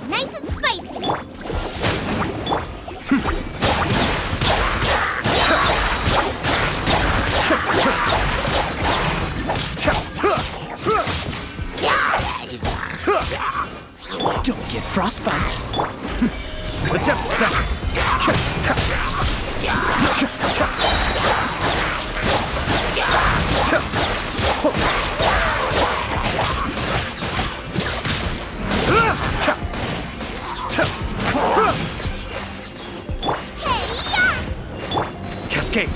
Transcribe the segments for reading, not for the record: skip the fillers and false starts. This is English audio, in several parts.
Nice and spicy. Don't get frostbite. Cascade.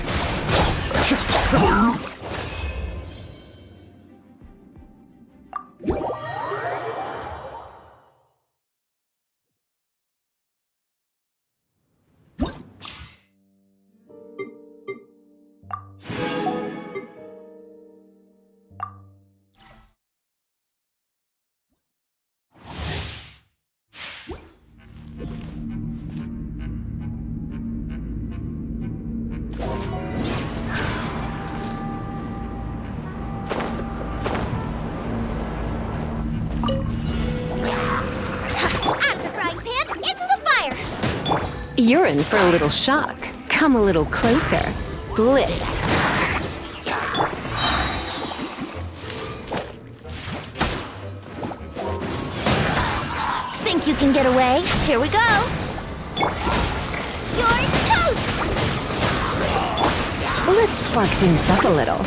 You're in for a little shock. Come a little closer. Blitz. Think you can get away? Here we go. You're toast! Let's spark things up a little.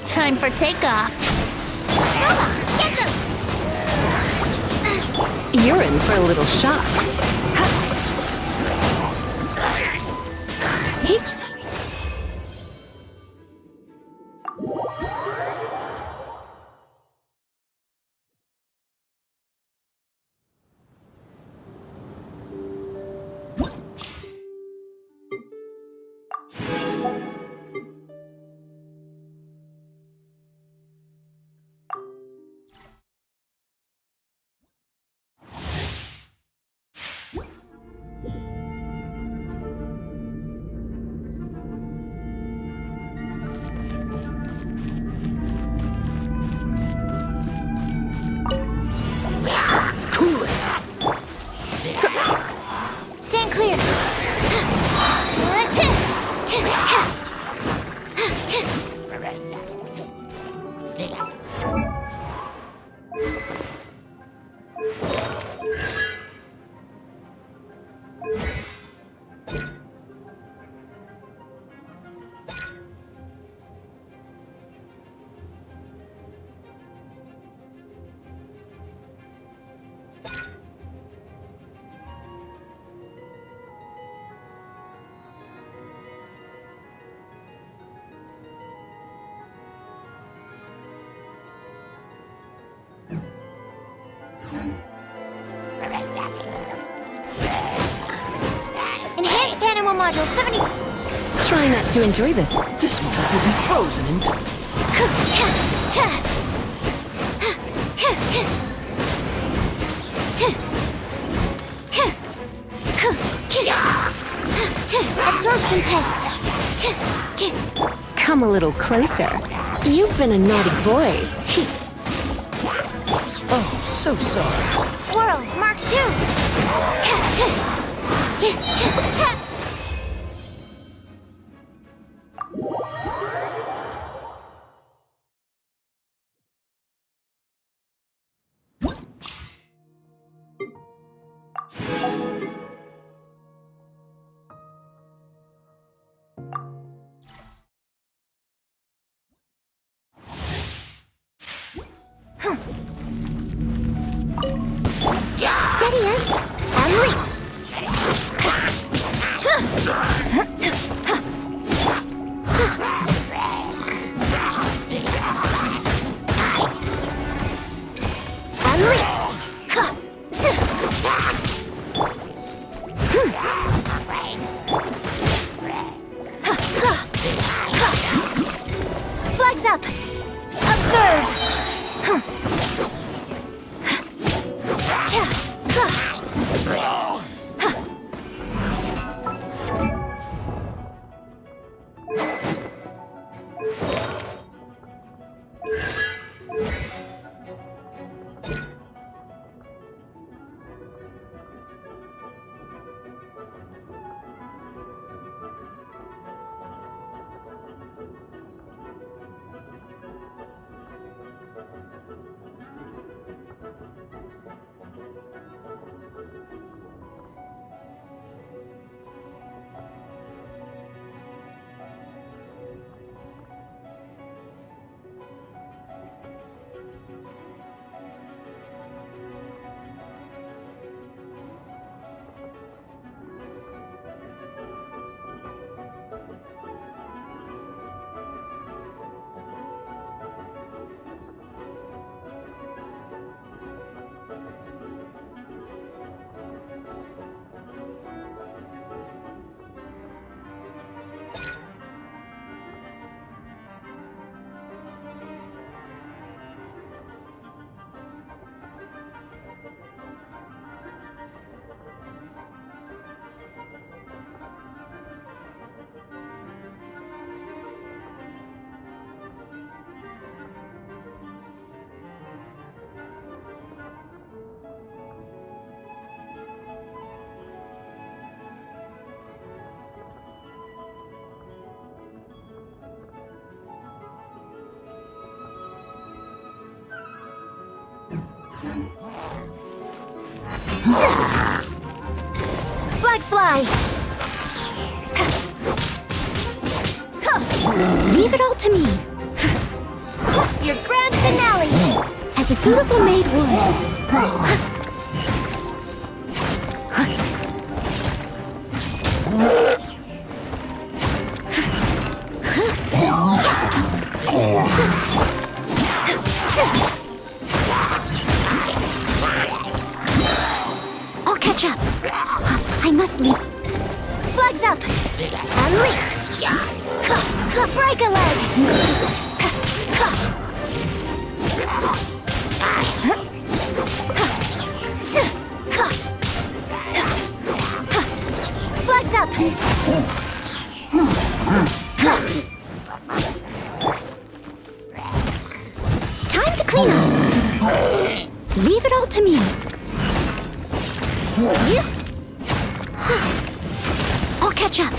Time for takeoff. Get them! You're in for a little shock. Stand clear. Enhanced animal module 70. Try not to enjoy this. This moment will be frozen in time. Absorption test. Come a little closer. You've been a naughty boy. Oh, so sorry. Swirl, Mark 2. Observe! Flags fly! Leave it all to me. Your grand finale! As a dutiful maid would. I'll catch up. I must leave. Flags up! Unleash! Break a leg! Flags up! Time to clean up. Leave it all to me. I'll catch up.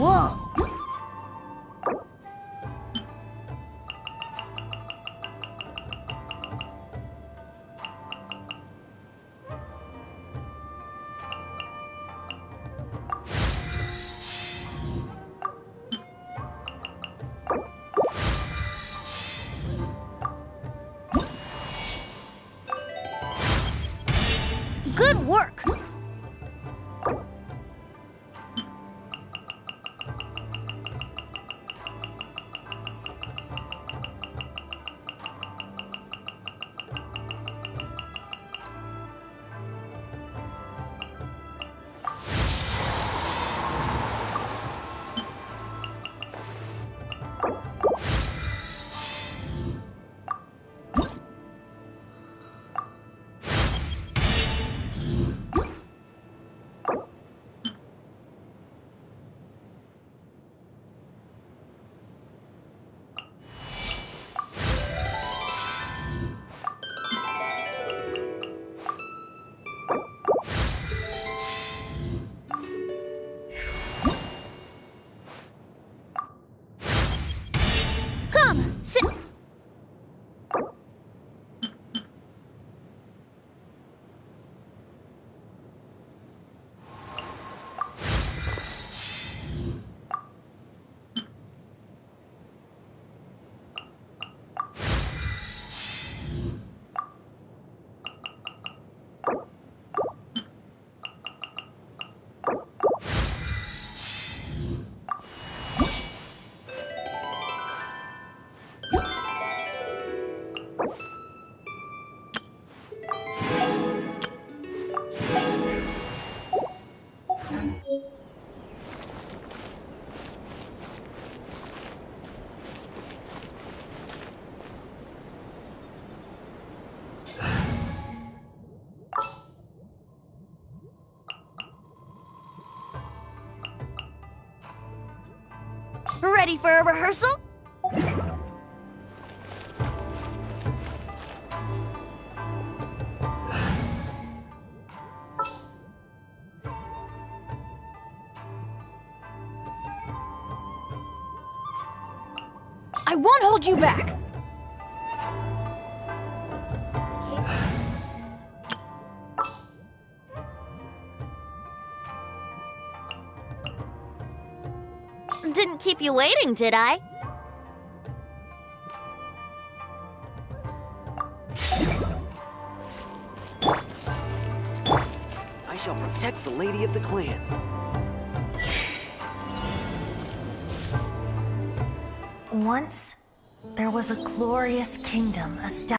Whoa! Good work! Come, sit. Ready for a rehearsal? I won't hold you back. Didn't keep you waiting, did I? I shall protect the lady of the clan. Once, there was a glorious kingdom established.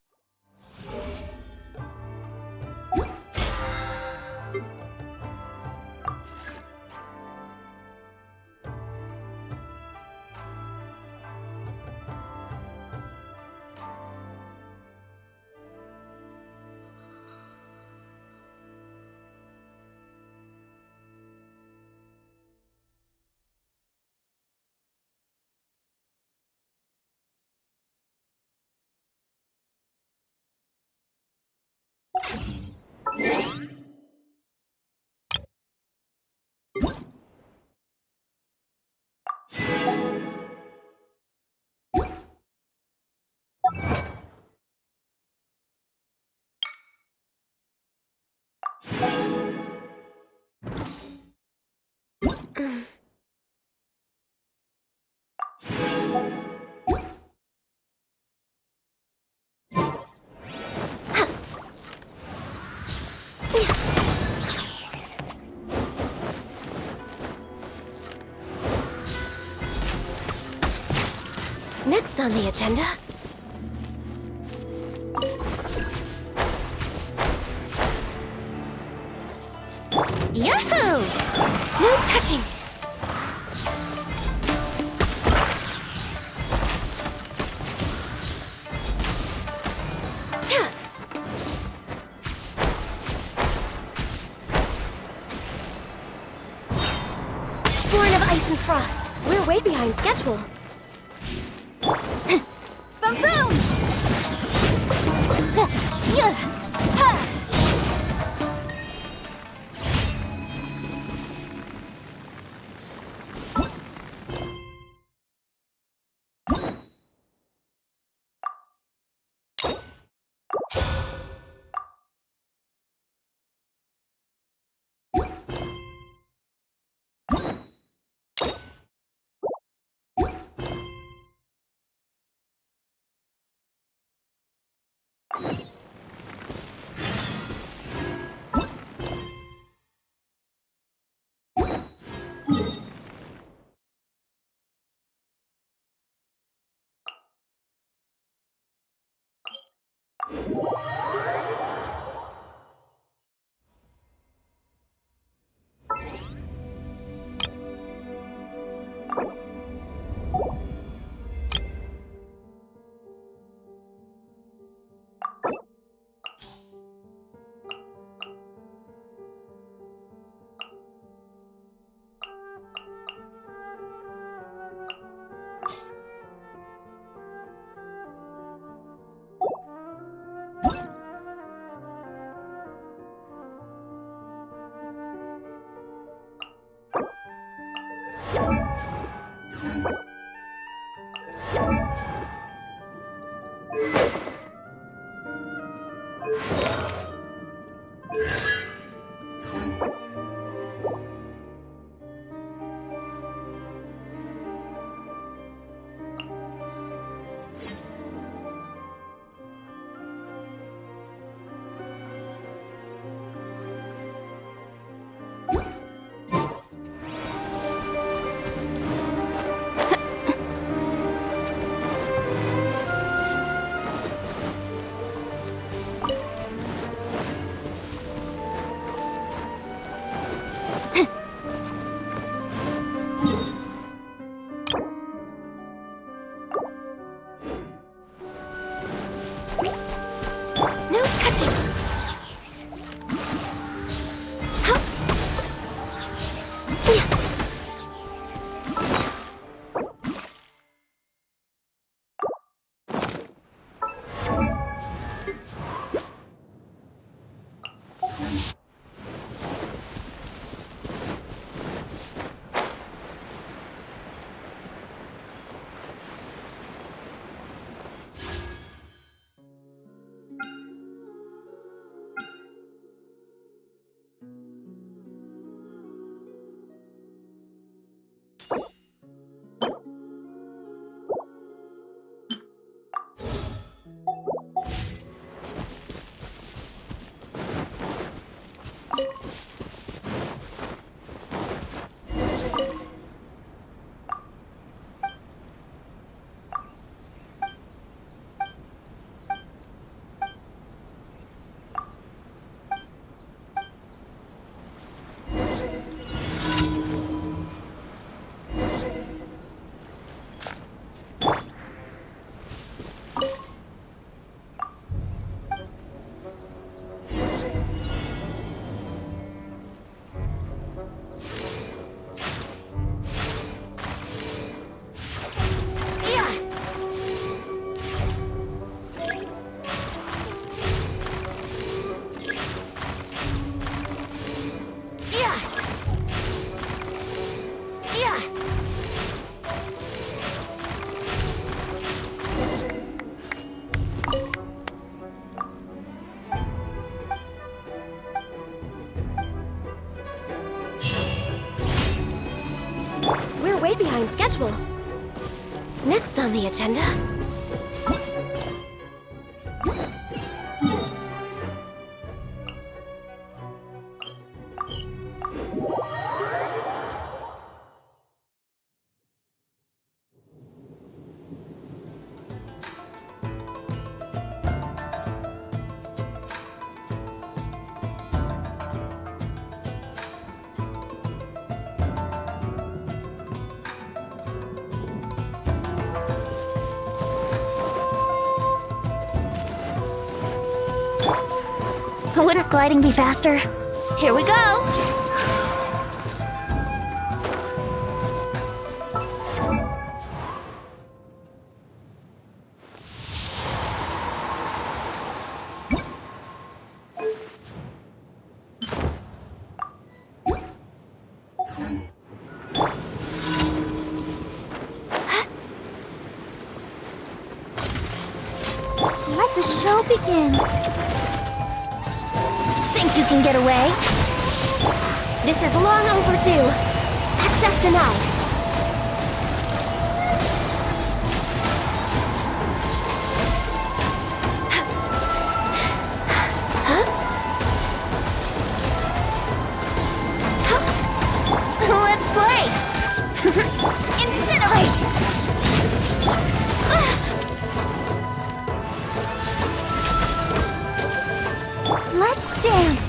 Next on the agenda. Yahoo! No touching! ice and frost. We're way behind schedule. Boom boom! Ha! No touching. We're way behind schedule. Next on the agenda. Wouldn't gliding be faster? Here we go! Let the show begin. Think you can get away? This is long overdue. Access denied. Let's play! Incinerate! Let's dance.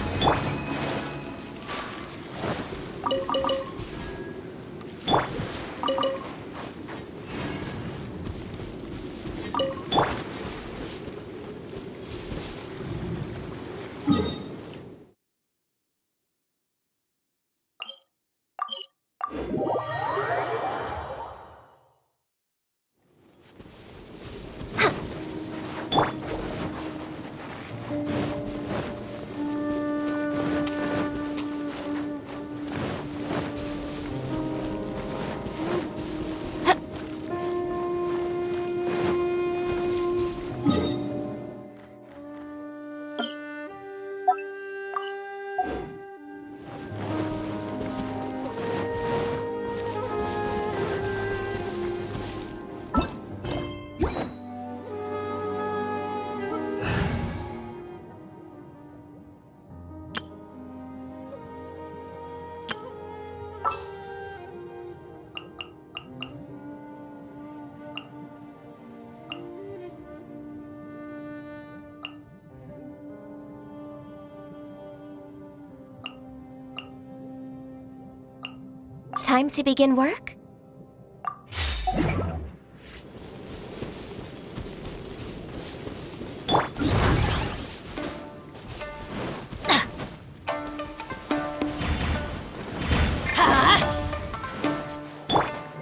Time to begin work?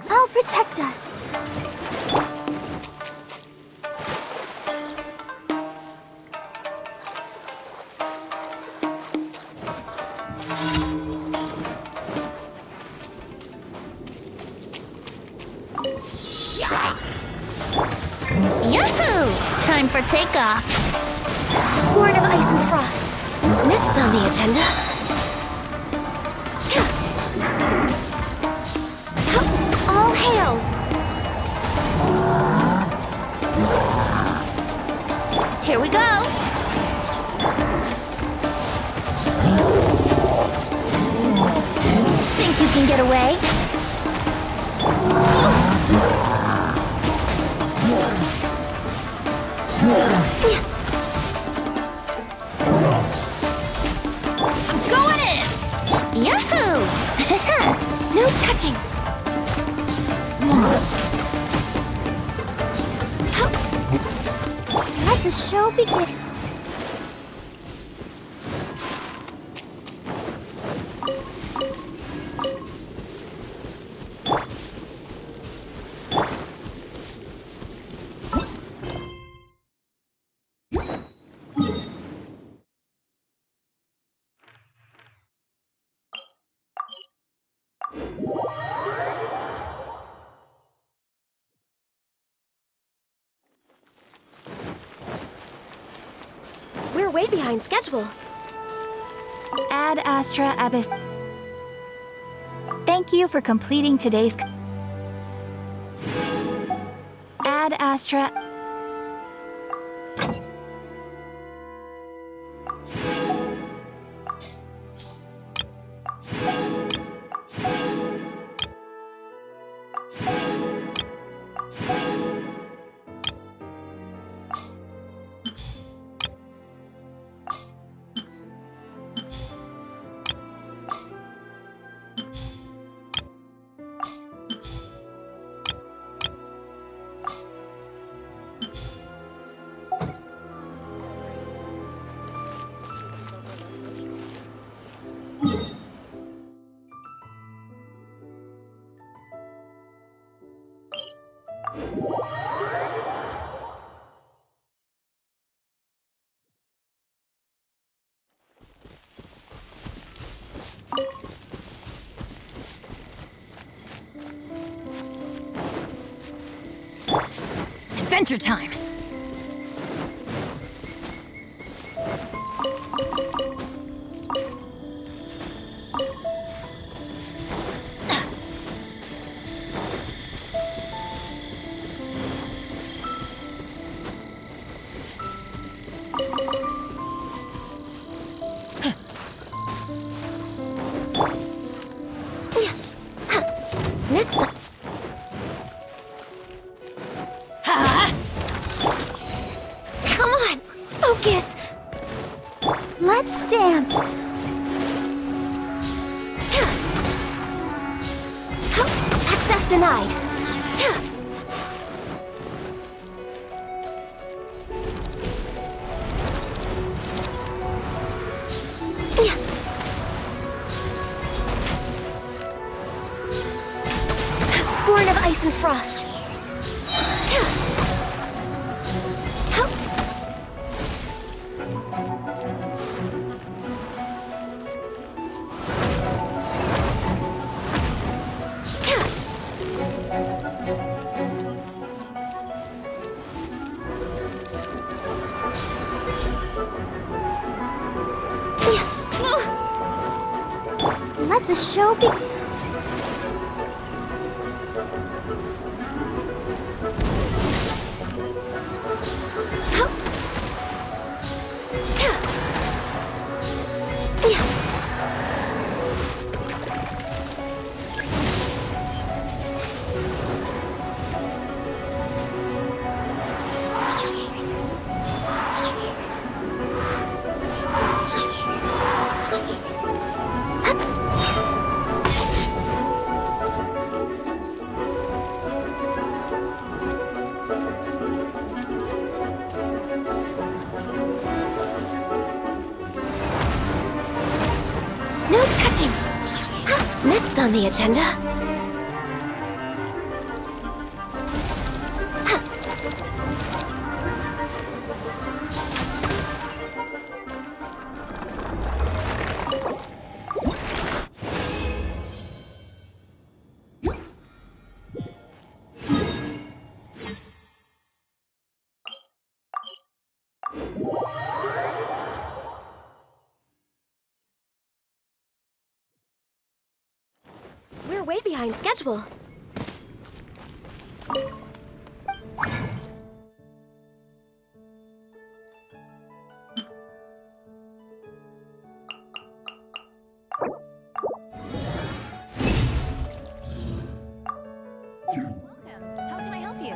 I'll protect us. Yahoo! Time for takeoff. Born of Ice and Frost. Next on the agenda. All hail! Here we go! Think you can get away? I'm going in! Yahoo! No touching! Let the show begin. We're way behind schedule. Ad Astra Abyss. Thank you for completing today's. Ad Astra. Adventure time! Focus! Let's dance. Access denied. Born of ice and frost. Let the show be. No touching! Next on the agenda. We're way behind schedule. Welcome. How can I help you?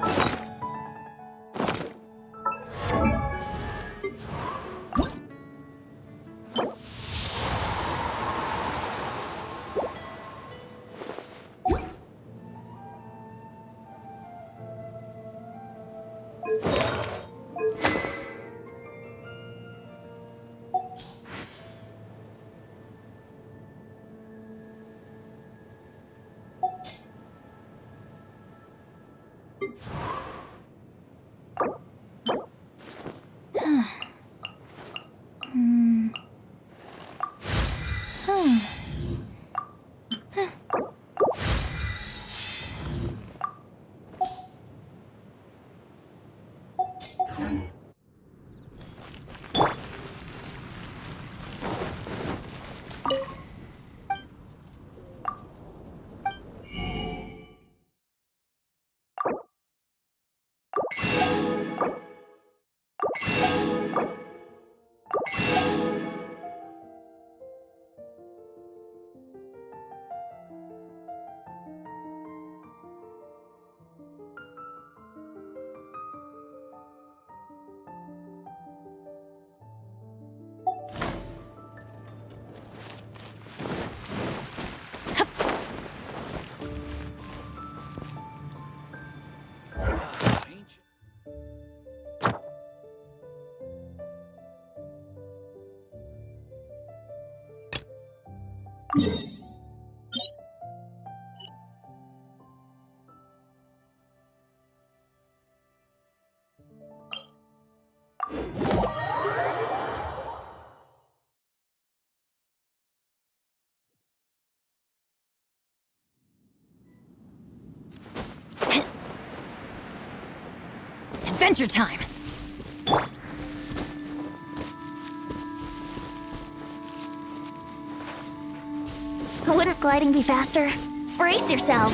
Adventure time! Wouldn't gliding be faster? Brace yourselves.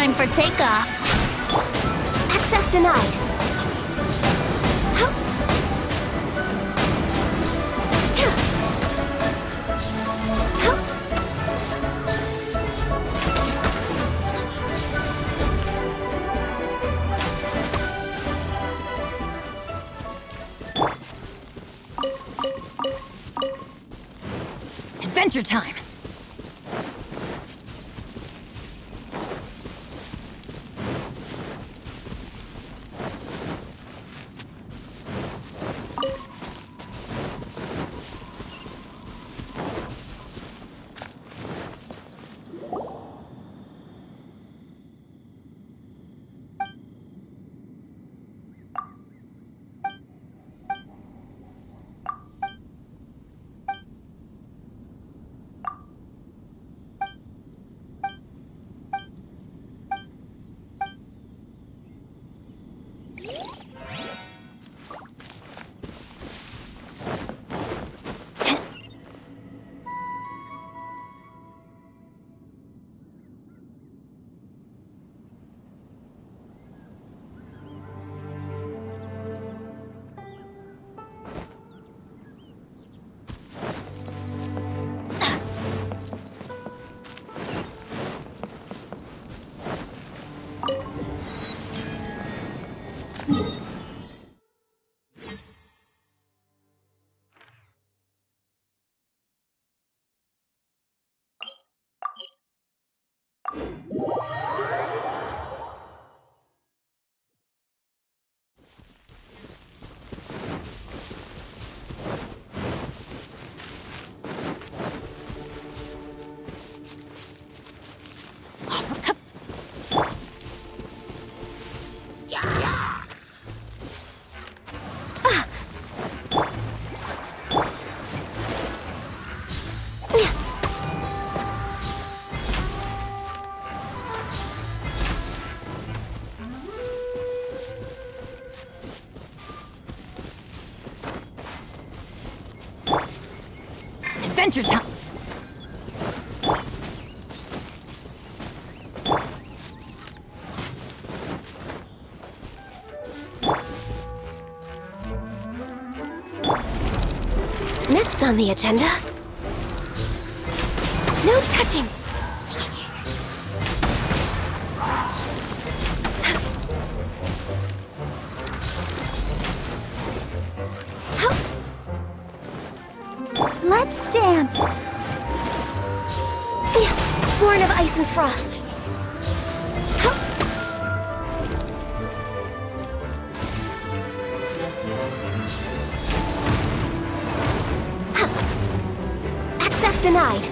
time for takeoff. Access denied. Adventure time! Adventure time! Next on the agenda... No touching! Let's dance. Born of ice and frost. Access denied.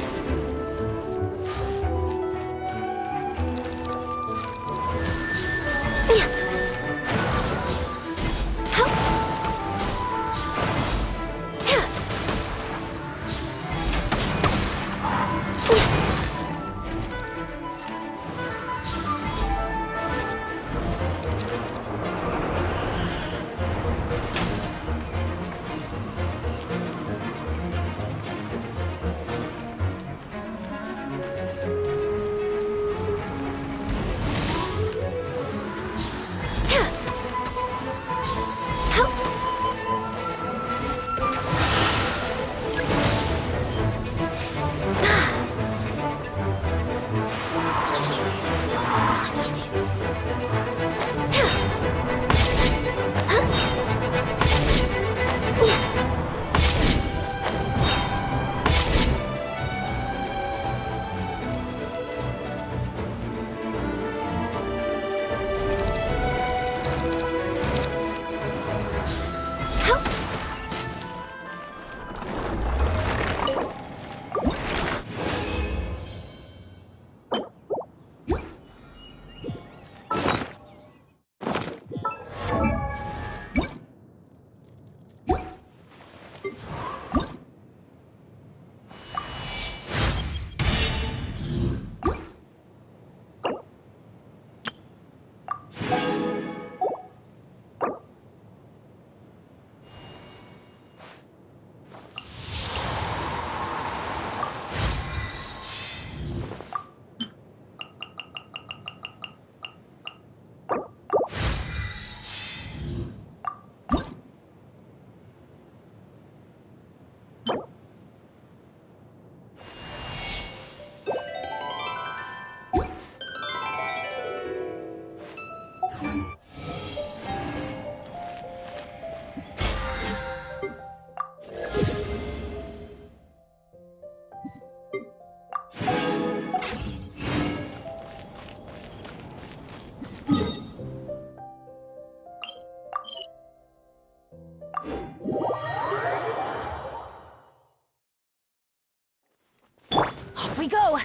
Off we go!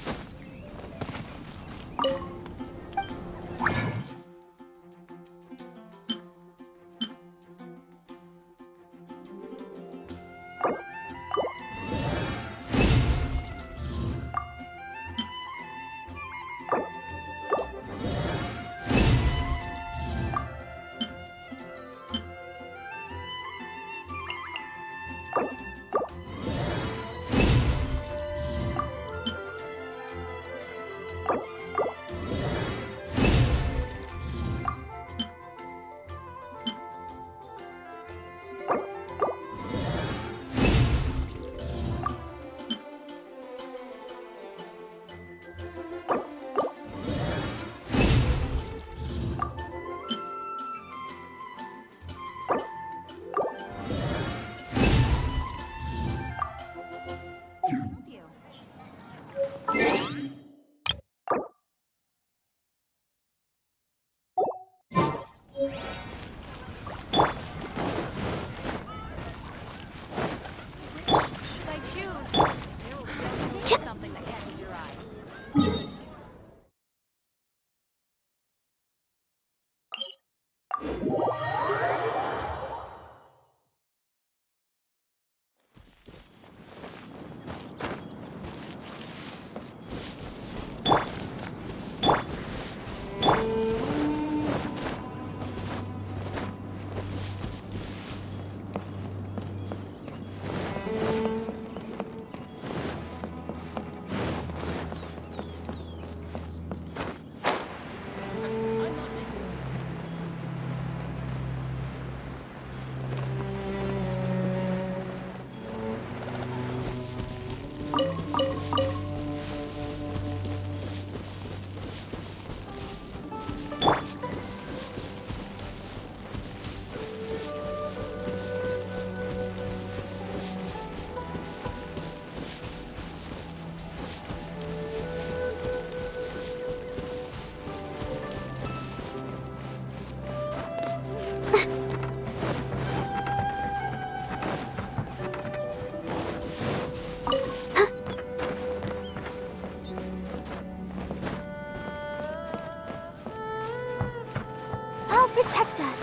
Protect us.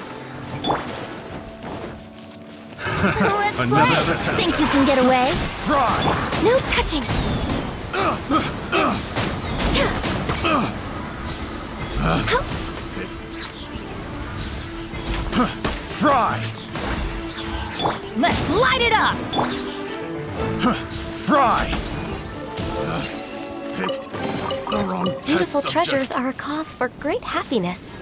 Let's play. Think you can get away? Fry! No touching! Fry! Let's light it up! Fry! Picked the wrong test Beautiful subject. treasures are a cause for great happiness.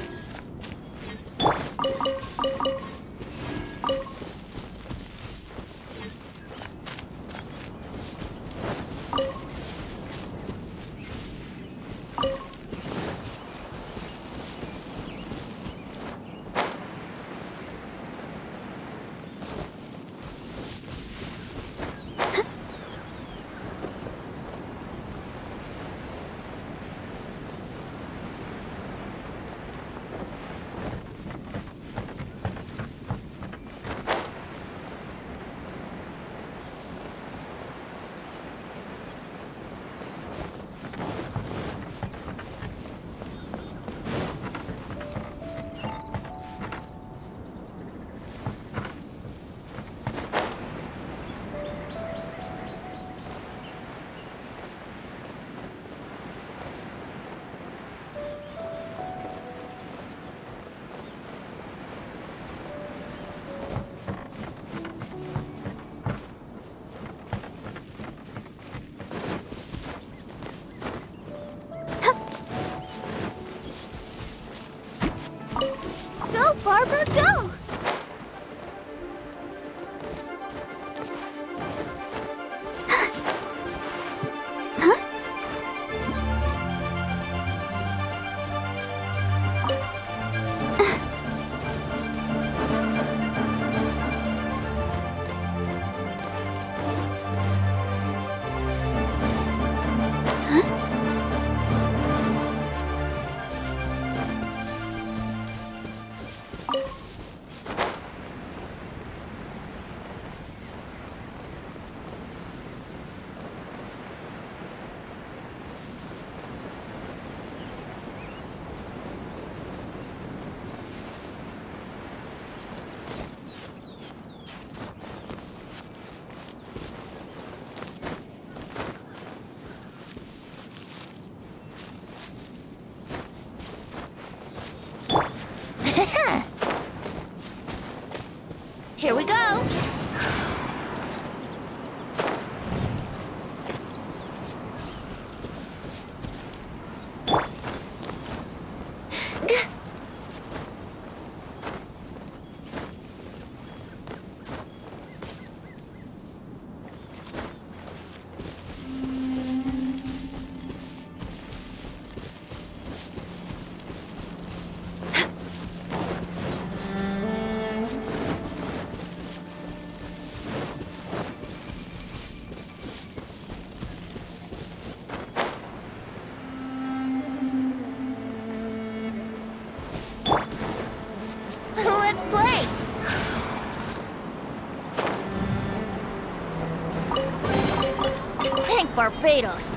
St. Barbados.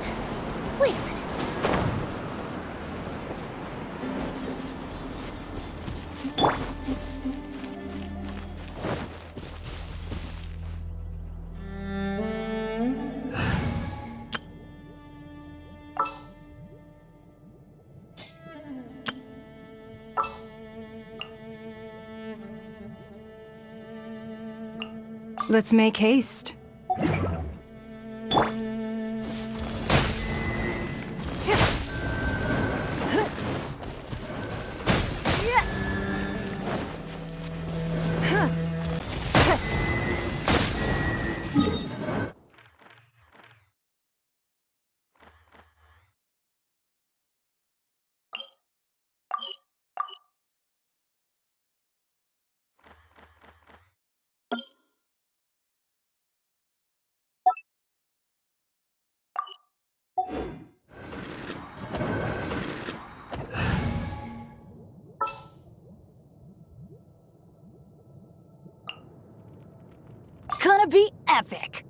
Wait a minute. Let's make haste. Gonna be epic.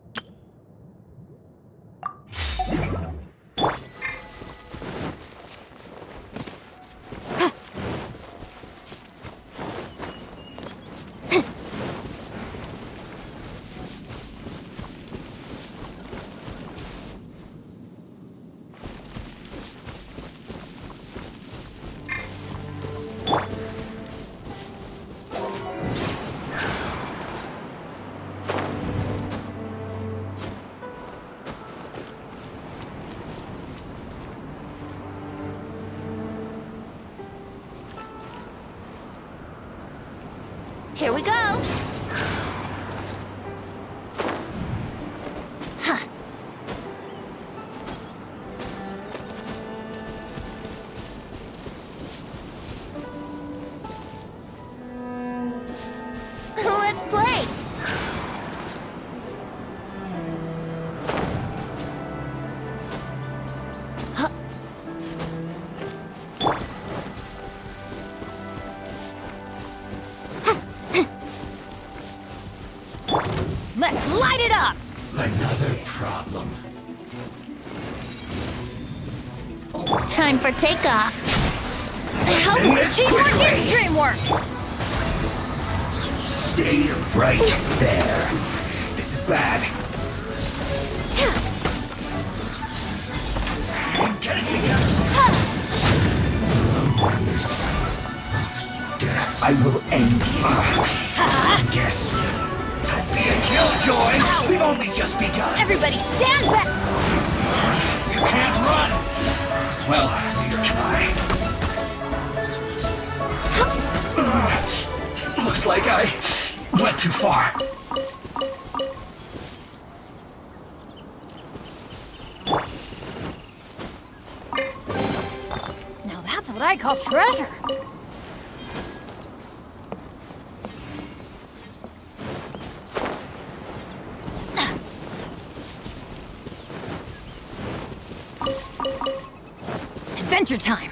Here we go. Let's play. Let's light it up! Another problem. Time for takeoff. Send this Teamwork quickly! is dreamwork! Stay right there. This is bad. Get it together. Death. I will end you. I guess. Time to be a killjoy. We've only just begun. Everybody stand back! You can't run. Well, neither can I. Looks like I went too far. Now that's what I call treasure. Adventure time!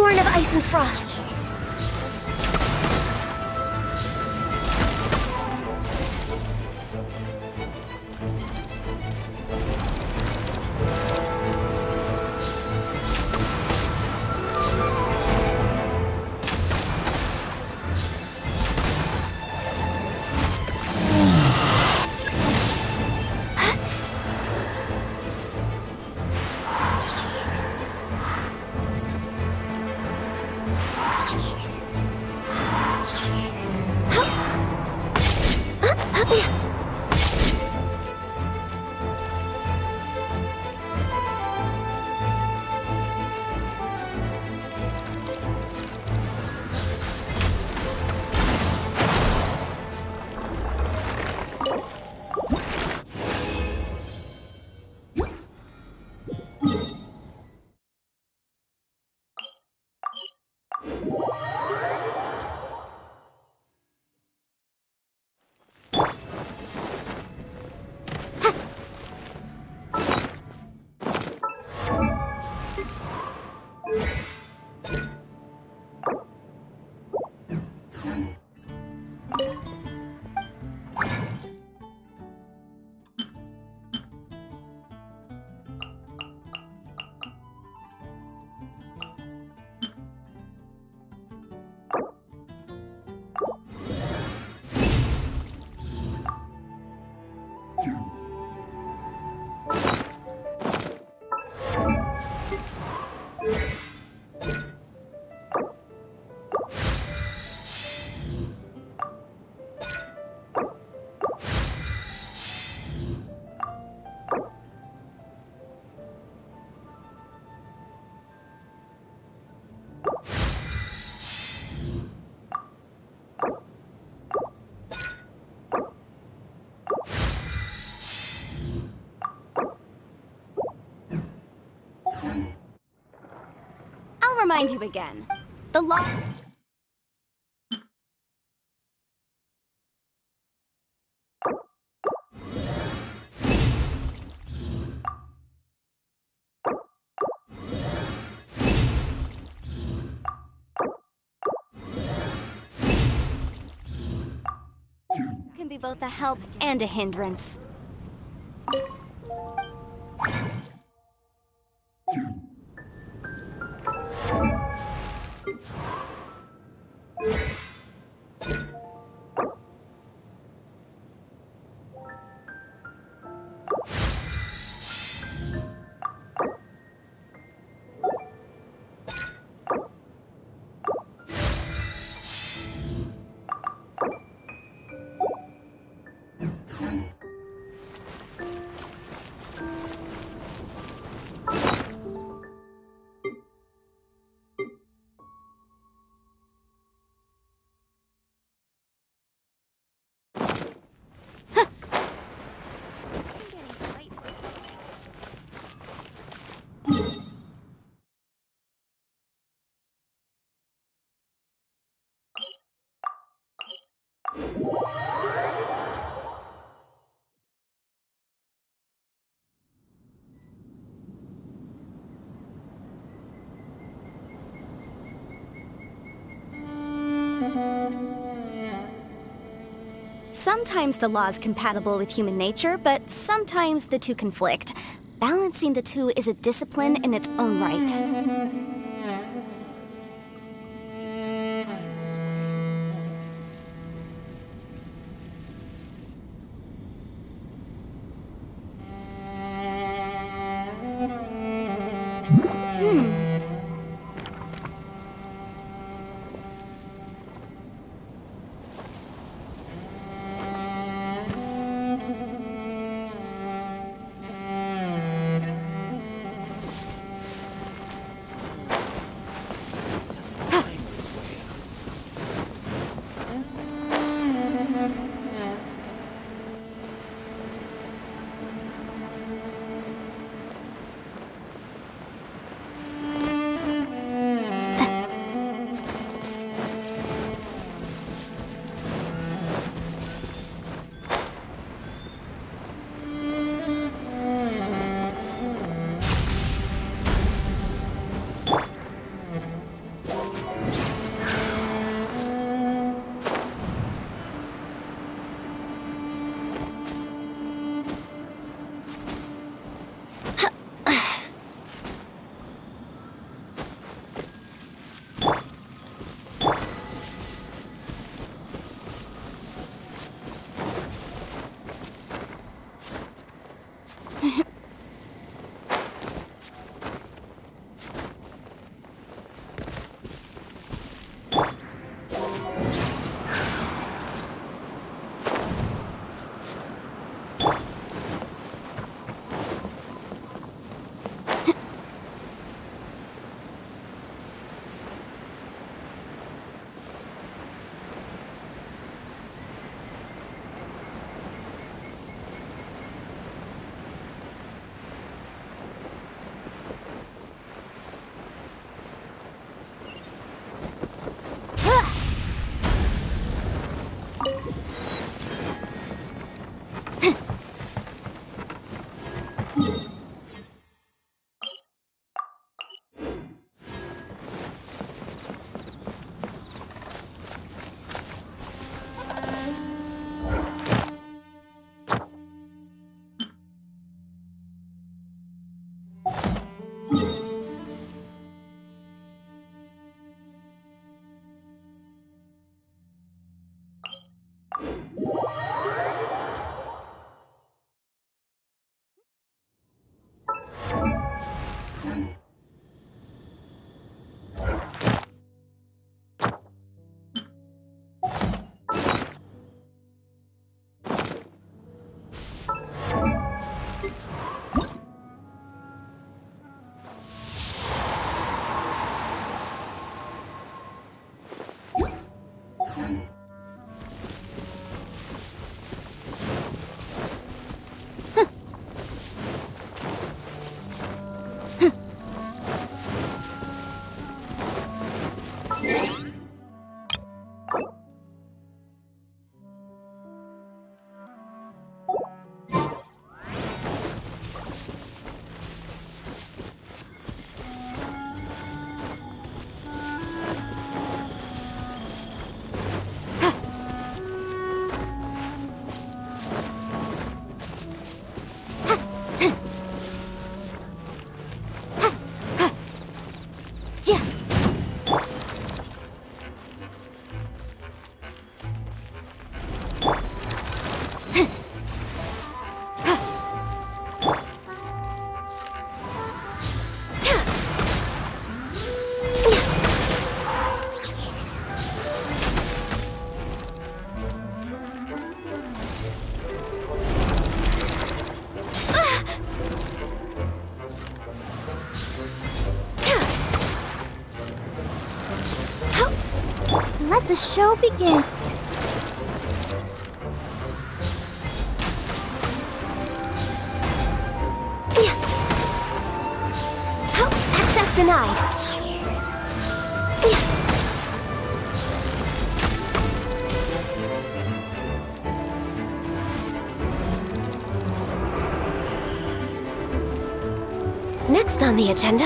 born of ice and frost. I'll remind you again. The law can be both a help and a hindrance. Sometimes the law is compatible with human nature, but sometimes the two conflict. Balancing the two is a discipline in its own right. Let the show begin. Access denied. Next on the agenda.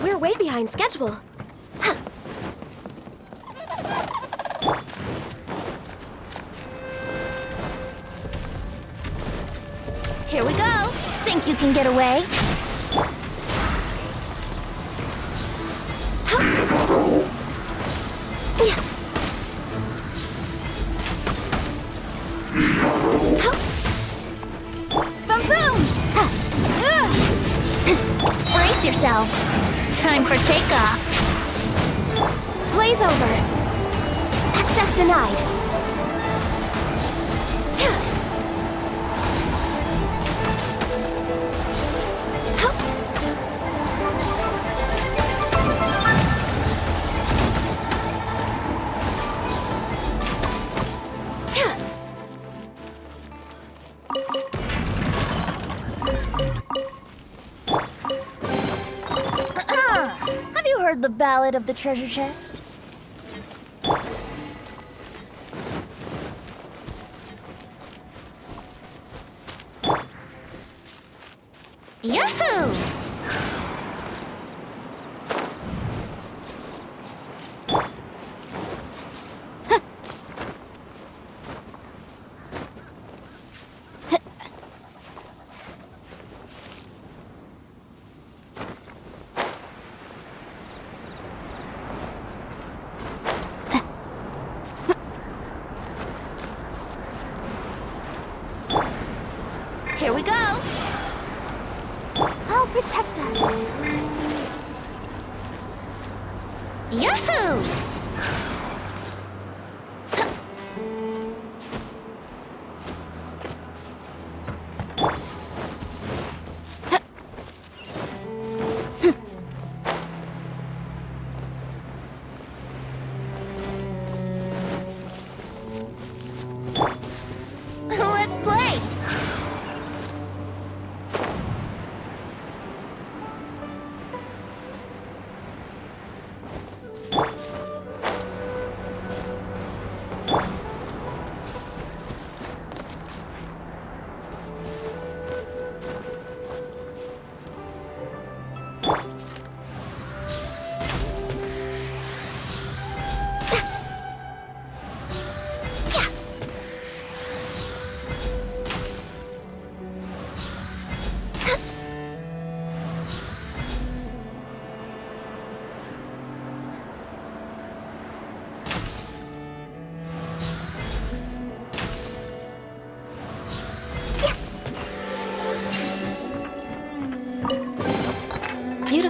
We're way behind schedule. Here we go. Think you can get away? Boom boom! Brace yourself. Time for takeoff. Blaze over. Access denied. Have you heard the Ballad of the Treasure Chest? Yahoo! Here we go. I'll protect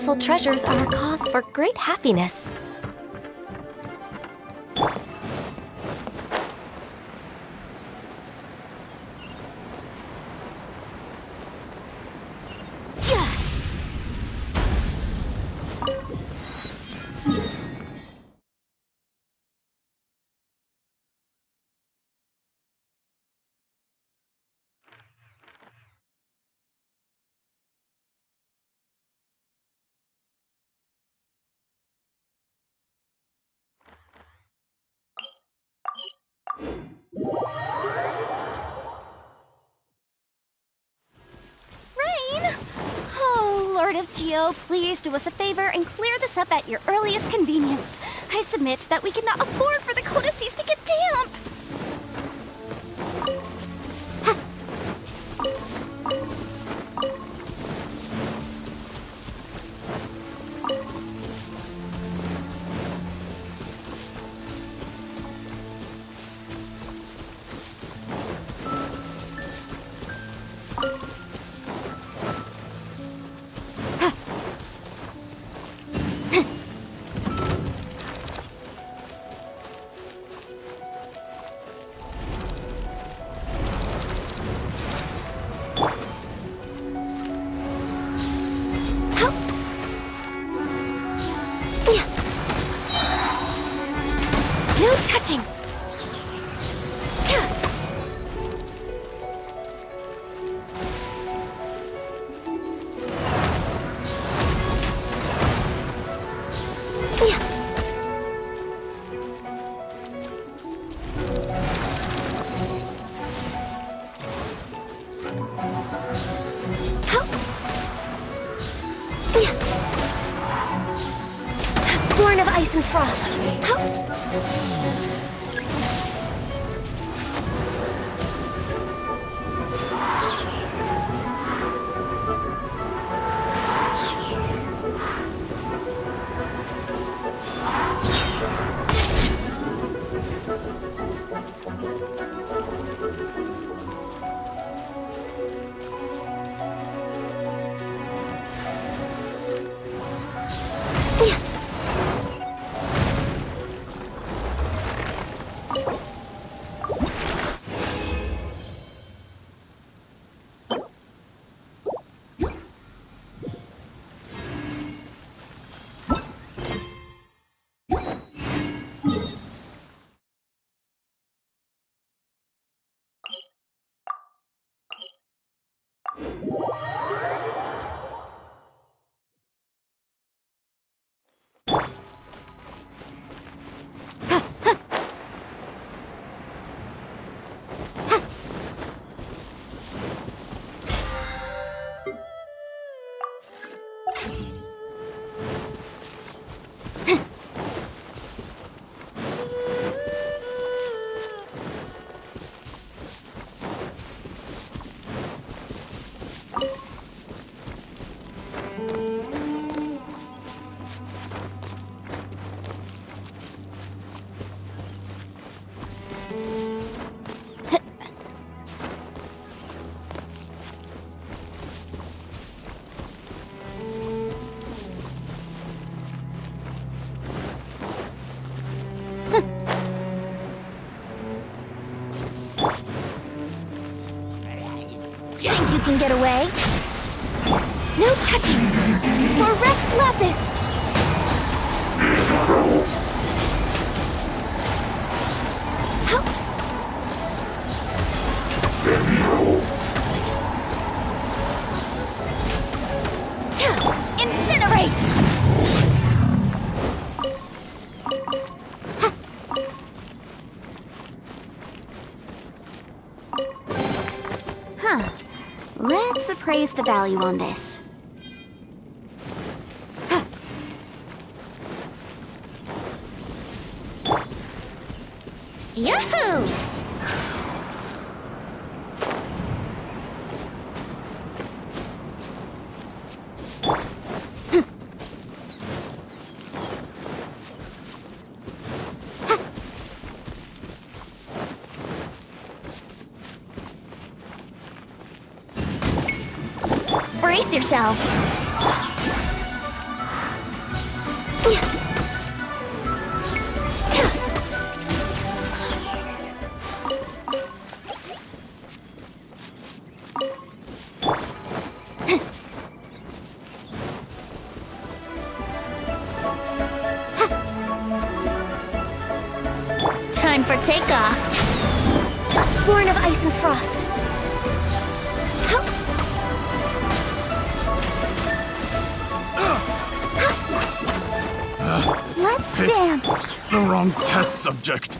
wonderful treasures are a cause for great happiness. Rain! Oh, Lord of Geo, please do us a favor and clear this up at your earliest convenience. I submit that we cannot afford for the codices to get damp. No touching! Born of ice and frost. Think you can get away? No touching! For Rex Lapis! Incinerate! Huh. Let's appraise the value on this. Yahoo! Brace yourself! Time for takeoff. Born of ice and frost. Let's dance. The wrong test subject.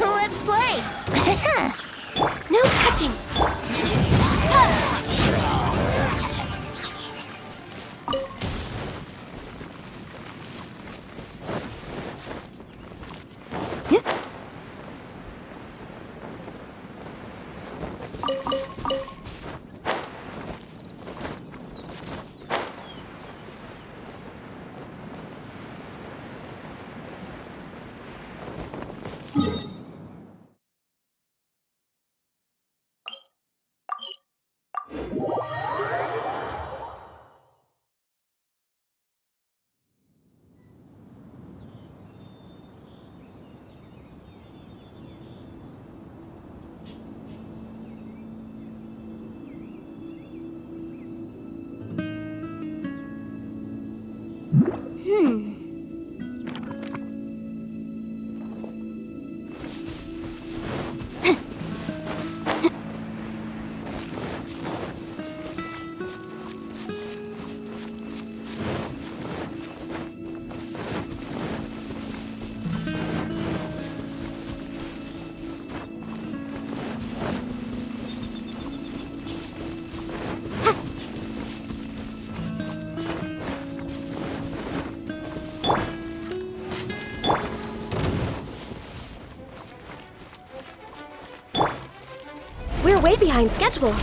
Let's play. No touching. We're way behind schedule.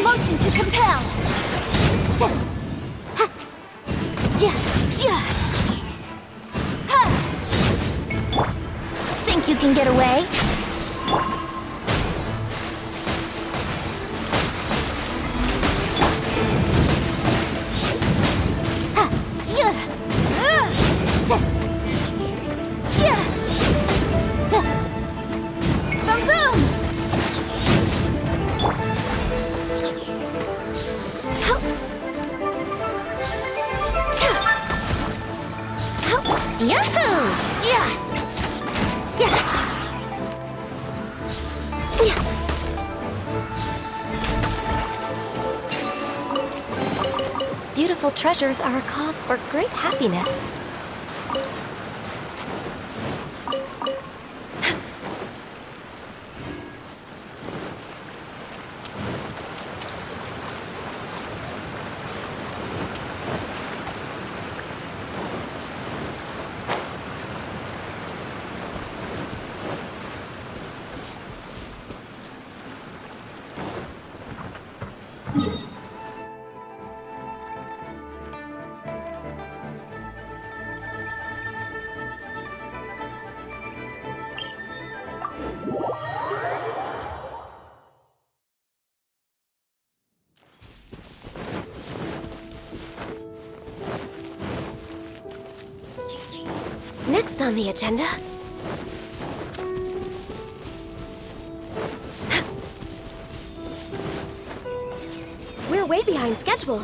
Motion to compel. Ja. Ha. Ja. Ja. Ha. Think you can get away? Ha. Ja. Ja. Ja. Ja. Boom boom. Yahoo! Yeah! Yeah! Yeah! Beautiful treasures are a cause for great happiness. on the agenda? We're way behind schedule.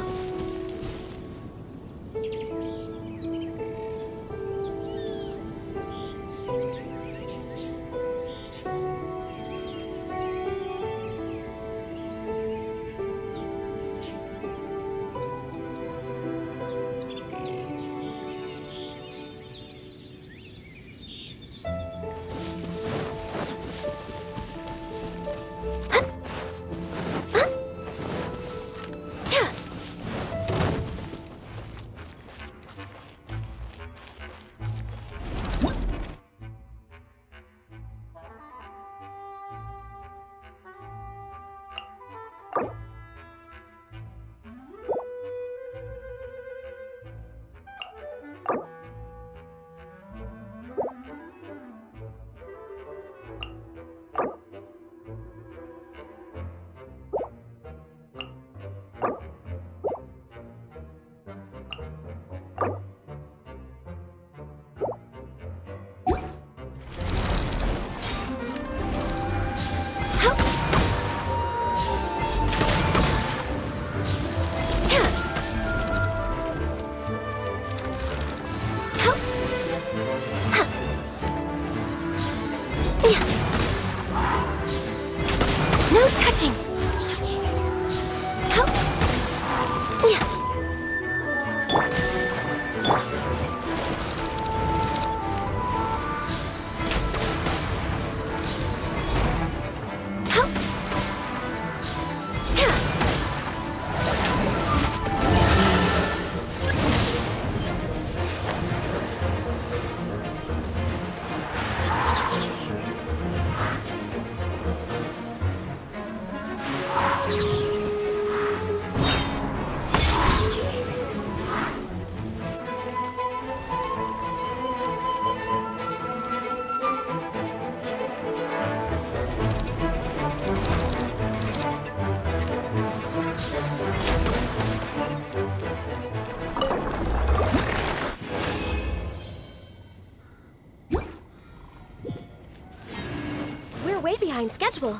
No touching! We're way behind schedule.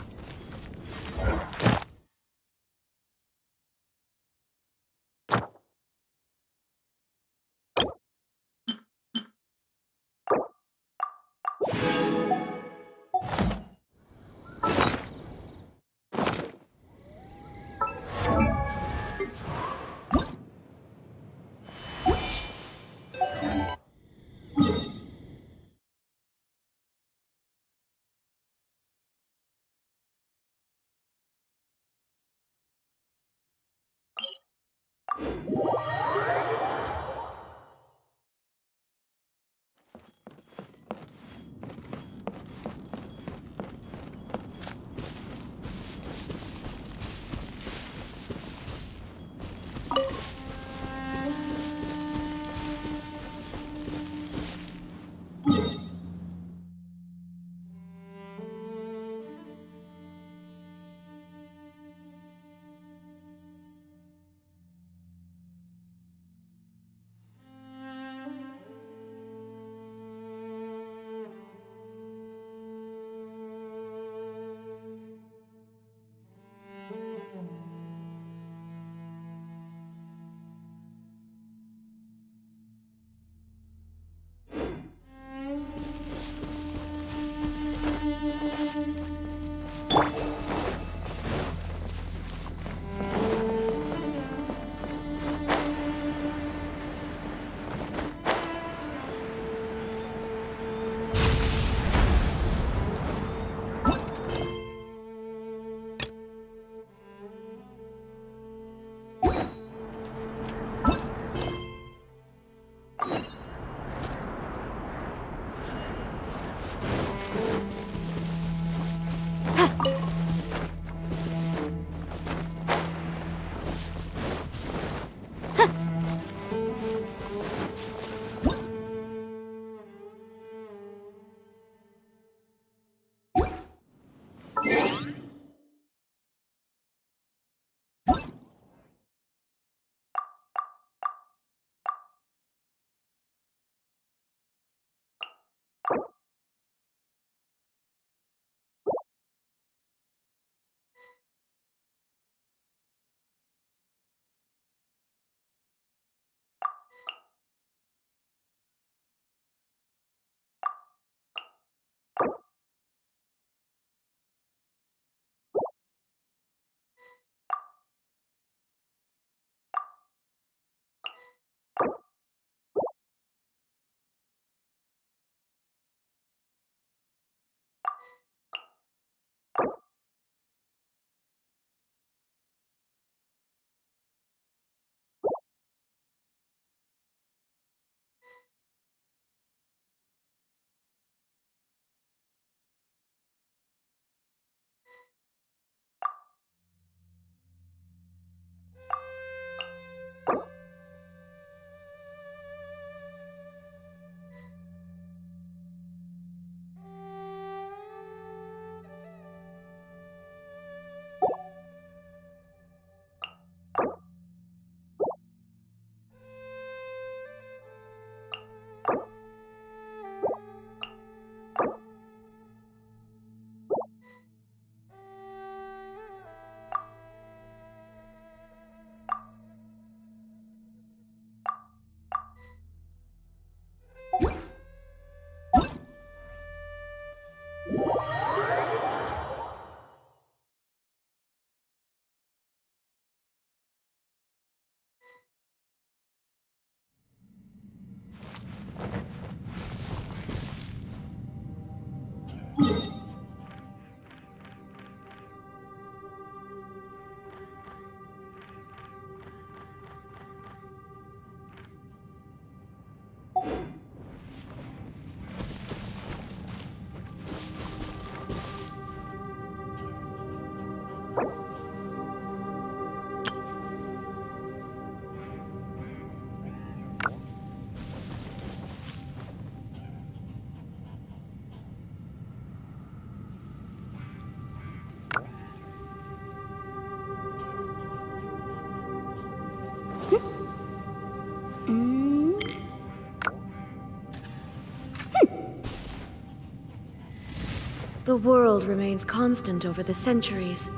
The world remains constant over the centuries,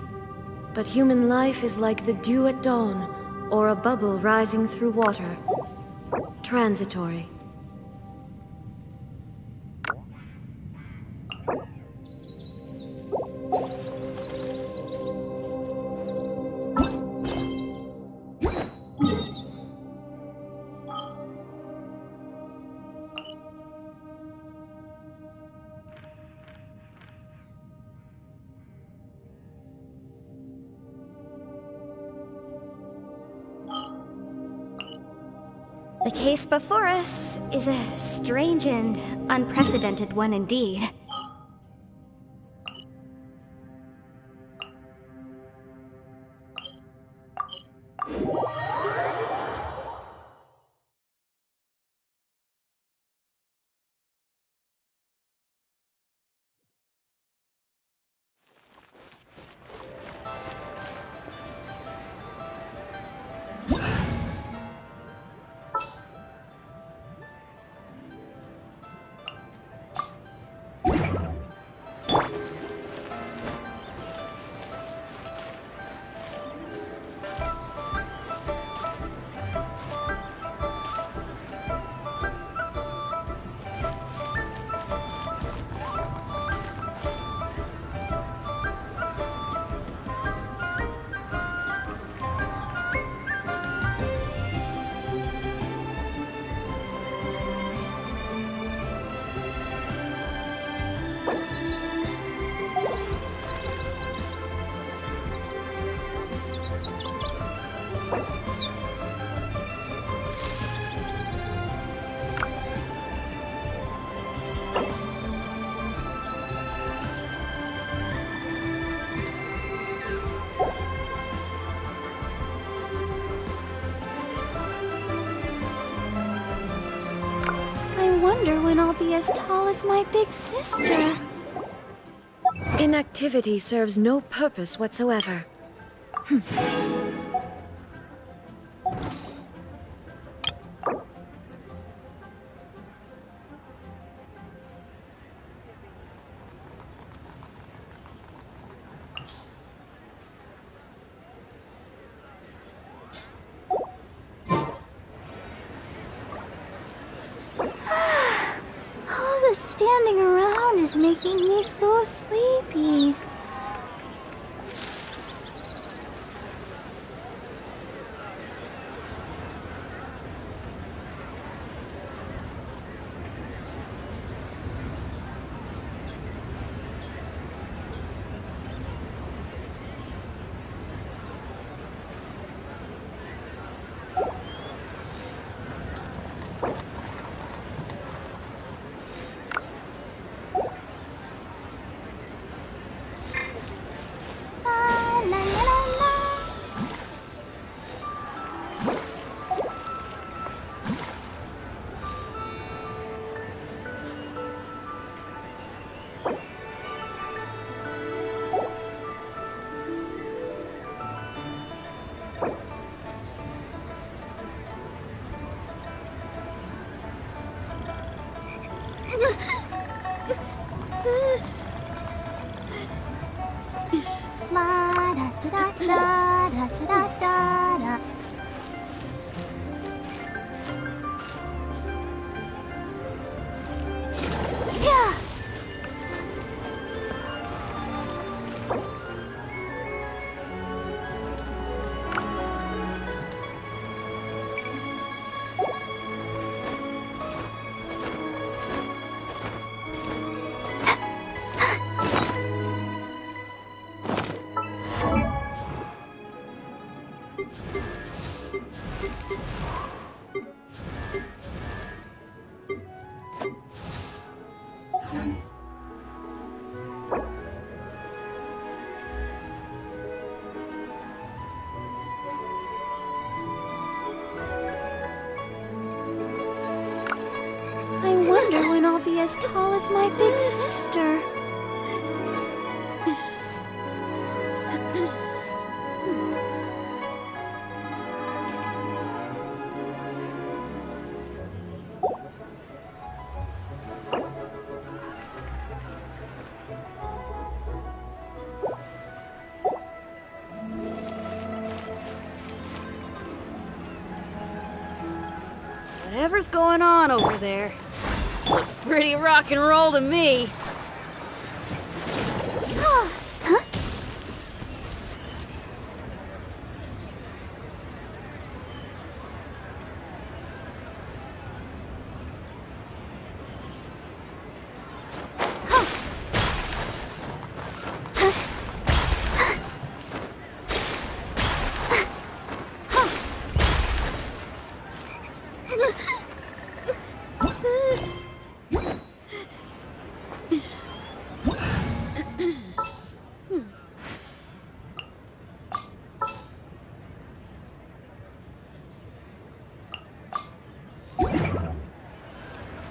but human life is like the dew at dawn, or a bubble rising through water. Transitory. The case before us is a strange and unprecedented one indeed. I wonder when I'll be as tall as my big sister. Inactivity serves no purpose whatsoever. All the standing around is making me so sleepy. La, la, la, la. La da da da da da da da da. Yeah. I wonder when I'll be as tall as my big sister. Whatever's going on over there looks pretty rock and roll to me.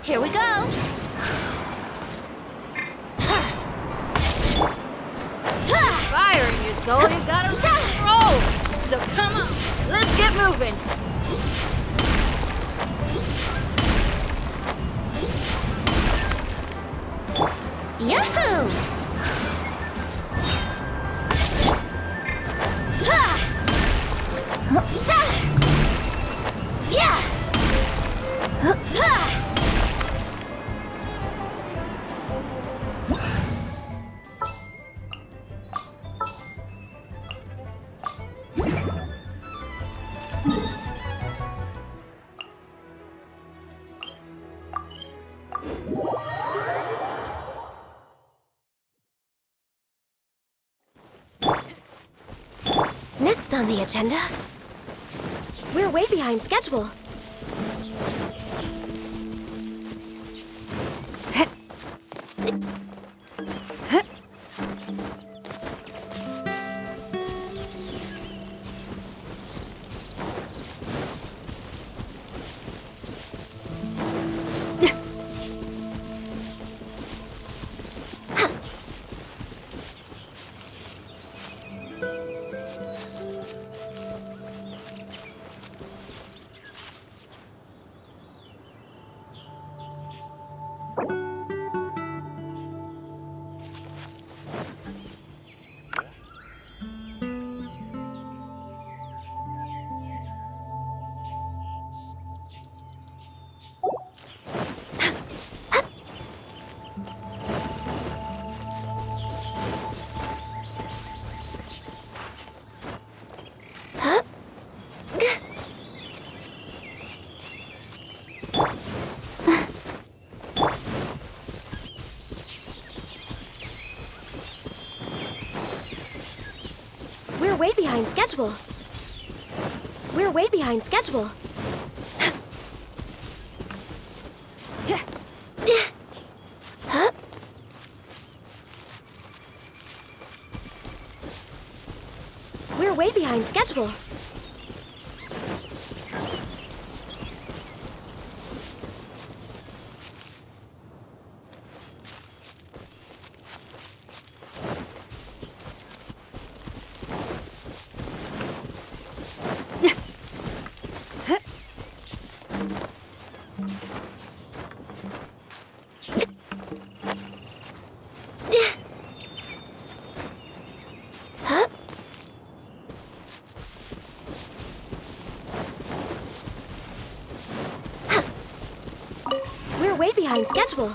Here we go. Fire in your soul, you gotta roll. So come on, let's get moving. Yahoo! Yeah! Next on the agenda, we're way behind schedule. We're way behind schedule. We're way behind schedule. We're way behind schedule. We're way behind schedule.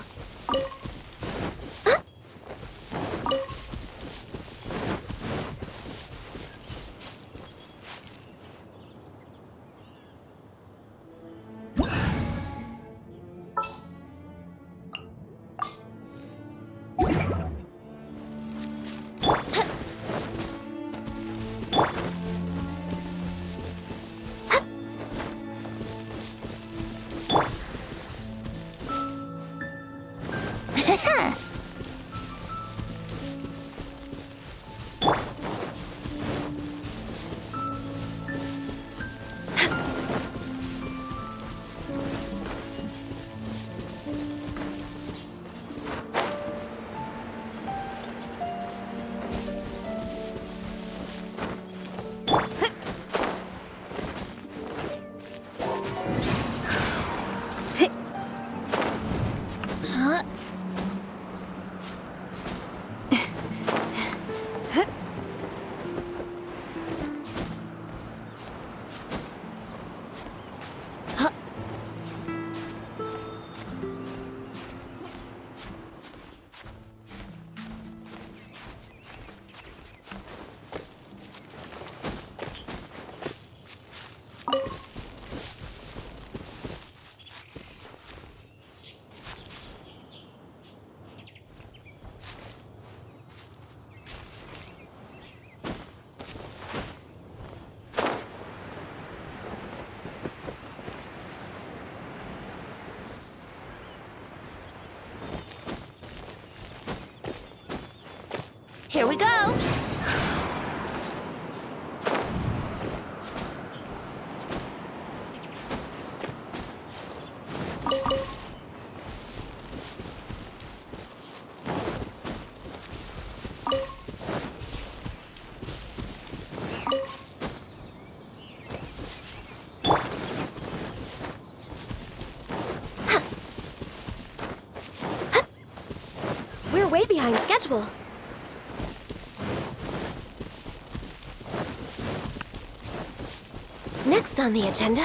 Here we go! We're way behind schedule. Next on the agenda...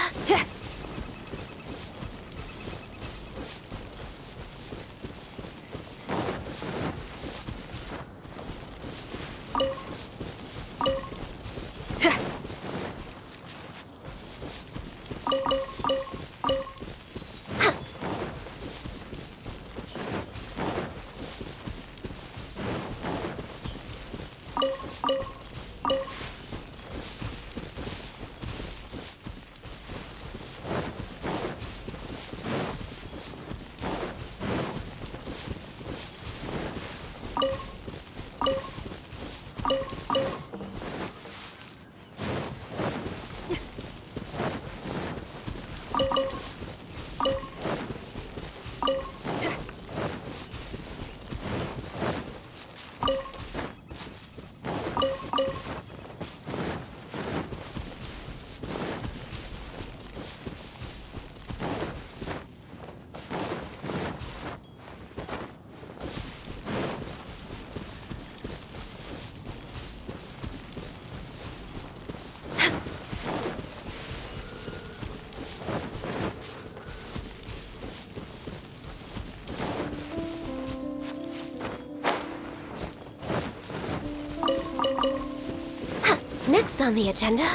Next on the agenda...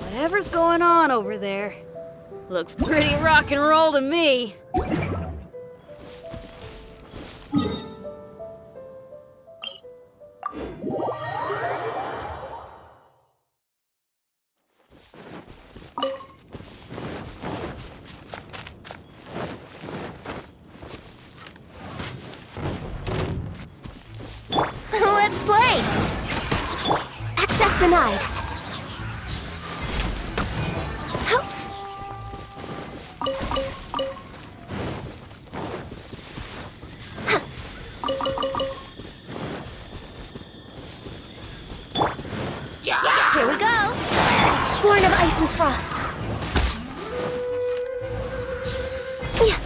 Whatever's going on over there, looks pretty rock and roll to me. Let's play! Access denied. Here we go! Born of ice and frost. Yeah.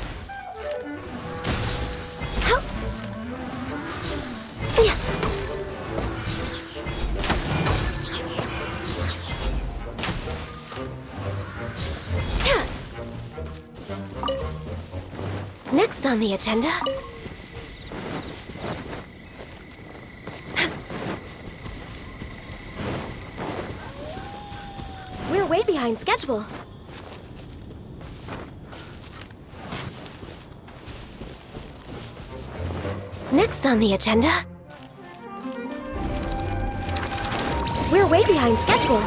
Hup. Yeah. Next on the agenda... We're way behind schedule. Next on the agenda... We're way behind schedule.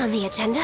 on the agenda?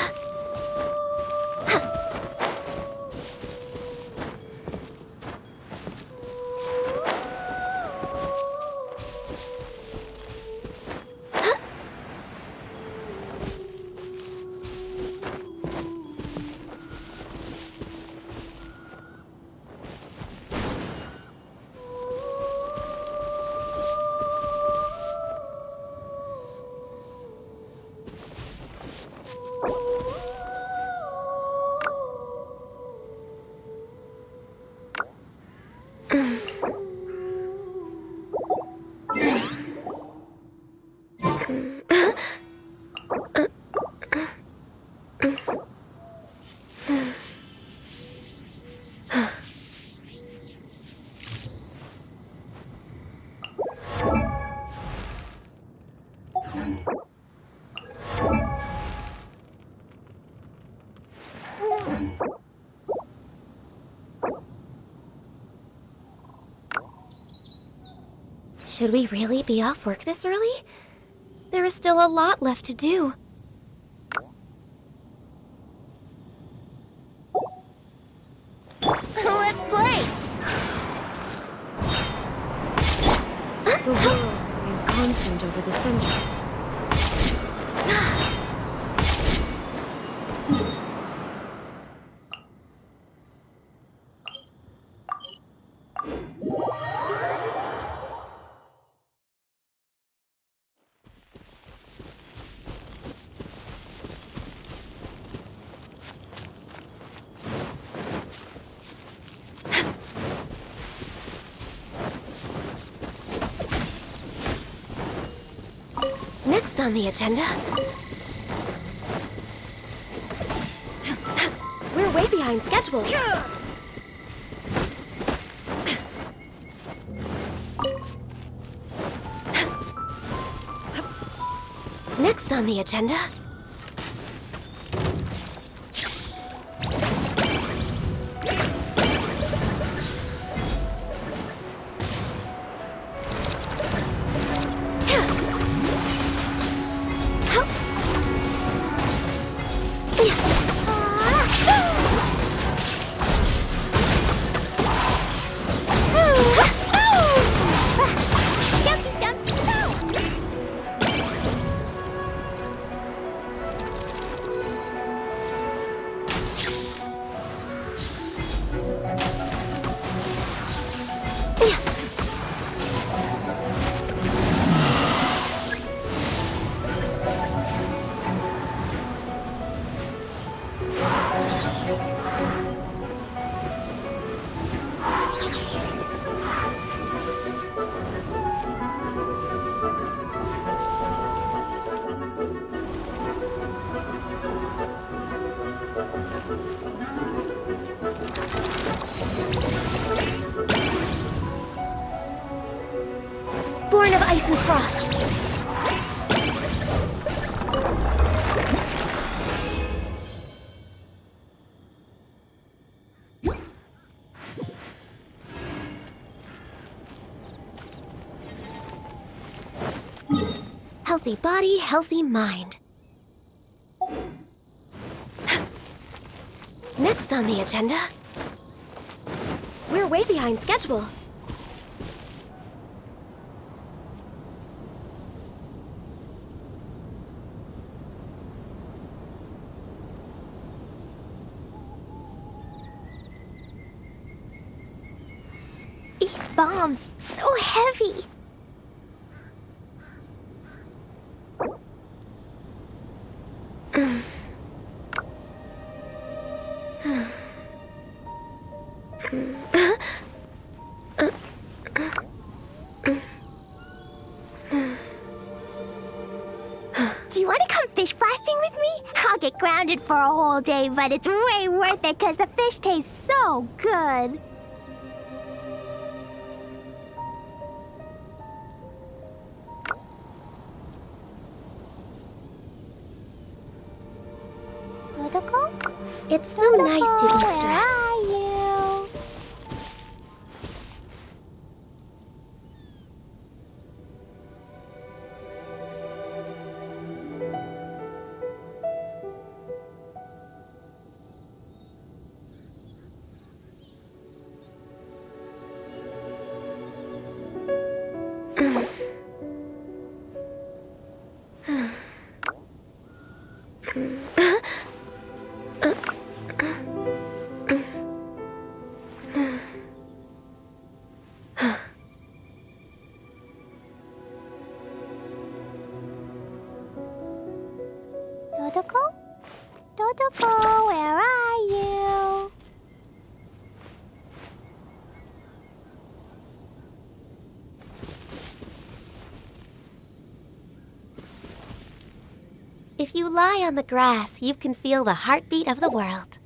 Should we really be off work this early? There is still a lot left to do. Let's play! The world remains constant over the centuries. Next on the agenda... We're way behind schedule. Next on the agenda... Born of ice and frost. Healthy body, healthy mind. Next on the agenda... We're way behind schedule. These bombs, so heavy. Do you want to come fish blasting with me? I'll get grounded for a whole day, but it's way worth it because the fish taste so good. It's so nice to de-stress. Where are you? Dodoko? Dodoko, where are you? If you lie on the grass, you can feel the heartbeat of the world.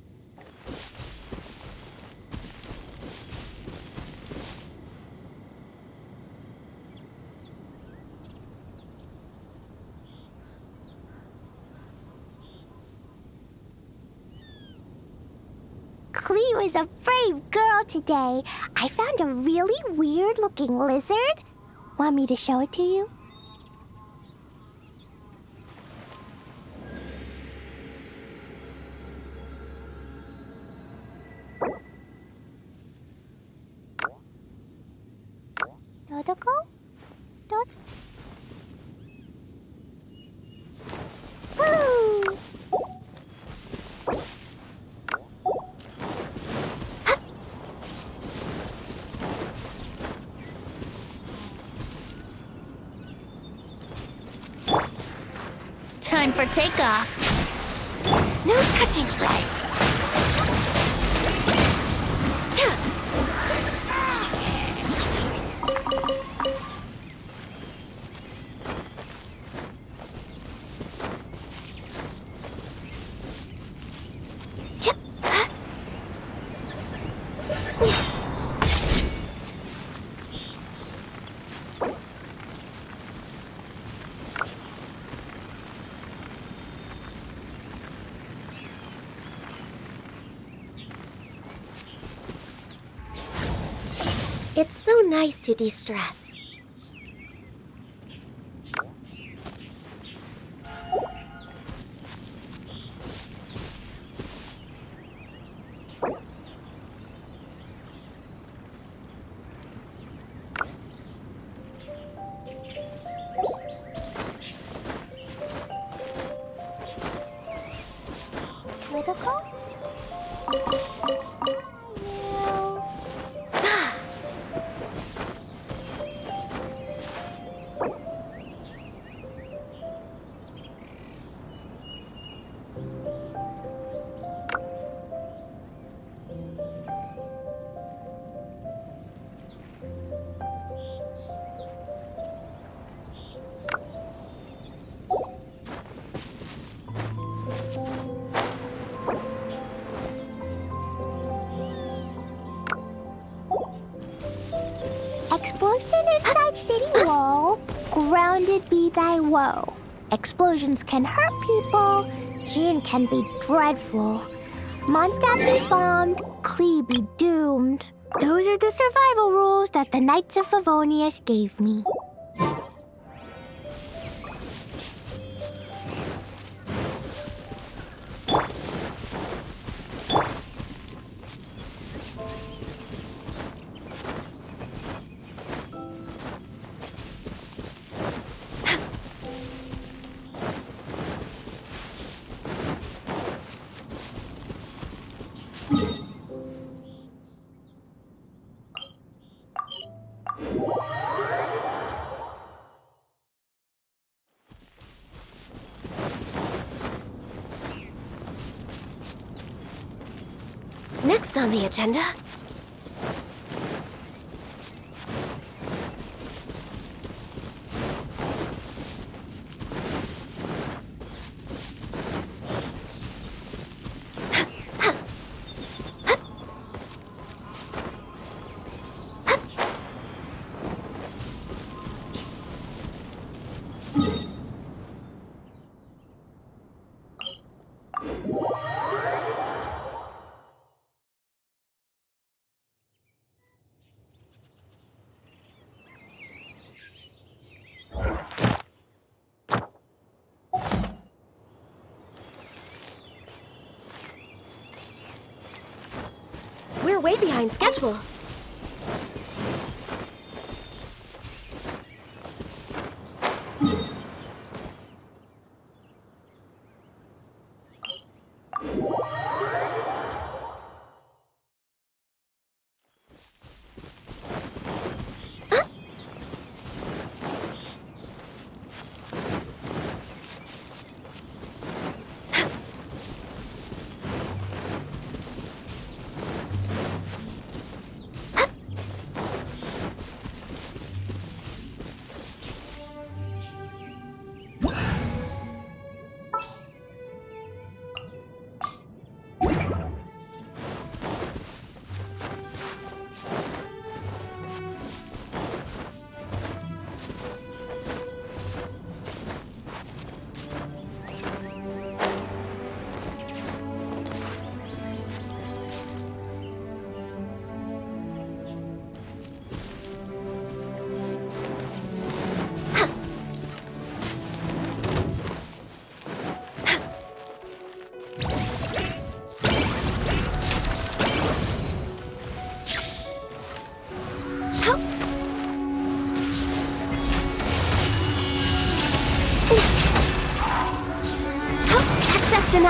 Clee was a brave girl today. I found a really weird-looking lizard. Want me to show it to you? Dodoko? Dod... Woo! Time for takeoff. No touching, right? It's so nice to de-stress. Dodoko? Explosion inside city wall, grounded be thy woe. Explosions can hurt people, Jin can be dreadful. Mondstadt be bombed, Klee be doomed. Those are the survival rules that the Knights of Favonius gave me. Next on the agenda... We're way behind schedule.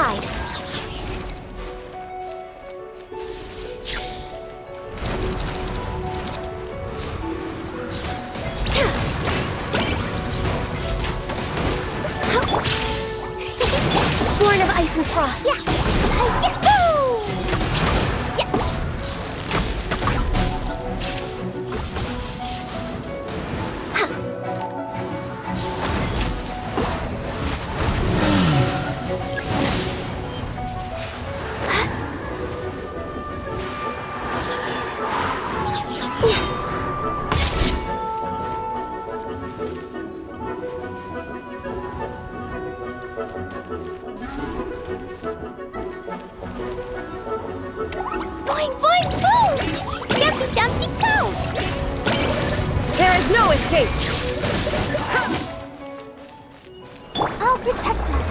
side. Born of ice and frost. Yeah. Yahoo! Yeah. Boing, boing, boom! Dumpty, dumpty, go! There is no escape! I'll protect us.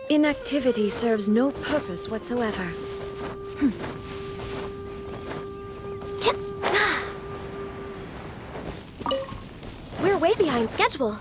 Inactivity serves no purpose whatsoever. We're way behind schedule.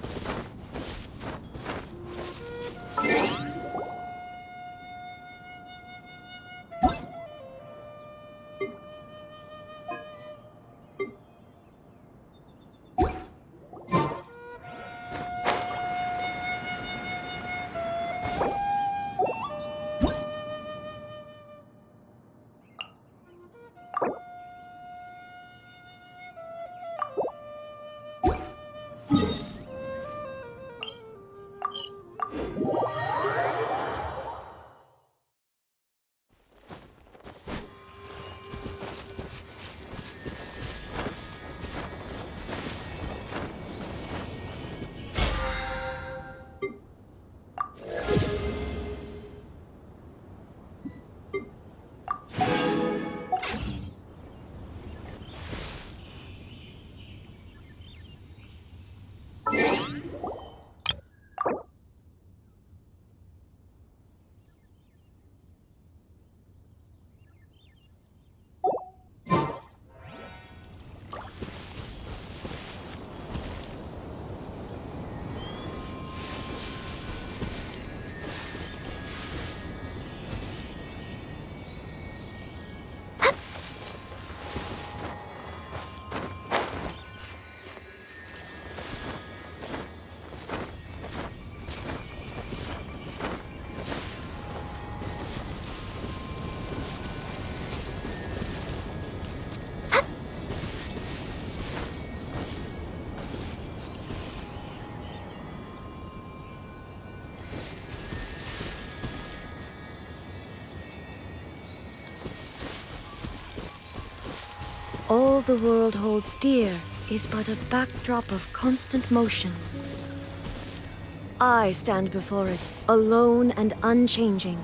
All the world holds dear is but a backdrop of constant motion. I stand before it, alone and unchanging.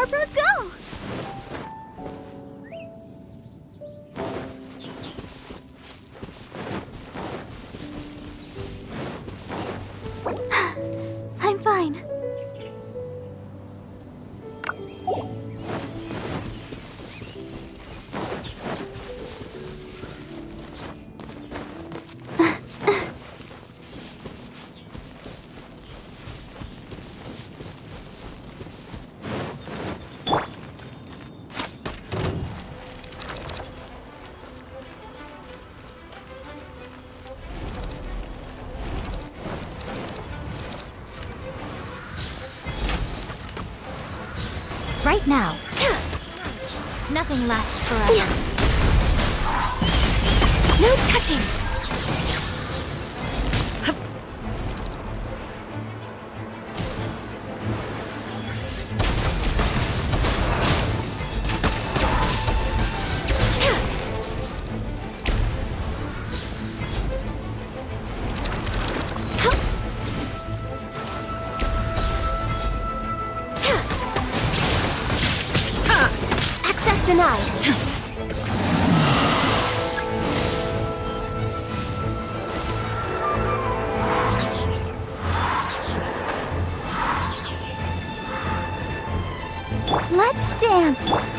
Barbara, go! I'm fine. Right now. Nothing lasts forever. No touching! Access denied. Let's dance.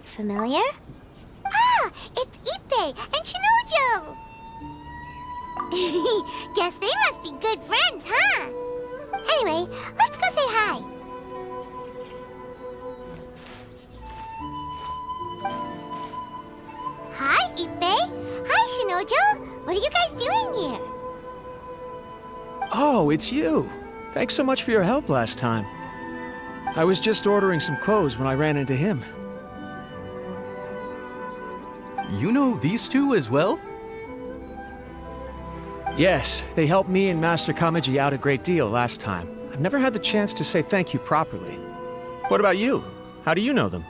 look familiar. Ah, it's Ippei and Shinojo! Guess they must be good friends, huh? Anyway, let's go say hi. Hi, Ippei. Hi, Shinojo. What are you guys doing here? Oh, it's you. Thanks so much for your help last time. I was just ordering some clothes when I ran into him. You know these two as well? Yes, they helped me and Master Kamaji out a great deal last time. I've never had the chance to say thank you properly. What about you? How do you know them?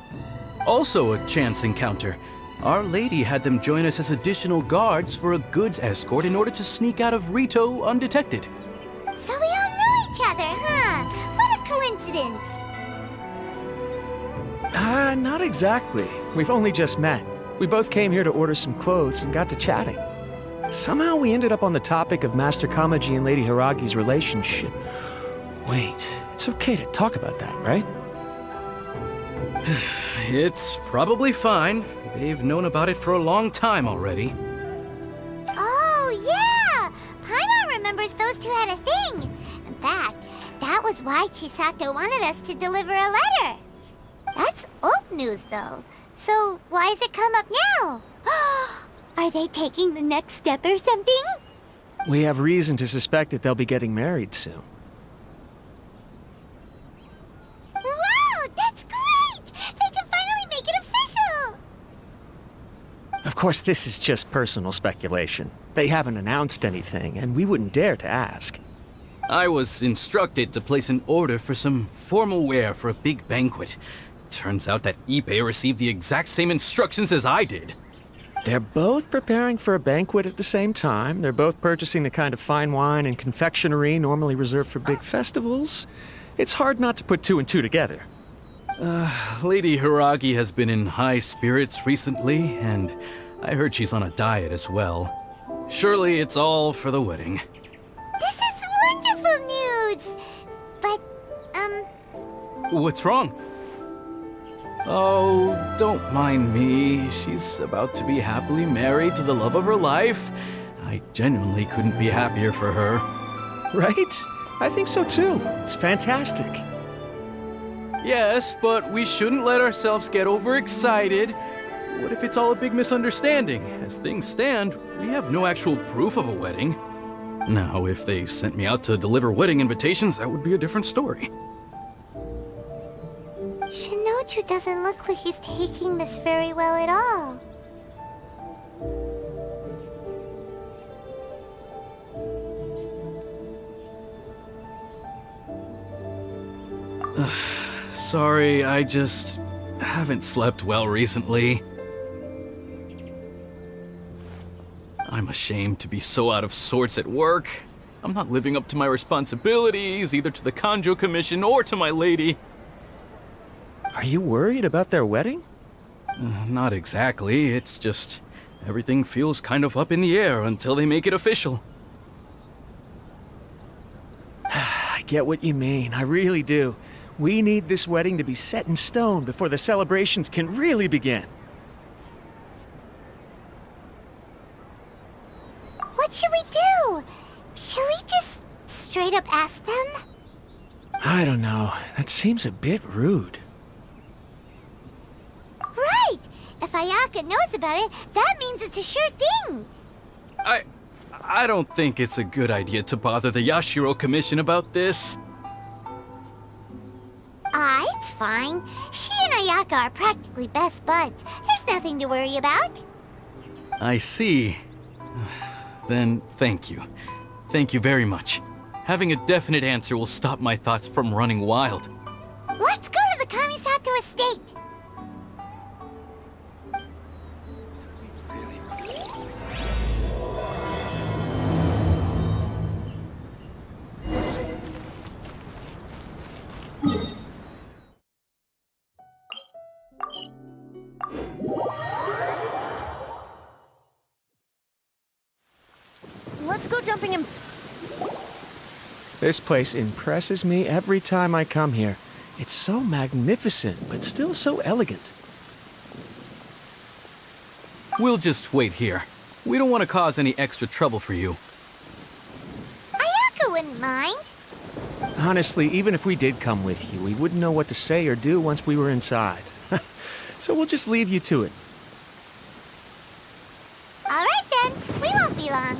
Also a chance encounter. Our lady had them join us as additional guards for a goods escort in order to sneak out of Rito undetected. So we all know each other, huh? What a coincidence. Not exactly. We've only just met. We both came here to order some clothes and got to chatting. Somehow we ended up on the topic of Master Kamaji and Lady Hiragi's relationship. Wait, it's okay to talk about that, right? It's probably fine. They've known about it for a long time already. Oh, yeah! Paimon remembers those two had a thing. In fact, that was why Chisato wanted us to deliver a letter. That's old news, though. So why has it come up now? Are they taking the next step or something? We have reason to suspect that they'll be getting married soon. Wow, that's great! They can finally make it official! Of course, this is just personal speculation. They haven't announced anything, and we wouldn't dare to ask. I was instructed to place an order for some formal wear for a big banquet. Turns out that Ippei received the exact same instructions as I did. They're both preparing for a banquet at the same time. They're both purchasing the kind of fine wine and confectionery normally reserved for big festivals. It's hard not to put two and two together. Lady Hiragi has been in high spirits recently, and I heard she's on a diet as well. Surely it's all for the wedding. This is wonderful news! But, What's wrong? Oh, don't mind me. She's about to be happily married to the love of her life. I genuinely couldn't be happier for her. Right? I think so too. It's fantastic. Yes, but we shouldn't let ourselves get overexcited. What if it's all a big misunderstanding? As things stand, we have no actual proof of a wedding. Now, if they sent me out to deliver wedding invitations, that would be a different story. Shinoju doesn't look like he's taking this very well at all. Sorry, I just haven't slept well recently. I'm ashamed to be so out of sorts at work. I'm not living up to my responsibilities, either to the Kanjo Commission or to my lady. Are you worried about their wedding? Not exactly. It's just everything feels kind of up in the air until they make it official. I get what you mean. I really do. We need this wedding to be set in stone before the celebrations can really begin. What should we do? Should we just straight up ask them? I don't know. That seems a bit rude. Right! If Ayaka knows about it, that means it's a sure thing! I don't think it's a good idea to bother the Yashiro Commission about this. It's fine. She and Ayaka are practically best buds. There's nothing to worry about. I see. Then thank you. Thank you very much. Having a definite answer will stop my thoughts from running wild. Let's go to the Kamisato estate! Let's go jumping in. This place impresses me every time I come here. It's so magnificent, but still so elegant. We'll just wait here. We don't want to cause any extra trouble for you. Ayaka wouldn't mind. Honestly, even if we did come with you, we wouldn't know what to say or do once we were inside. So we'll just leave you to it. All right then, we won't be long.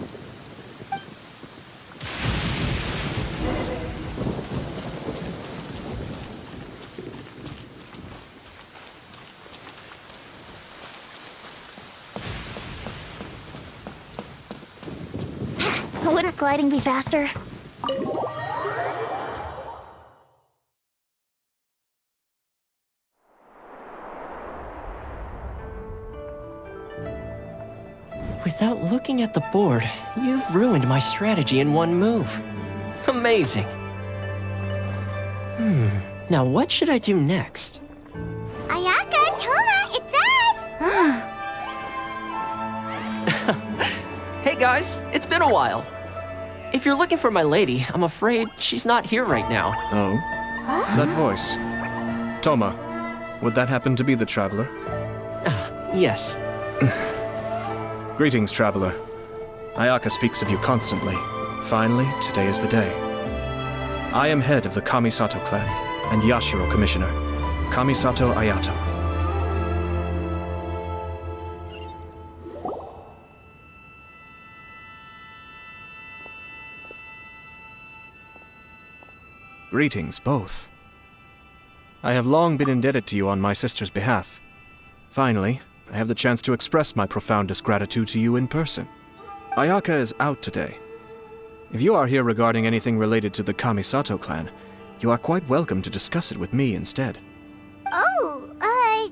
Wouldn't gliding be faster? Without looking at the board, you've ruined my strategy in one move. Amazing. Now what should I do next? Ayaka, Toma, it's us! Hey guys, it's been a while. If you're looking for my lady, I'm afraid she's not here right now. Oh? That voice. Toma, would that happen to be the Traveler? Yes. Greetings, Traveler. Ayaka speaks of you constantly. Finally, today is the day. I am head of the Kamisato clan and Yashiro Commissioner, Kamisato Ayato. Greetings, both. I have long been indebted to you on my sister's behalf. Finally, I have the chance to express my profoundest gratitude to you in person. Ayaka is out today. If you are here regarding anything related to the Kamisato clan, you are quite welcome to discuss it with me instead. Oh, hi.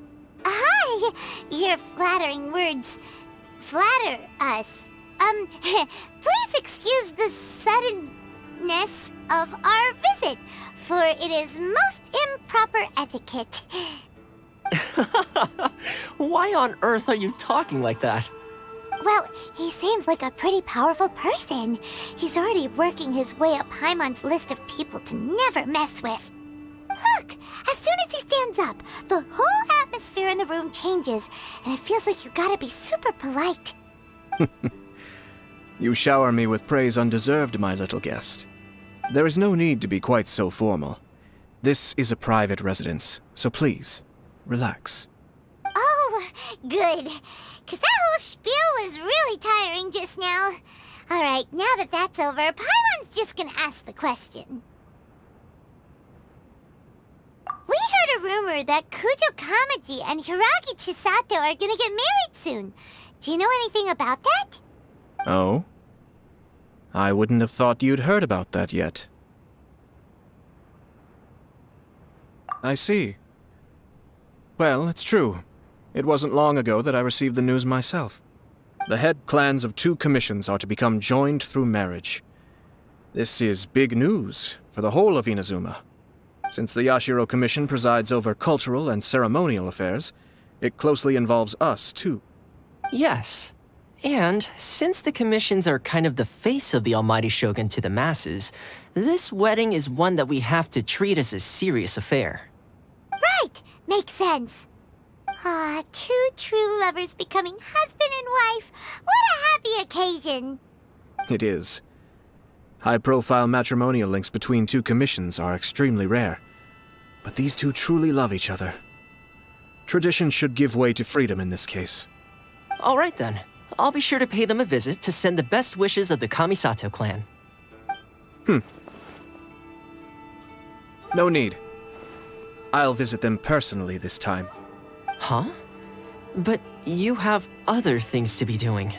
Your flattering words flatter us. Please excuse the suddenness of our visit, for it is most improper etiquette. Why on earth are you talking like that? Well, he seems like a pretty powerful person. He's already working his way up Paimon's list of people to never mess with. Look, as soon as he stands up, the whole atmosphere in the room changes, and it feels like you gotta be super polite. You shower me with praise undeserved, my little guest. There is no need to be quite so formal. This is a private residence, so please, relax. Oh, good. 'Cause that whole spiel was really tiring just now. All right, now that that's over, Paimon's just gonna ask the question. We heard a rumor that Kujo Kamaji and Hiragi Chisato are gonna get married soon. Do you know anything about that? Oh? I wouldn't have thought you'd heard about that yet. I see. Well, it's true. It wasn't long ago that I received the news myself. The head clans of 2 commissions are to become joined through marriage. This is big news for the whole of Inazuma. Since the Yashiro Commission presides over cultural and ceremonial affairs, it closely involves us, too. Yes. And since the commissions are kind of the face of the Almighty Shogun to the masses, this wedding is one that we have to treat as a serious affair. Right, makes sense. Ah, 2 true lovers becoming husband and wife. What a happy occasion. It is. High-profile matrimonial links between 2 commissions are extremely rare. But these 2 truly love each other. Tradition should give way to freedom in this case. All right then. I'll be sure to pay them a visit to send the best wishes of the Kamisato clan. No need. I'll visit them personally this time. Huh? But you have other things to be doing.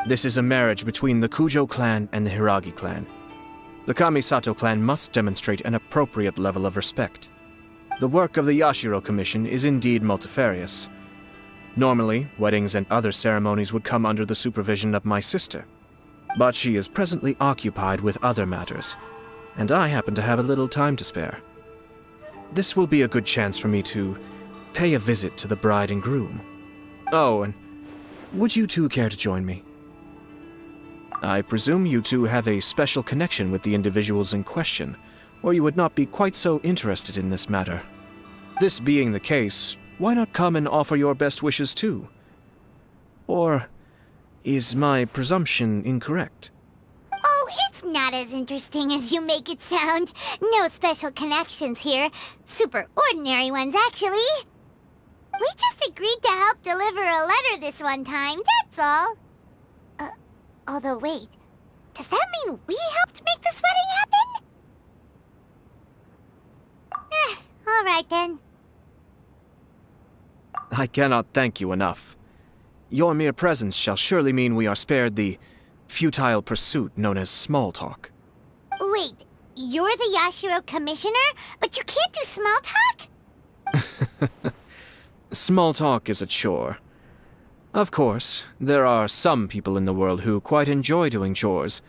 This is a marriage between the Kujo clan and the Hiragi clan. The Kamisato clan must demonstrate an appropriate level of respect. The work of the Yashiro Commission is indeed multifarious. Normally, weddings and other ceremonies would come under the supervision of my sister. But she is presently occupied with other matters, and I happen to have a little time to spare. This will be a good chance for me to pay a visit to the bride and groom. Oh, and would you 2 care to join me? I presume you 2 have a special connection with the individuals in question, or you would not be quite so interested in this matter. This being the case, why not come and offer your best wishes too? Or is my presumption incorrect? Oh, it's not as interesting as you make it sound. No special connections here. Super ordinary ones, actually. We just agreed to help deliver a letter this one time, that's all. Although wait, does that mean we helped make this wedding happen? All right then. I cannot thank you enough. Your mere presence shall surely mean we are spared the futile pursuit known as small talk. Wait, you're the Yashiro commissioner, but you can't do small talk? Small talk is a chore. Of course, there are some people in the world who quite enjoy doing chores,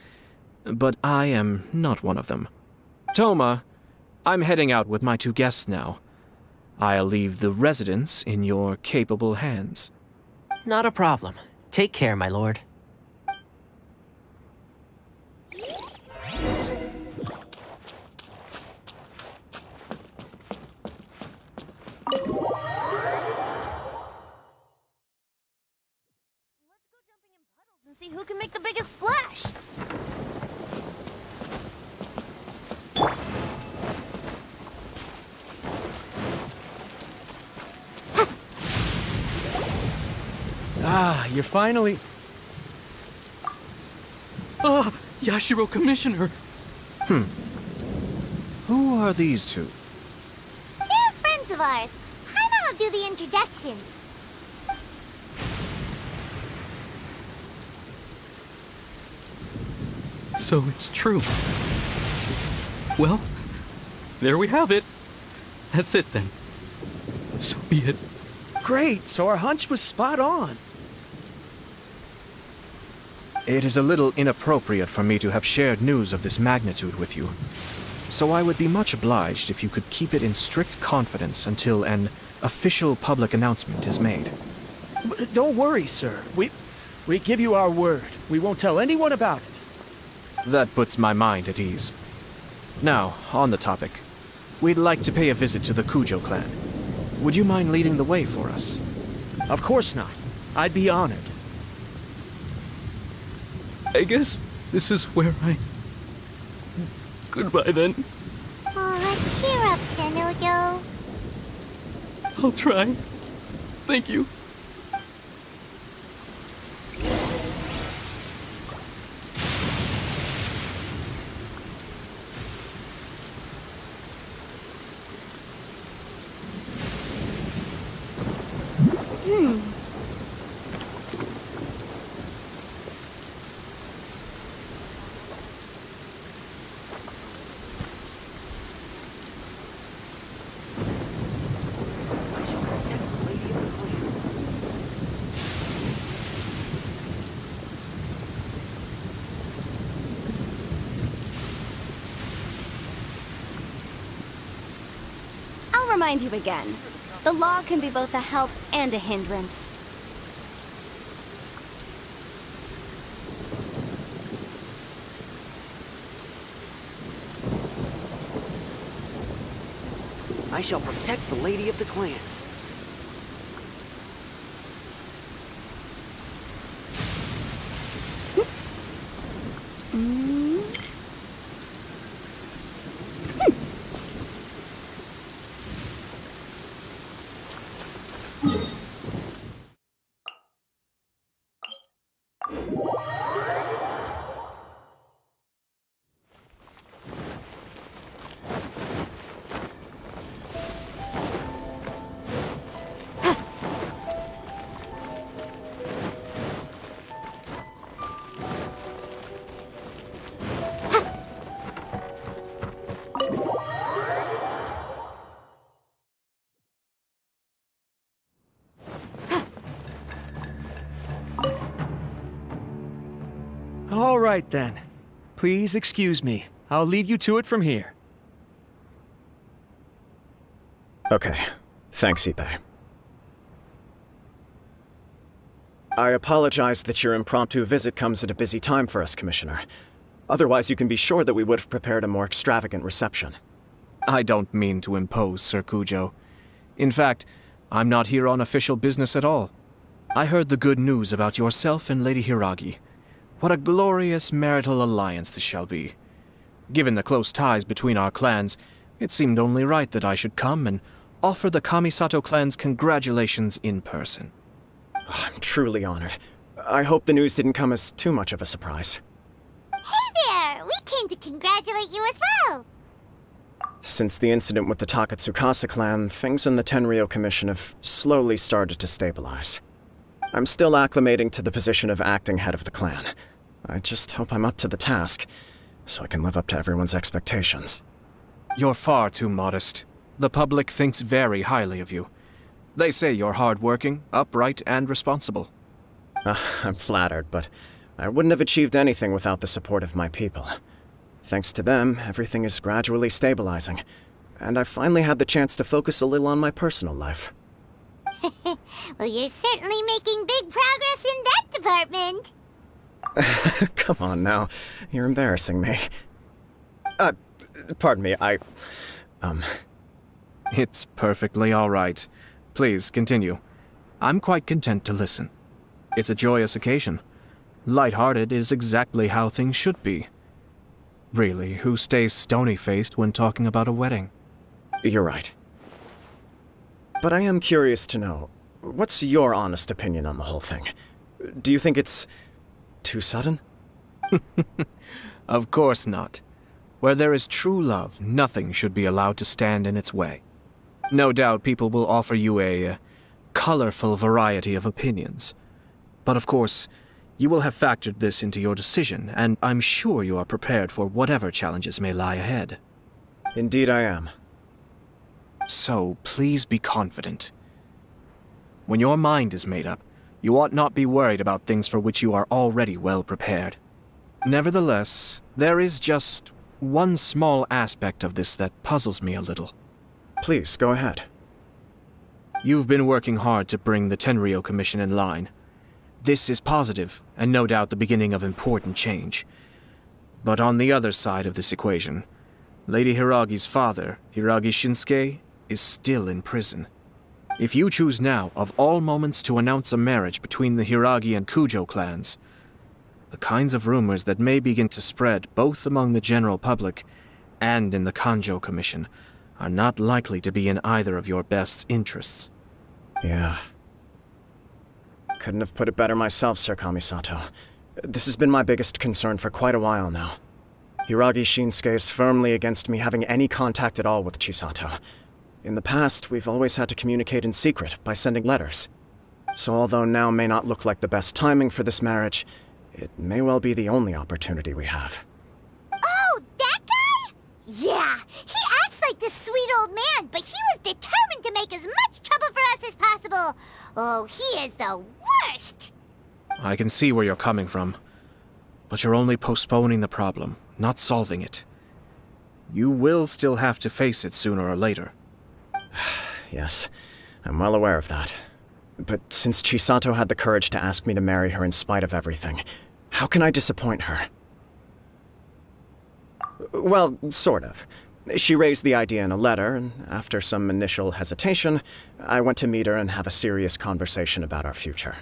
but I am not one of them. Toma, I'm heading out with my 2 guests now. I'll leave the residence in your capable hands. Not a problem. Take care, my lord. And see who can make the biggest splash. Ah, you're finally... Ah, Yashiro Commissioner! Who are these 2? They're friends of ours. I'll do the introductions. So it's true. Well, there we have it. That's it then. So be it. Great, so our hunch was spot on. It is a little inappropriate for me to have shared news of this magnitude with you. So I would be much obliged if you could keep it in strict confidence until an official public announcement is made. Don't worry, sir. We give you our word. We won't tell anyone about it. That puts my mind at ease. Now, on the topic. We'd like to pay a visit to the Kujo clan. Would you mind leading the way for us? Of course not. I'd be honored. I guess this is where I... Goodbye then. Aw, cheer up, Shinojo. I'll try. Thank you. I'll remind you again. The law can be both a help and a hindrance. I shall protect the lady of the clan. All right, then. Please excuse me. I'll leave you to it from here. Okay. Thanks, Ippei. I apologize that your impromptu visit comes at a busy time for us, Commissioner. Otherwise, you can be sure that we would have prepared a more extravagant reception. I don't mean to impose, Sir Kujo. In fact, I'm not here on official business at all. I heard the good news about yourself and Lady Hiragi. What a glorious marital alliance this shall be. Given the close ties between our clans, it seemed only right that I should come and offer the Kamisato clans congratulations in person. I'm truly honored. I hope the news didn't come as too much of a surprise. Hey there! We came to congratulate you as well! Since the incident with the Takatsukasa clan, things in the Tenryou Commission have slowly started to stabilize. I'm still acclimating to the position of acting head of the clan. I just hope I'm up to the task, so I can live up to everyone's expectations. You're far too modest. The public thinks very highly of you. They say you're hardworking, upright, and responsible. I'm flattered, but I wouldn't have achieved anything without the support of my people. Thanks to them, everything is gradually stabilizing, and I've finally had the chance to focus a little on my personal life. Well, you're certainly making big progress in that department. Come on now, you're embarrassing me. Pardon me, It's perfectly all right. Please, continue. I'm quite content to listen. It's a joyous occasion. Light-hearted is exactly how things should be. Really, who stays stony-faced when talking about a wedding? You're right. But I am curious to know, what's your honest opinion on the whole thing? Do you think it's too sudden? Of course not. Where there is true love, nothing should be allowed to stand in its way. No doubt people will offer you a colorful variety of opinions. But of course, you will have factored this into your decision, and I'm sure you are prepared for whatever challenges may lie ahead. Indeed I am. So, please be confident. When your mind is made up, you ought not be worried about things for which you are already well prepared. Nevertheless, there is just one small aspect of this that puzzles me a little. Please, go ahead. You've been working hard to bring the Tenryou Commission in line. This is positive, and no doubt the beginning of important change. But on the other side of this equation, Lady Hiragi's father, Hiragi Shinsuke, is still in prison. If you choose now, of all moments, to announce a marriage between the Hiragi and Kujo clans, the kinds of rumors that may begin to spread both among the general public and in the Kanjo Commission are not likely to be in either of your best interests. Yeah. Couldn't have put it better myself, Sir Kamisato. This has been my biggest concern for quite a while now. Hiragi Shinsuke is firmly against me having any contact at all with Chisato. In the past, we've always had to communicate in secret by sending letters. So although now may not look like the best timing for this marriage, it may well be the only opportunity we have. Oh, that guy? Yeah, he acts like this sweet old man, but he was determined to make as much trouble for us as possible. Oh, he is the worst! I can see where you're coming from, but you're only postponing the problem, not solving it. You will still have to face it sooner or later. Yes, I'm well aware of that. But since Chisato had the courage to ask me to marry her in spite of everything, how can I disappoint her? Well, sort of. She raised the idea in a letter, and after some initial hesitation, I went to meet her and have a serious conversation about our future.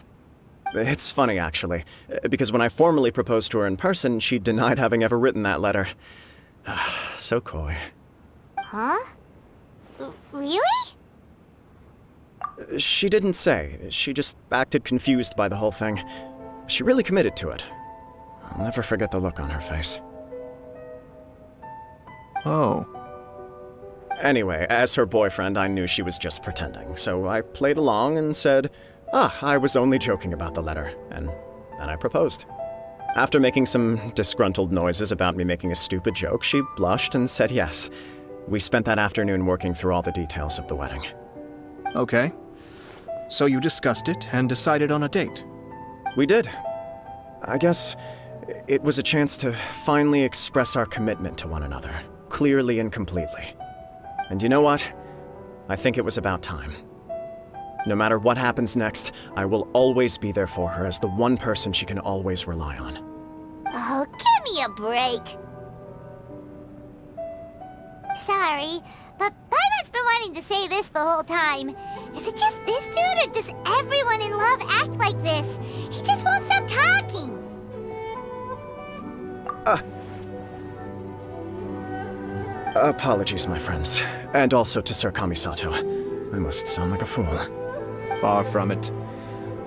It's funny, actually, because when I formally proposed to her in person, she denied having ever written that letter. So coy. Huh? Really? She didn't say. She just acted confused by the whole thing. She really committed to it. I'll never forget the look on her face. Oh. Anyway, as her boyfriend, I knew she was just pretending, so I played along and said, I was only joking about the letter, and then I proposed. After making some disgruntled noises about me making a stupid joke, she blushed and said yes. We spent that afternoon working through all the details of the wedding. Okay. So you discussed it and decided on a date? We did. I guess it was a chance to finally express our commitment to one another, clearly and completely. And you know what? I think it was about time. No matter what happens next, I will always be there for her as the one person she can always rely on. Oh, give me a break. Sorry, but Paimon's been wanting to say this the whole time. Is it just this dude, or does everyone in love act like Apologies, my friends. And also to Sir Kamisato. I must sound like a fool. Far from it.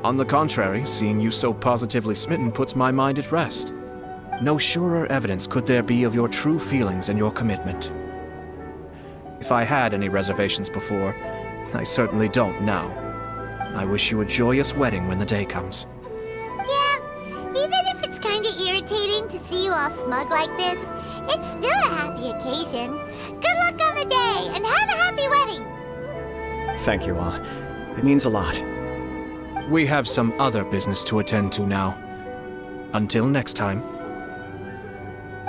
On the contrary, seeing you so positively smitten puts my mind at rest. No surer evidence could there be of your true feelings and your commitment. If I had any reservations before, I certainly don't now. I wish you a joyous wedding when the day comes. Yeah, even if it's kinda irritating to see you all smug like this, it's still a happy occasion. Good luck on the day, and have a happy wedding! Thank you all. It means a lot. We have some other business to attend to now. Until next time.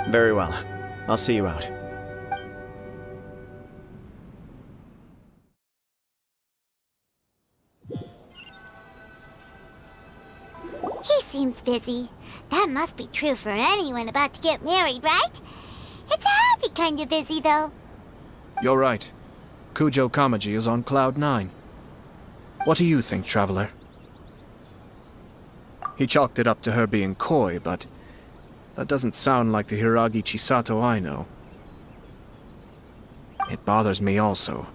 Very well. I'll see you out. He seems busy. That must be true for anyone about to get married, right? It's a happy kind of busy, though. You're right. Kujo Kamaji is on Cloud 9. What do you think, Traveler? He chalked it up to her being coy, but that doesn't sound like the Hiragi Chisato I know. It bothers me also.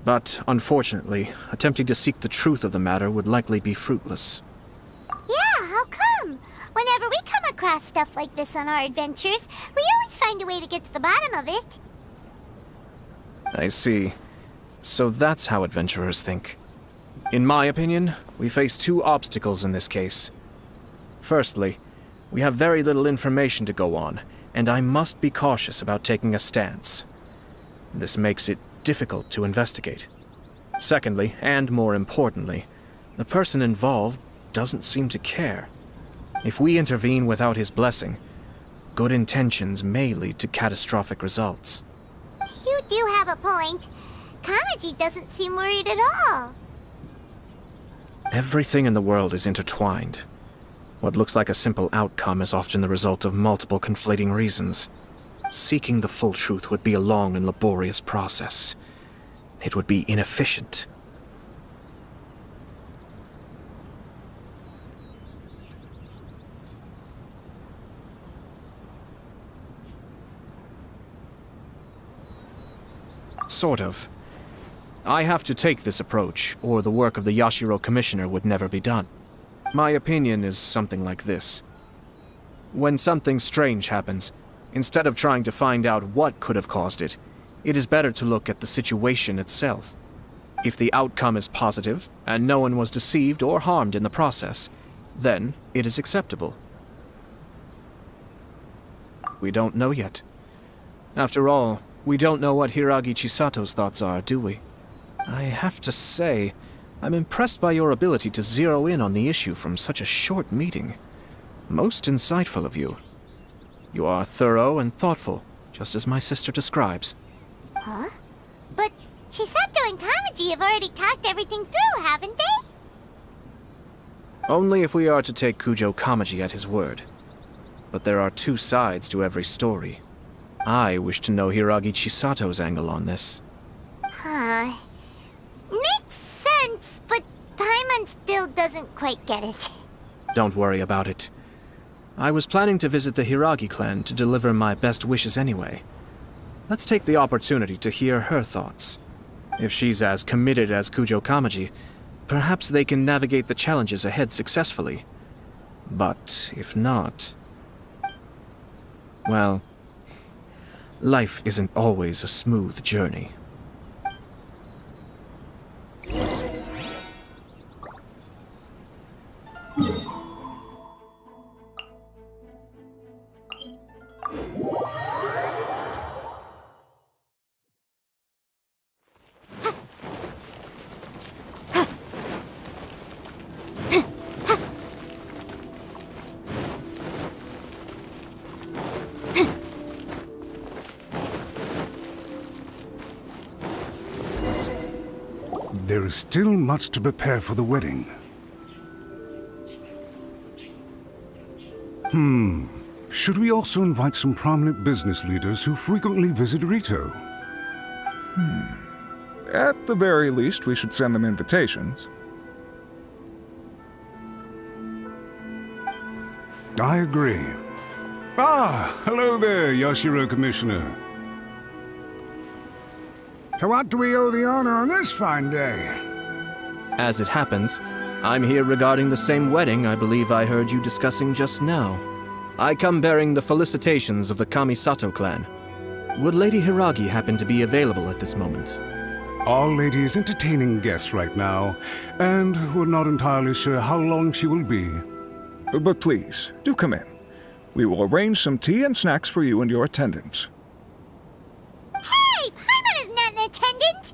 But, unfortunately, attempting to seek the truth of the matter would likely be fruitless. Yeah, how come? Whenever we come across stuff like this on our adventures, we always find a way to get to the bottom of it. I see. So that's how adventurers think. In my opinion, we face two obstacles in this case. Firstly, we have very little information to go on, and I must be cautious about taking a stance. This makes it difficult to investigate. Secondly, and more importantly, the person involved doesn't seem to care. If we intervene without his blessing, good intentions may lead to catastrophic results. You do have a point. Kamaji doesn't seem worried at all. Everything in the world is intertwined. What looks like a simple outcome is often the result of multiple conflating reasons. Seeking the full truth would be a long and laborious process. It would be inefficient. Sort of. I have to take this approach, or the work of the Yashiro Commissioner would never be done. My opinion is something like this. When something strange happens, instead of trying to find out what could have caused it, it is better to look at the situation itself. If the outcome is positive, and no one was deceived or harmed in the process, then it is acceptable. We don't know yet. After all, we don't know what Hiragi Chisato's thoughts are, do we? I have to say, I'm impressed by your ability to zero in on the issue from such a short meeting. Most insightful of you. You are thorough and thoughtful, just as my sister describes. Huh? But Chisato and Kamaji have already talked everything through, haven't they? Only if we are to take Kujo Kamaji at his word. But there are two sides to every story. I wish to know Hiragi Chisato's angle on this. Huh. Makes sense, but Paimon still doesn't quite get it. Don't worry about it. I was planning to visit the Hiragi clan to deliver my best wishes anyway. Let's take the opportunity to hear her thoughts. If she's as committed as Kujo Kamaji, perhaps they can navigate the challenges ahead successfully. But if not... well, life isn't always a smooth journey. There is still much to prepare for the wedding. Should we also invite some prominent business leaders who frequently visit Rito? At the very least, we should send them invitations. I agree. Ah, hello there, Yashiro Commissioner. To what do we owe the honor on this fine day? As it happens, I'm here regarding the same wedding I believe I heard you discussing just now. I come bearing the felicitations of the Kamisato clan. Would Lady Hiragi happen to be available at this moment? Our lady is entertaining guests right now, and we're not entirely sure how long she will be. But please, do come in. We will arrange some tea and snacks for you and your attendants. Hey! Paimon is not an attendant!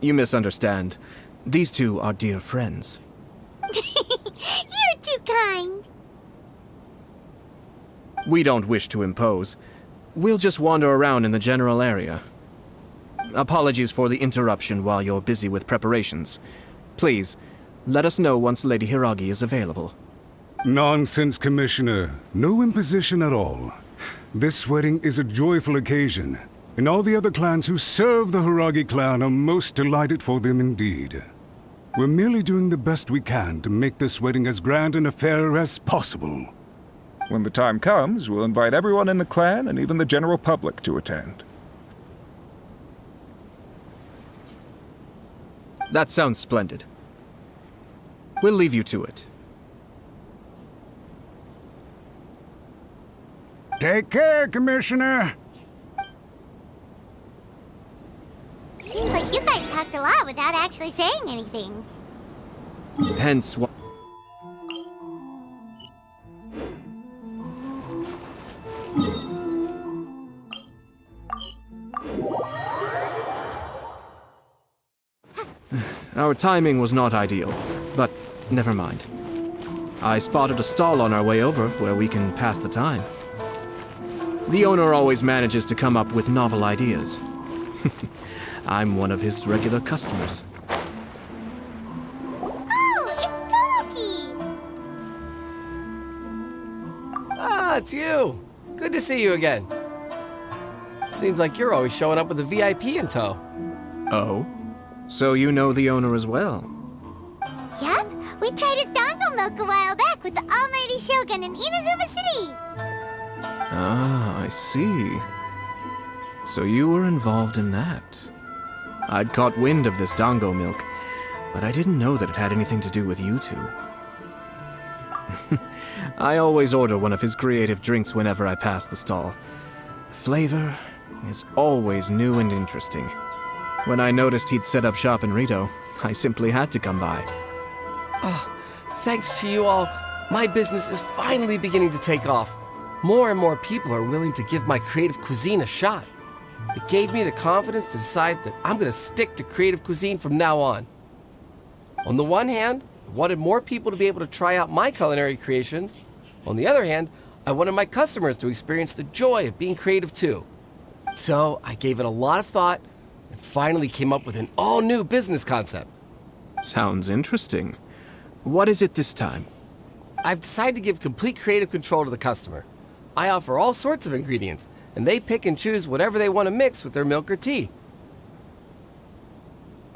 You misunderstand. These two are dear friends. You're too kind. We don't wish to impose. We'll just wander around in the general area. Apologies for the interruption while you're busy with preparations. Please, let us know once Lady Hiragi is available. Nonsense, Commissioner. No imposition at all. This wedding is a joyful occasion, and all the other clans who serve the Hiragi clan are most delighted for them indeed. We're merely doing the best we can to make this wedding as grand an affair as possible. When the time comes, we'll invite everyone in the clan and even the general public to attend. That sounds splendid. We'll leave you to it. Take care, Commissioner. Seems like you guys talked a lot without actually saying anything. Hence why... Our timing was not ideal, but never mind. I spotted a stall on our way over where we can pass the time. The owner always manages to come up with novel ideas. I'm one of his regular customers. Oh, it's Toki! Ah, it's you! Good to see you again. Seems like you're always showing up with a VIP in tow. Oh? So you know the owner as well? Yup, we tried his dango milk a while back with the almighty Shogun in Inazuma City. Ah, I see. So you were involved in that. I'd caught wind of this dango milk, but I didn't know that it had anything to do with you two. I always order one of his creative drinks whenever I pass the stall. The flavor is always new and interesting. When I noticed he'd set up shop in Rito, I simply had to come by. Oh, thanks to you all, my business is finally beginning to take off. More and more people are willing to give my creative cuisine a shot. It gave me the confidence to decide that I'm going to stick to creative cuisine from now on. On the one hand, I wanted more people to be able to try out my culinary creations. On the other hand, I wanted my customers to experience the joy of being creative too. So I gave it a lot of thought and finally came up with an all-new business concept. Sounds interesting. What is it this time? I've decided to give complete creative control to the customer. I offer all sorts of ingredients, and they pick and choose whatever they want to mix with their milk or tea.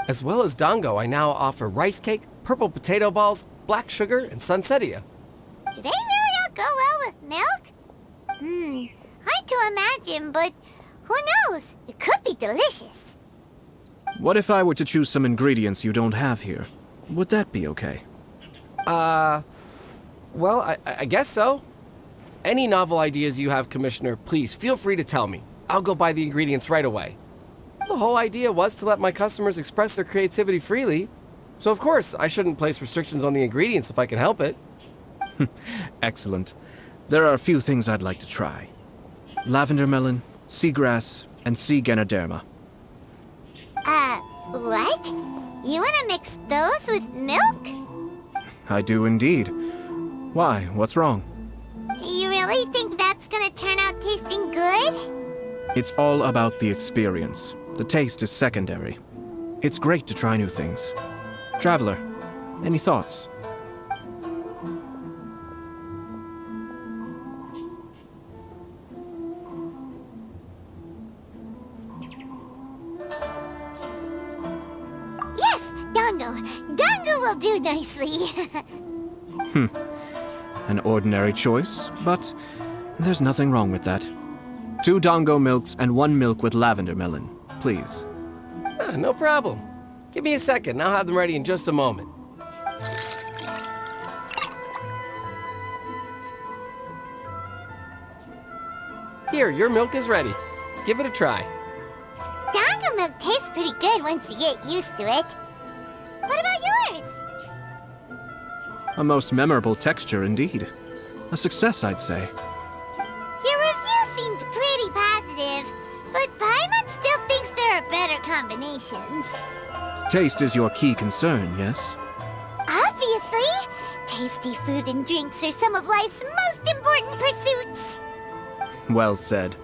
As well as dango, I now offer rice cake, purple potato balls, black sugar, and sunsettia. Do they really all go well with milk? Hard to imagine, but who knows? It could be delicious. What if I were to choose some ingredients you don't have here? Would that be okay? Well, I guess so. Any novel ideas you have, Commissioner, please feel free to tell me. I'll go buy the ingredients right away. The whole idea was to let my customers express their creativity freely. So of course, I shouldn't place restrictions on the ingredients if I can help it. Excellent. There are a few things I'd like to try. Lavender melon, seagrass, and sea ganoderma. What? You wanna mix those with milk? I do indeed. Why? What's wrong? You really think that's gonna turn out tasting good? It's all about the experience. The taste is secondary. It's great to try new things. Traveler, any thoughts? Yes, dango. Dango will do nicely. An ordinary choice, but there's nothing wrong with that. 2 Dongo milks and 1 milk with lavender melon, please. No problem. Give me a second, I'll have them ready in just a moment. Here, your milk is ready. Give it a try. Dongo milk tastes pretty good once you get used to it. What about yours? A most memorable texture indeed. A success, I'd say. Your review seemed pretty positive, but Paimon still thinks there are better combinations. Taste is your key concern, yes? Obviously! Tasty food and drinks are some of life's most important pursuits. Well said.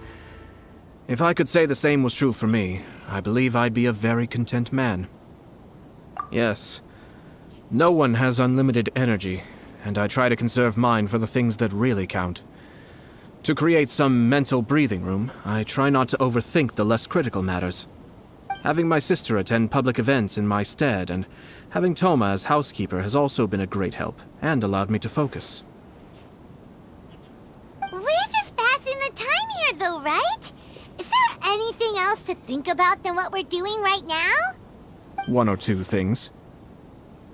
If I could say the same was true for me, I believe I'd be a very content man. Yes. No one has unlimited energy, and I try to conserve mine for the things that really count. To create some mental breathing room, I try not to overthink the less critical matters. Having my sister attend public events in my stead, and having Toma as housekeeper has also been a great help, and allowed me to focus. We're just passing the time here, though, right? Is there anything else to think about than what we're doing right now? 1 or 2 things.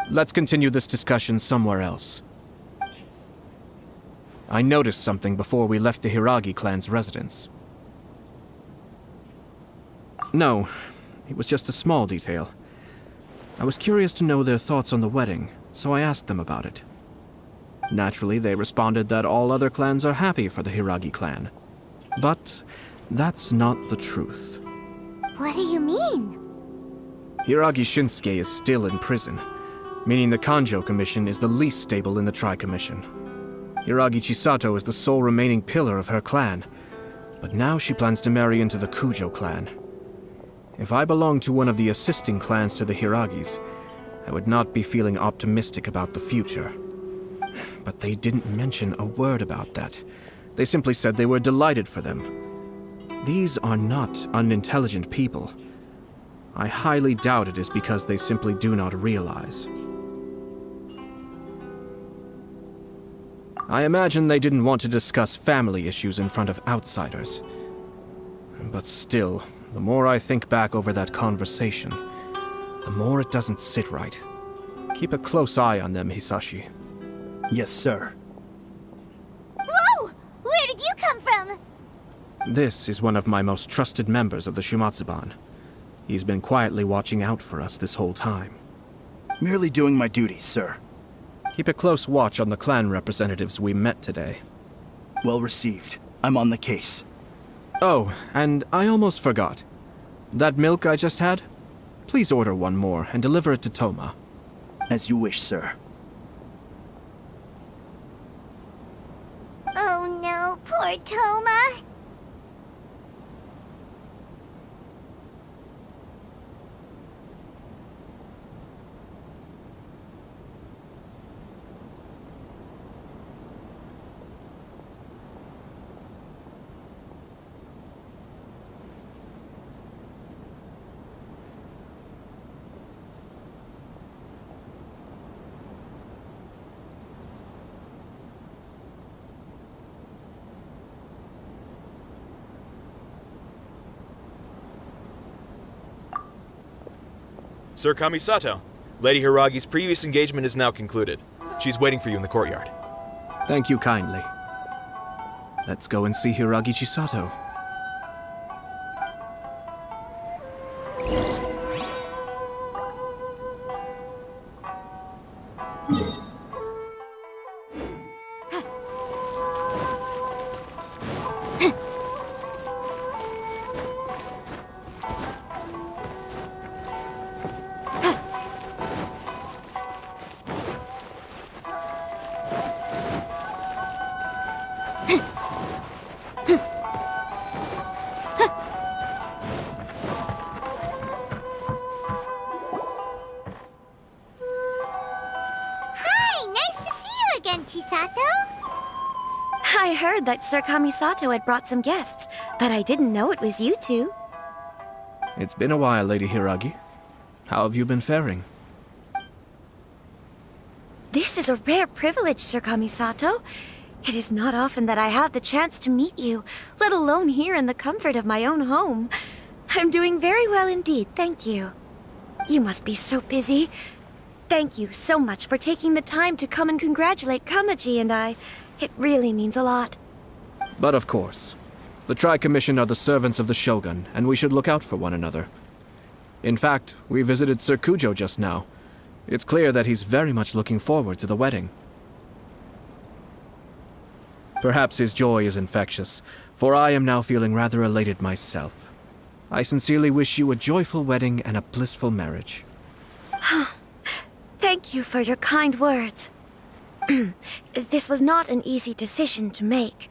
Let's continue this discussion somewhere else. I noticed something before we left the Hiragi clan's residence. No, it was just a small detail. I was curious to know their thoughts on the wedding, so I asked them about it. Naturally, they responded that all other clans are happy for the Hiragi clan. But that's not the truth. What do you mean? Hiragi Shinsuke is still in prison, meaning the Kanjo Commission is the least stable in the Tri-Commission. Hiragi Chisato is the sole remaining pillar of her clan, but now she plans to marry into the Kujo clan. If I belonged to one of the assisting clans to the Hiragis, I would not be feeling optimistic about the future. But they didn't mention a word about that. They simply said they were delighted for them. These are not unintelligent people. I highly doubt it is because they simply do not realize. I imagine they didn't want to discuss family issues in front of outsiders. But still, the more I think back over that conversation, the more it doesn't sit right. Keep a close eye on them, Hisashi. Yes, sir. Whoa! Where did you come from? This is one of my most trusted members of the Shumatsuban. He's been quietly watching out for us this whole time. Merely doing my duty, sir. Keep a close watch on the clan representatives we met today. Well received. I'm on the case. Oh, and I almost forgot. That milk I just had? Please order 1 more and deliver it to Toma. As you wish, sir. Oh no, poor Toma. Sir Kamisato, Lady Hiragi's previous engagement is now concluded. She's waiting for you in the courtyard. Thank you kindly. Let's go and see Hiragi Chisato. I heard that Sir Kamisato had brought some guests, but I didn't know it was you two. It's been a while, Lady Hiragi. How have you been faring? This is a rare privilege, Sir Kamisato. It is not often that I have the chance to meet you, let alone here in the comfort of my own home. I'm doing very well indeed, thank you. You must be so busy. Thank you so much for taking the time to come and congratulate Kamaji and I. It really means a lot. But of course, the Tri-Commission are the servants of the Shogun, and we should look out for one another. In fact, we visited Sir Kujo just now. It's clear that he's very much looking forward to the wedding. Perhaps his joy is infectious, for I am now feeling rather elated myself. I sincerely wish you a joyful wedding and a blissful marriage. Thank you for your kind words. This was not an easy decision to make.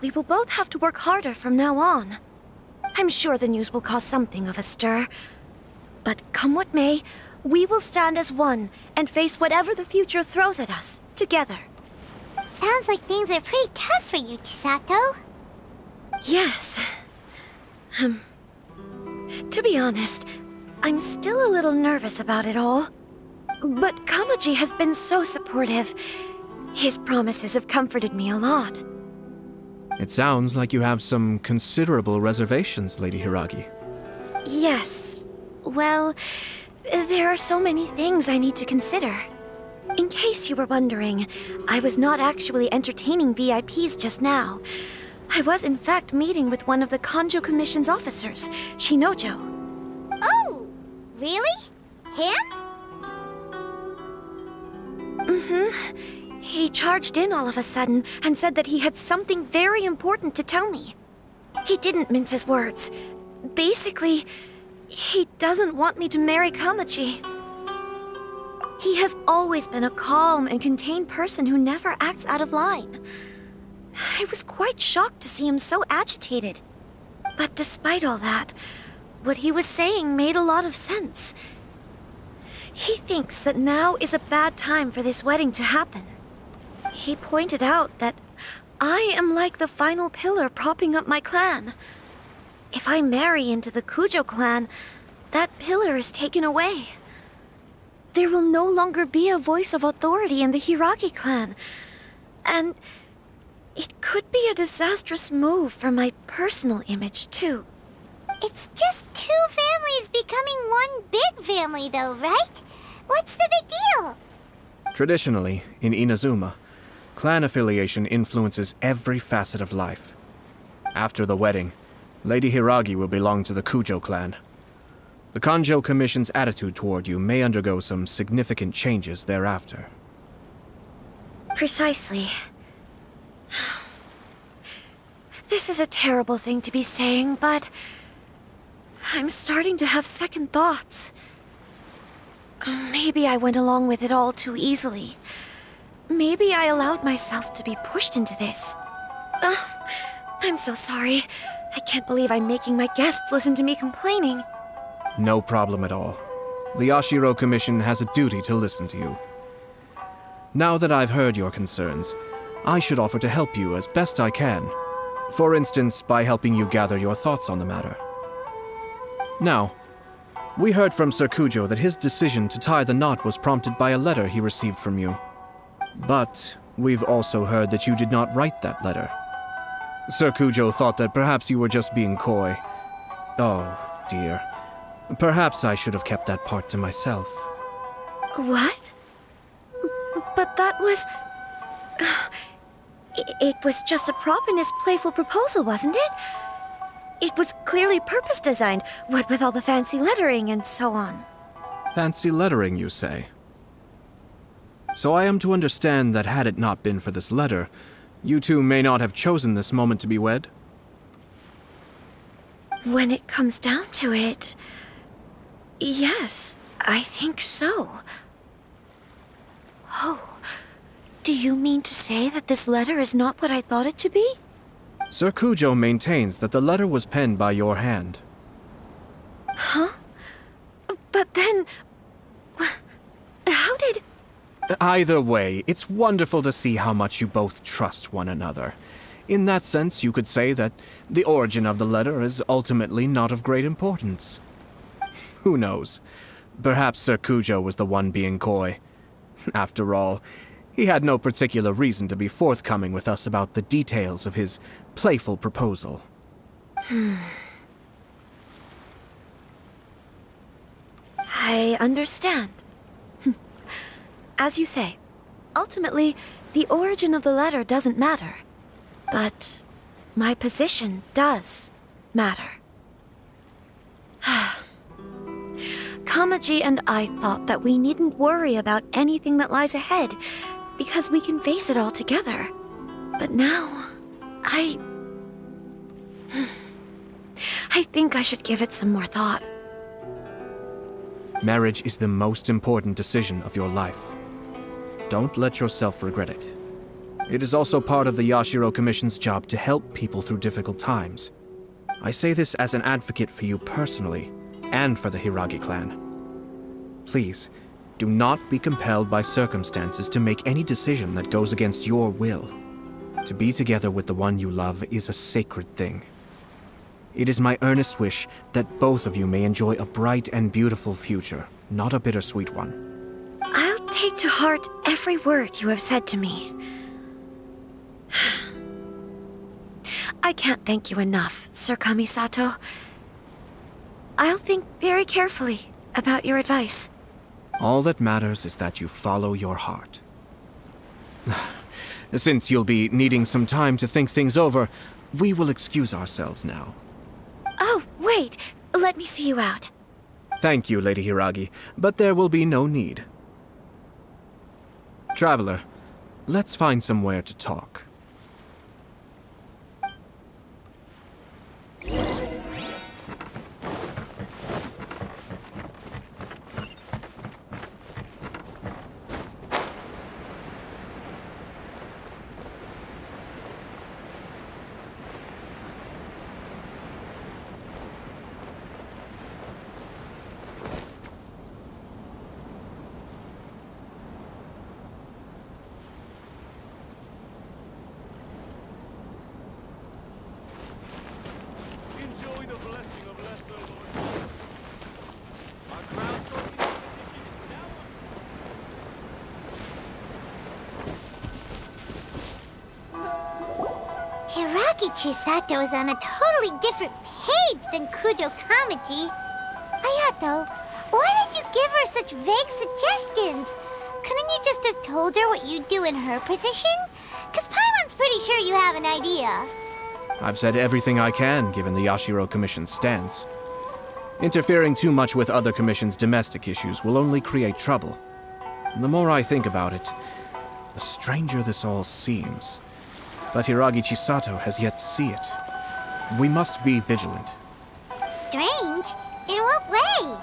We will both have to work harder from now on. I'm sure the news will cause something of a stir. But come what may, we will stand as one and face whatever the future throws at us, together. Sounds like things are pretty tough for you, Chisato. Yes. To be honest, I'm still a little nervous about it all. But Kamaji has been so supportive. His promises have comforted me a lot. It sounds like you have some considerable reservations, Lady Hiragi. Yes. Well, there are so many things I need to consider. In case you were wondering, I was not actually entertaining VIPs just now. I was in fact meeting with one of the Kanjo Commission's officers, Shinojo. Oh, really? Him? Mm-hmm. He charged in all of a sudden and said that he had something very important to tell me. He didn't mince his words. Basically, he doesn't want me to marry Kamaji. He has always been a calm and contained person who never acts out of line. I was quite shocked to see him so agitated. But despite all that, what he was saying made a lot of sense. He thinks that now is a bad time for this wedding to happen. He pointed out that I am like the final pillar propping up my clan. If I marry into the Kujo clan, that pillar is taken away. There will no longer be a voice of authority in the Hiragi clan. And it could be a disastrous move for my personal image, too. It's just two families becoming one big family, though, right? What's the big deal? Traditionally, in Inazuma, clan affiliation influences every facet of life. After the wedding, Lady Hiragi will belong to the Kujo clan. The Kanjo Commission's attitude toward you may undergo some significant changes thereafter. Precisely. This is a terrible thing to be saying, but I'm starting to have second thoughts. Maybe I went along with it all too easily. Maybe I allowed myself to be pushed into this. I'm so sorry. I can't believe I'm making my guests listen to me complaining. No problem at all. The Ashiro Commission has a duty to listen to you. Now that I've heard your concerns, I should offer to help you as best I can. For instance, by helping you gather your thoughts on the matter. Now, we heard from Sir Kujo that his decision to tie the knot was prompted by a letter he received from you. But we've also heard that you did not write that letter. Sir Kujo thought that perhaps you were just being coy. Oh, dear. Perhaps I should have kept that part to myself. What? But that was... It was just a prop in his playful proposal, wasn't it? It was clearly purpose-designed, what with all the fancy lettering and so on. Fancy lettering, you say? So I am to understand that had it not been for this letter, you two may not have chosen this moment to be wed? When it comes down to it... yes, I think so. Oh, do you mean to say that this letter is not what I thought it to be? Sir Kujo maintains that the letter was penned by your hand. Huh? But then... how did... Either way, it's wonderful to see how much you both trust one another. In that sense, you could say that the origin of the letter is ultimately not of great importance. Who knows? Perhaps Sir Kujo was the one being coy. After all, He had no particular reason to be forthcoming with us about the details of his playful proposal. I understand. As you say, ultimately, the origin of the letter doesn't matter. But my position does matter. Kamaji and I thought that we needn't worry about anything that lies ahead, because we can face it all together. But now, I think I should give it some more thought. Marriage is the most important decision of your life. Don't let yourself regret it. It is also part of the Yashiro Commission's job to help people through difficult times. I say this as an advocate for you personally, and for the Hiragi clan. Please, do not be compelled by circumstances to make any decision that goes against your will. To be together with the one you love is a sacred thing. It is my earnest wish that both of you may enjoy a bright and beautiful future, not a bittersweet one. I'll take to heart every word you have said to me. I can't thank you enough, Sir Kamisato. I'll think very carefully about your advice. All that matters is that you follow your heart. Since you'll be needing some time to think things over, we will excuse ourselves now. Oh, wait! Let me see you out. Thank you, Lady Hiragi, but there will be no need. Traveler, let's find somewhere to talk. Hiragi Chisato is on a totally different page than Kujo Kamaji. Ayato, why did you give her such vague suggestions? Couldn't you just have told her what you'd do in her position? 'Cause Paimon's pretty sure you have an idea. I've said everything I can, given the Yashiro Commission's stance. Interfering too much with other commissions' domestic issues will only create trouble. And the more I think about it, the stranger this all seems. But Hiragi Chisato has yet to see it. We must be vigilant. Strange? In what way?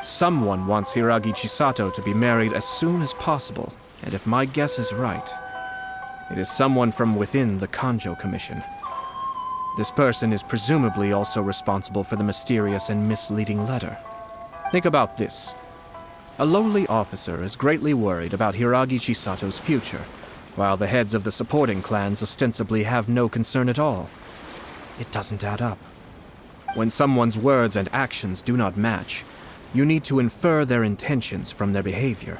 Someone wants Hiragi Chisato to be married as soon as possible, and if my guess is right, it is someone from within the Kanjo Commission. This person is presumably also responsible for the mysterious and misleading letter. Think about this. A lowly officer is greatly worried about Hiragi Chisato's future, while the heads of the supporting clans ostensibly have no concern at all. It doesn't add up. When someone's words and actions do not match, you need to infer their intentions from their behavior.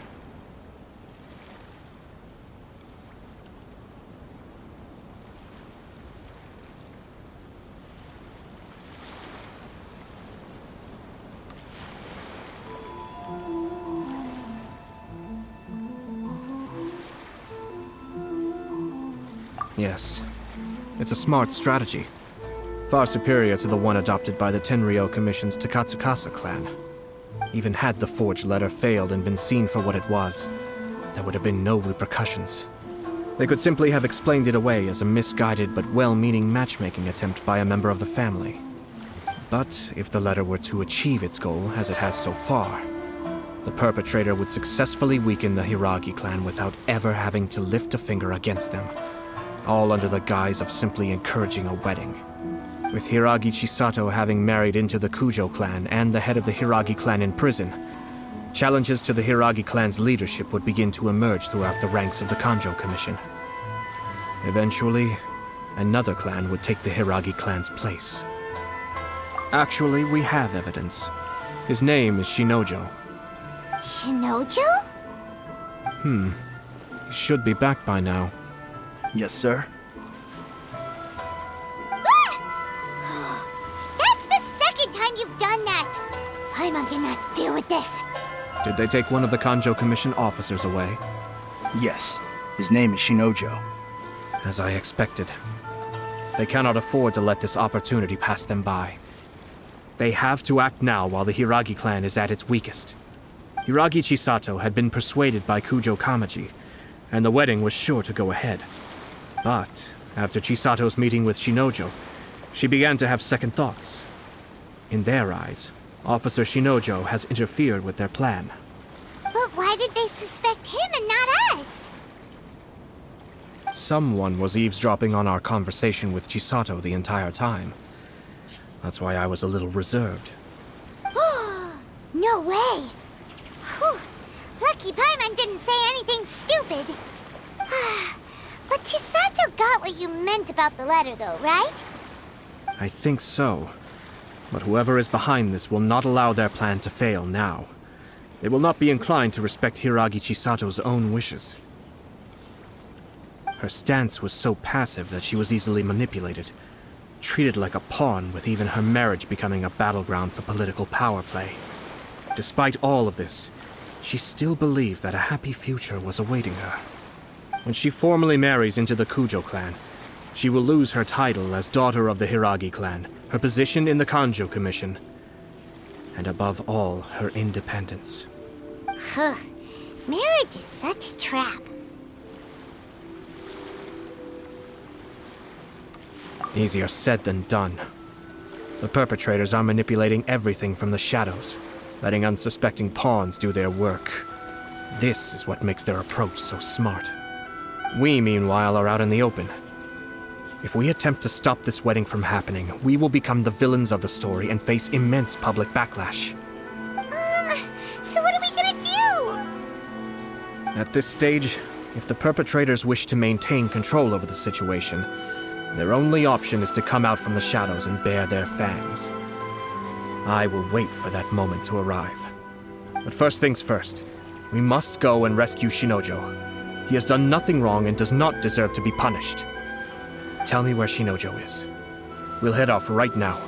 Yes, it's a smart strategy. Far superior to the one adopted by the Tenryou Commission's Takatsukasa clan. Even had the forged letter failed and been seen for what it was, there would have been no repercussions. They could simply have explained it away as a misguided but well-meaning matchmaking attempt by a member of the family. But if the letter were to achieve its goal, as it has so far, the perpetrator would successfully weaken the Hiragi clan without ever having to lift a finger against them, all under the guise of simply encouraging a wedding. With Hiragi Chisato having married into the Kujo clan and the head of the Hiragi clan in prison, challenges to the Hiragi clan's leadership would begin to emerge throughout the ranks of the Kanjo Commission. Eventually, another clan would take the Hiragi clan's place. Actually, we have evidence. His name is Shinojo. Shinojo? He should be back by now. Yes, sir. That's the second time you've done that! Paimon cannot deal with this. Did they take one of the Kanjo Commission officers away? Yes. His name is Shinojo. As I expected. They cannot afford to let this opportunity pass them by. They have to act now while the Hiragi clan is at its weakest. Hiragi Chisato had been persuaded by Kujo Kamaji, and the wedding was sure to go ahead. But after Chisato's meeting with Shinojo, she began to have second thoughts. In their eyes, Officer Shinojo has interfered with their plan. But why did they suspect him and not us? Someone was eavesdropping on our conversation with Chisato the entire time. That's why I was a little reserved. No way! Whew. Lucky Paimon didn't say anything stupid. But Chisato got what you meant about the letter though, right? I think so. But whoever is behind this will not allow their plan to fail now. They will not be inclined to respect Hiragi Chisato's own wishes. Her stance was so passive that she was easily manipulated, treated like a pawn, with even her marriage becoming a battleground for political power play. Despite all of this, she still believed that a happy future was awaiting her. When she formally marries into the Kujo clan, she will lose her title as daughter of the Hiragi clan, her position in the Kanjo Commission, and above all, her independence. Marriage is such a trap. Easier said than done. The perpetrators are manipulating everything from the shadows, letting unsuspecting pawns do their work. This is what makes their approach so smart. We, meanwhile, are out in the open. If we attempt to stop this wedding from happening, we will become the villains of the story and face immense public backlash. So what are we gonna do? At this stage, if the perpetrators wish to maintain control over the situation, their only option is to come out from the shadows and bare their fangs. I will wait for that moment to arrive. But first things first, we must go and rescue Shinojo. He has done nothing wrong and does not deserve to be punished. Tell me where Shinojo is. We'll head off right now.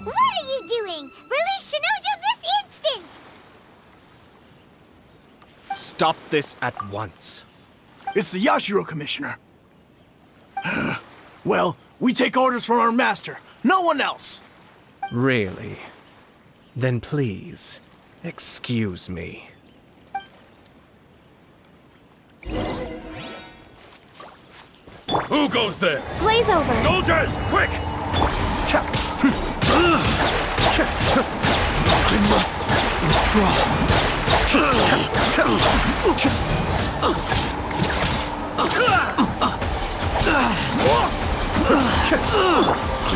What are you doing? Release Shinojo this instant! Stop this at once. It's the Yashiro Commissioner. Well, we take orders from our master, no one else. Really? Then please, excuse me. Who goes there? Blaze over! Soldiers, quick! I must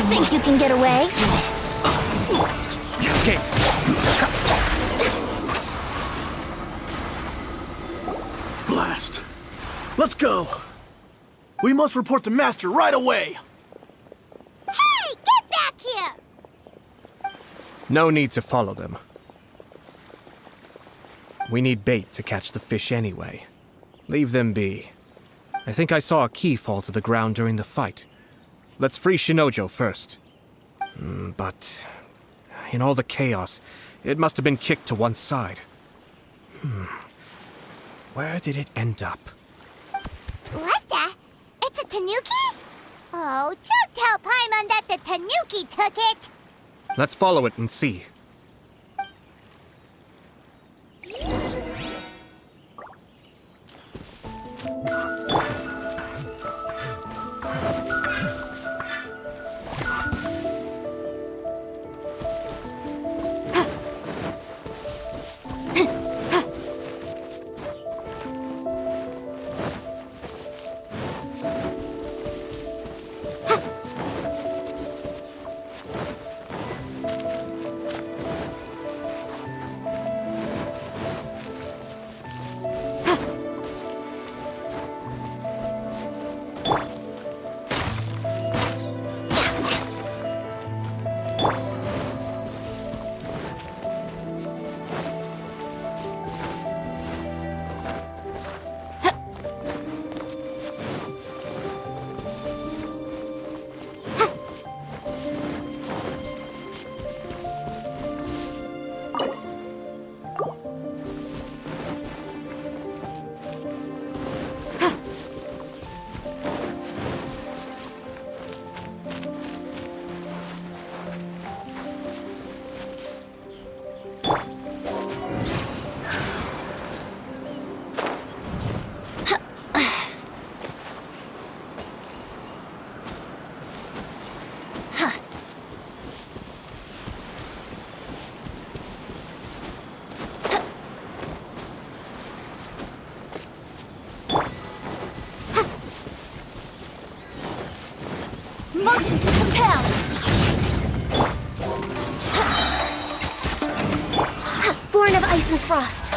Think you can get away? Escape! Blast. Let's go. We must report to Master right away. Hey, get back here! No need to follow them. We need bait to catch the fish anyway. Leave them be. I think I saw a key fall to the ground during the fight. Let's free Shinojo first. But in all the chaos, it must have been kicked to one side. Where did it end up? What the? It's a tanuki? Oh, don't tell Paimon that the tanuki took it! Let's follow it and see. motion to compel. Born of ice and frost.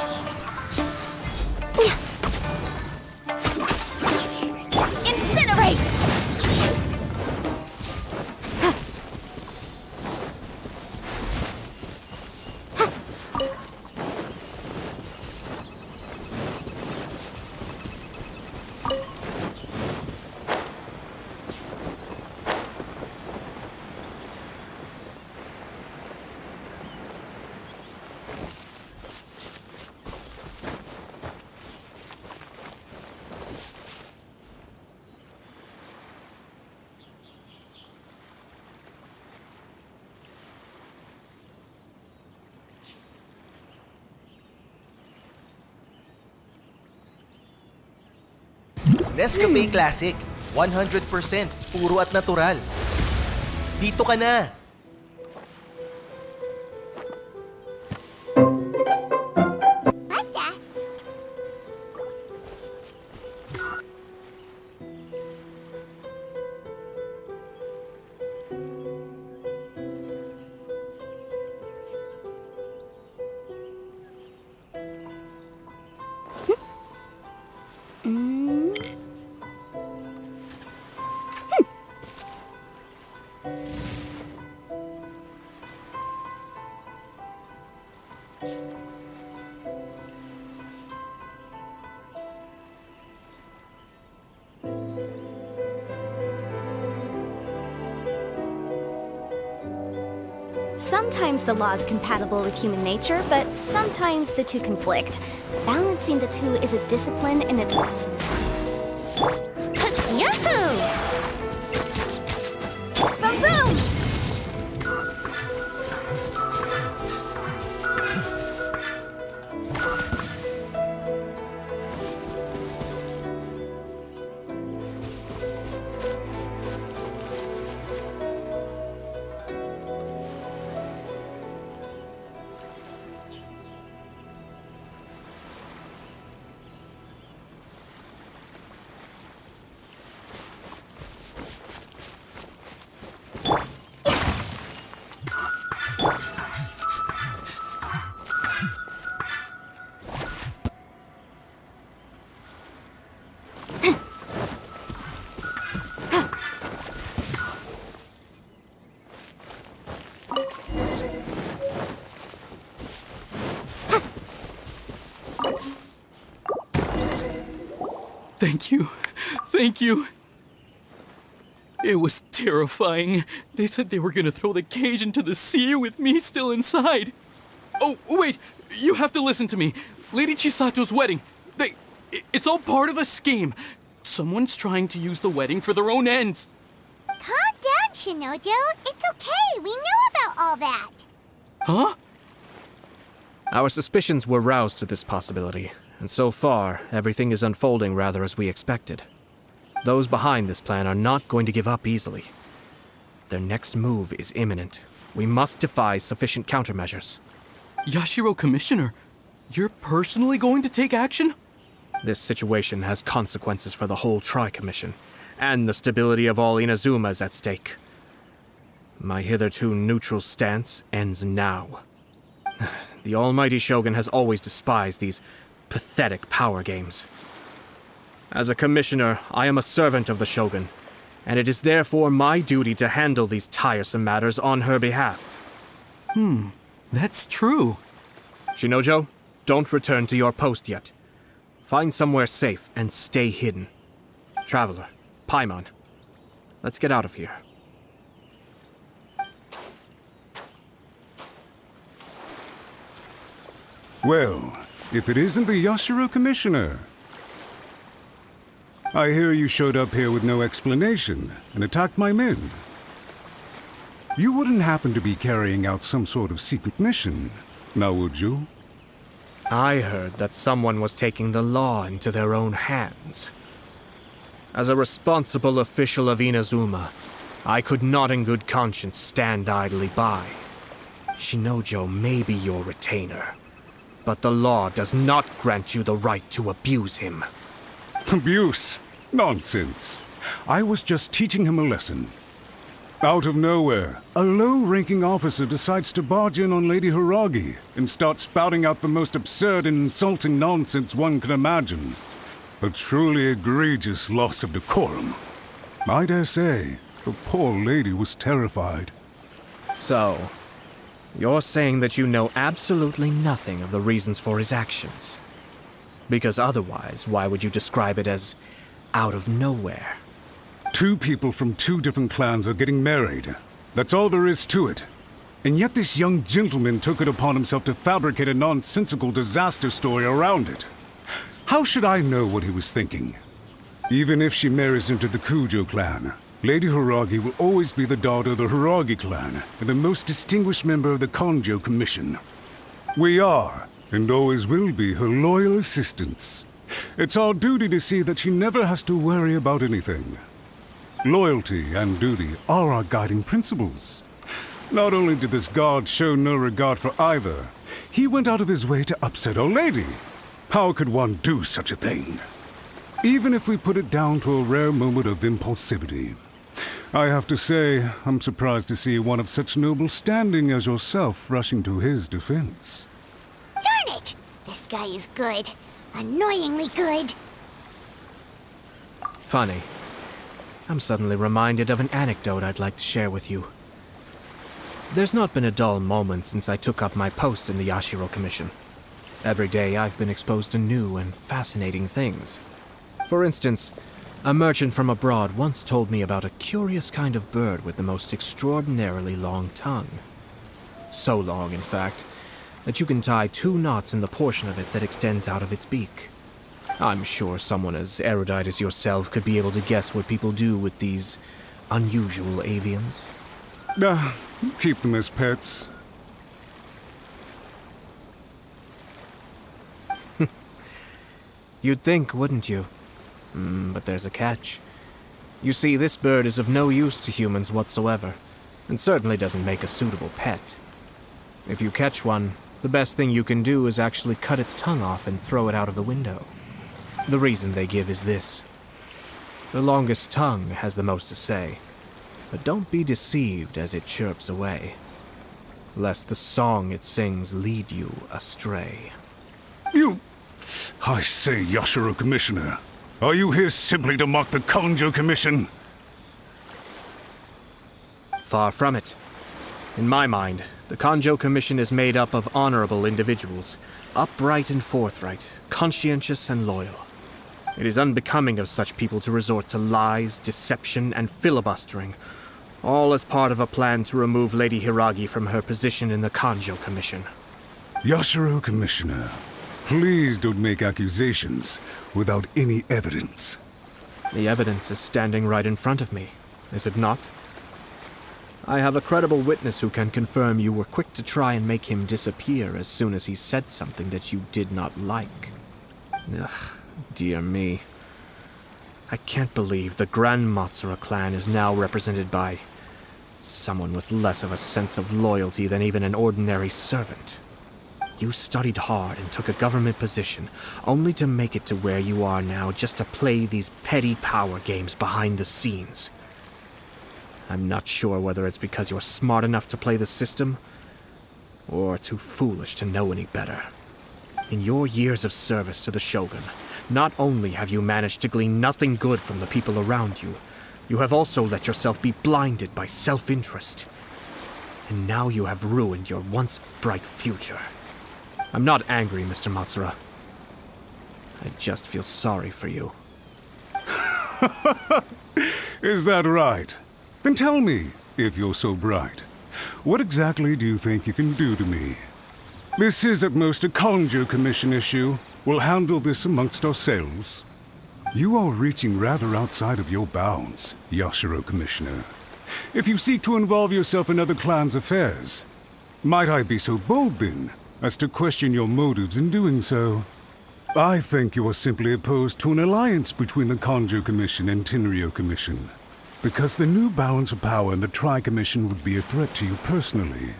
Incinerate! Nescafe Classic. 100%. Puro at natural. Dito ka na. Sometimes the law is compatible with human nature, but sometimes the two conflict. Balancing the two is a discipline in its own. Yahoo! Boom boom! Thank you. Thank you. It was terrifying. They said they were gonna throw the cage into the sea with me still inside. Oh, wait! You have to listen to me. Lady Chisato's wedding. It's all part of a scheme. Someone's trying to use the wedding for their own ends. Calm down, Shinojo. It's okay. We know about all that. Huh? Our suspicions were roused to this possibility, and so far, everything is unfolding rather as we expected. Those behind this plan are not going to give up easily. Their next move is imminent. We must devise sufficient countermeasures. Yashiro Commissioner, you're personally going to take action? This situation has consequences for the whole Tri-Commission, and the stability of all Inazuma is at stake. My hitherto neutral stance ends now. The almighty Shogun has always despised these pathetic power games. As a commissioner, I am a servant of the Shogun, and it is therefore my duty to handle these tiresome matters on her behalf. That's true. Shinojo, don't return to your post yet. Find somewhere safe and stay hidden. Traveler, Paimon, let's get out of here. Well, if it isn't the Yashiro Commissioner. I hear you showed up here with no explanation and attacked my men. You wouldn't happen to be carrying out some sort of secret mission, now would you? I heard that someone was taking the law into their own hands. As a responsible official of Inazuma, I could not in good conscience stand idly by. Shinojo may be your retainer, but the law does not grant you the right to abuse him. Abuse? Nonsense. I was just teaching him a lesson. Out of nowhere, a low-ranking officer decides to barge in on Lady Hiragi and start spouting out the most absurd and insulting nonsense one can imagine. A truly egregious loss of decorum. I dare say, the poor lady was terrified. So, you're saying that you know absolutely nothing of the reasons for his actions? Because otherwise, why would you describe it as out of nowhere? Two people from two different clans are getting married. That's all there is to it. And yet this young gentleman took it upon himself to fabricate a nonsensical disaster story around it. How should I know what he was thinking? Even if she marries into the Kujo clan, Lady Hiragi will always be the daughter of the Hiragi clan and the most distinguished member of the Kanjo Commission. We are, and always will be, her loyal assistants. It's our duty to see that she never has to worry about anything. Loyalty and duty are our guiding principles. Not only did this guard show no regard for either, he went out of his way to upset our lady. How could one do such a thing? Even if we put it down to a rare moment of impulsivity. I have to say, I'm surprised to see one of such noble standing as yourself rushing to his defense. Darn it! This guy is good. Annoyingly good. Funny. I'm suddenly reminded of an anecdote I'd like to share with you. There's not been a dull moment since I took up my post in the Yashiro Commission. Every day I've been exposed to new and fascinating things. For instance, a merchant from abroad once told me about a curious kind of bird with the most extraordinarily long tongue. So long, in fact, that you can tie 2 knots in the portion of it that extends out of its beak. I'm sure someone as erudite as yourself could be able to guess what people do with these unusual avians. Keep them as pets. You'd think, wouldn't you? But there's a catch. You see, this bird is of no use to humans whatsoever, and certainly doesn't make a suitable pet. If you catch one, the best thing you can do is actually cut its tongue off and throw it out of the window. The reason they give is this. The longest tongue has the most to say, but don't be deceived as it chirps away, lest the song it sings lead you astray. I say, Yashiro Commissioner, are you here simply to mock the Kanjo Commission? Far from it. In my mind, the Kanjo Commission is made up of honorable individuals, upright and forthright, conscientious and loyal. It is unbecoming of such people to resort to lies, deception, and filibustering, all as part of a plan to remove Lady Hiragi from her position in the Kanjo Commission. Yashiro Commissioner, please don't make accusations without any evidence. The evidence is standing right in front of me, is it not? I have a credible witness who can confirm you were quick to try and make him disappear as soon as he said something that you did not like. Ugh, dear me. I can't believe the Grand Matsura clan is now represented by someone with less of a sense of loyalty than even an ordinary servant. You studied hard and took a government position, only to make it to where you are now just to play these petty power games behind the scenes. I'm not sure whether it's because you're smart enough to play the system, or too foolish to know any better. In your years of service to the Shogun, not only have you managed to glean nothing good from the people around you, you have also let yourself be blinded by self-interest. And now you have ruined your once bright future. I'm not angry, Mr. Matsura. I just feel sorry for you. Is that right? Then tell me, if you're so bright, what exactly do you think you can do to me? This is at most a Kanjo Commission issue. We'll handle this amongst ourselves. You are reaching rather outside of your bounds, Yashiro Commissioner. If you seek to involve yourself in other clans' affairs, might I be so bold then, as to question your motives in doing so? I think you are simply opposed to an alliance between the Kanjo Commission and Tenryo Commission, because the new balance of power in the Tri-Commission would be a threat to you personally.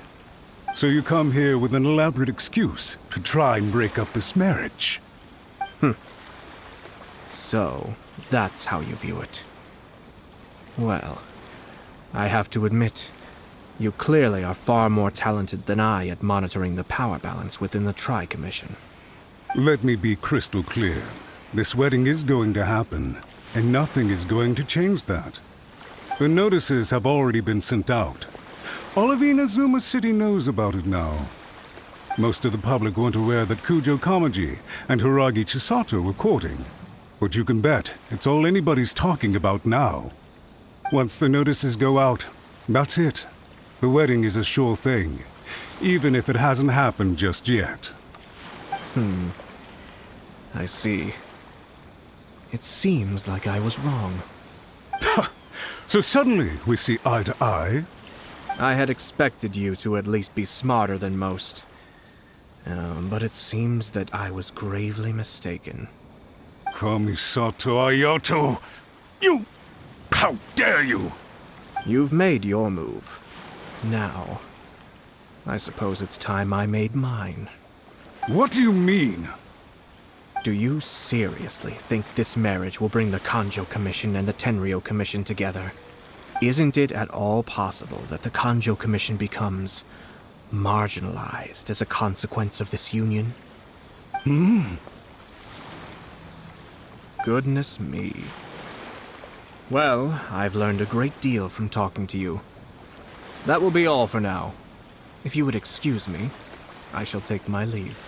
So you come here with an elaborate excuse to try and break up this marriage. So, that's how you view it. Well, I have to admit, you clearly are far more talented than I at monitoring the power balance within the Tri-Commission. Let me be crystal clear. This wedding is going to happen, and nothing is going to change that. The notices have already been sent out. All of Inazuma City knows about it now. Most of the public weren't aware that Kujo Kamaji and Hiragi Chisato were courting. But you can bet it's all anybody's talking about now. Once the notices go out, that's it. The wedding is a sure thing, even if it hasn't happened just yet. I see. It seems like I was wrong. So suddenly we see eye to eye? I had expected you to at least be smarter than most. But it seems that I was gravely mistaken. Kamisato Ayato! You... How dare you! You've made your move. Now, I suppose it's time I made mine. What do you mean? Do you seriously think this marriage will bring the Kanjo Commission and the Tenryou Commission together? Isn't it at all possible that the Kanjo Commission becomes marginalized as a consequence of this union? Goodness me. Well, I've learned a great deal from talking to you. That will be all for now. If you would excuse me, I shall take my leave.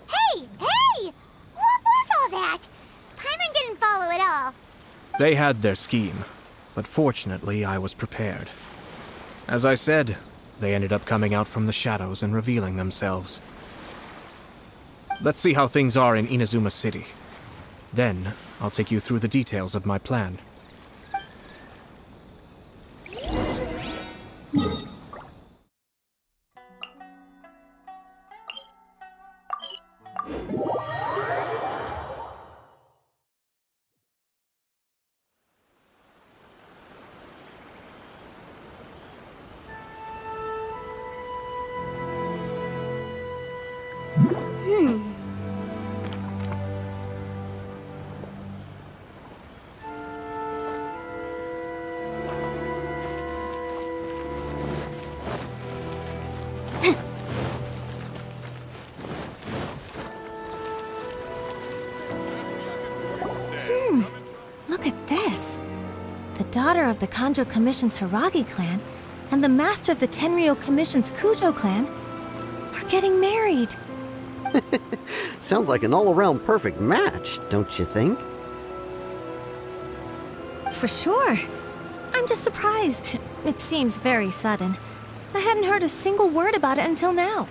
Hey! Hey! What was all that? Paimon didn't follow at all. They had their scheme, but fortunately I was prepared. As I said, they ended up coming out from the shadows and revealing themselves. Let's see how things are in Inazuma City. Then, I'll take you through the details of my plan. Look at this. The daughter of the Kanjo Commission's Hiragi clan and the master of the Tenryou Commission's Kujo clan are getting married. Sounds like an all-around perfect match, don't you think? For sure. I'm just surprised. It seems very sudden. I hadn't heard a single word about it until now.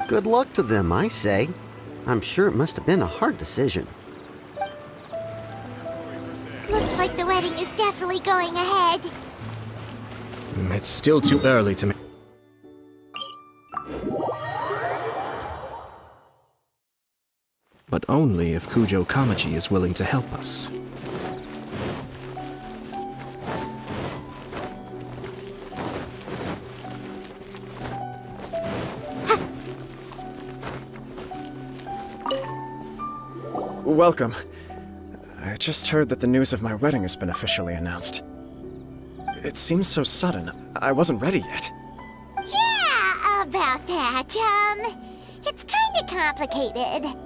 Good luck to them, I say. I'm sure it must have been a hard decision. Looks like the wedding is definitely going ahead. It's still too early to make... But only if Kujo Kamaji is willing to help us. Welcome. I just heard that the news of my wedding has been officially announced. It seems so sudden. I wasn't ready yet. Yeah, about that. It's kinda complicated.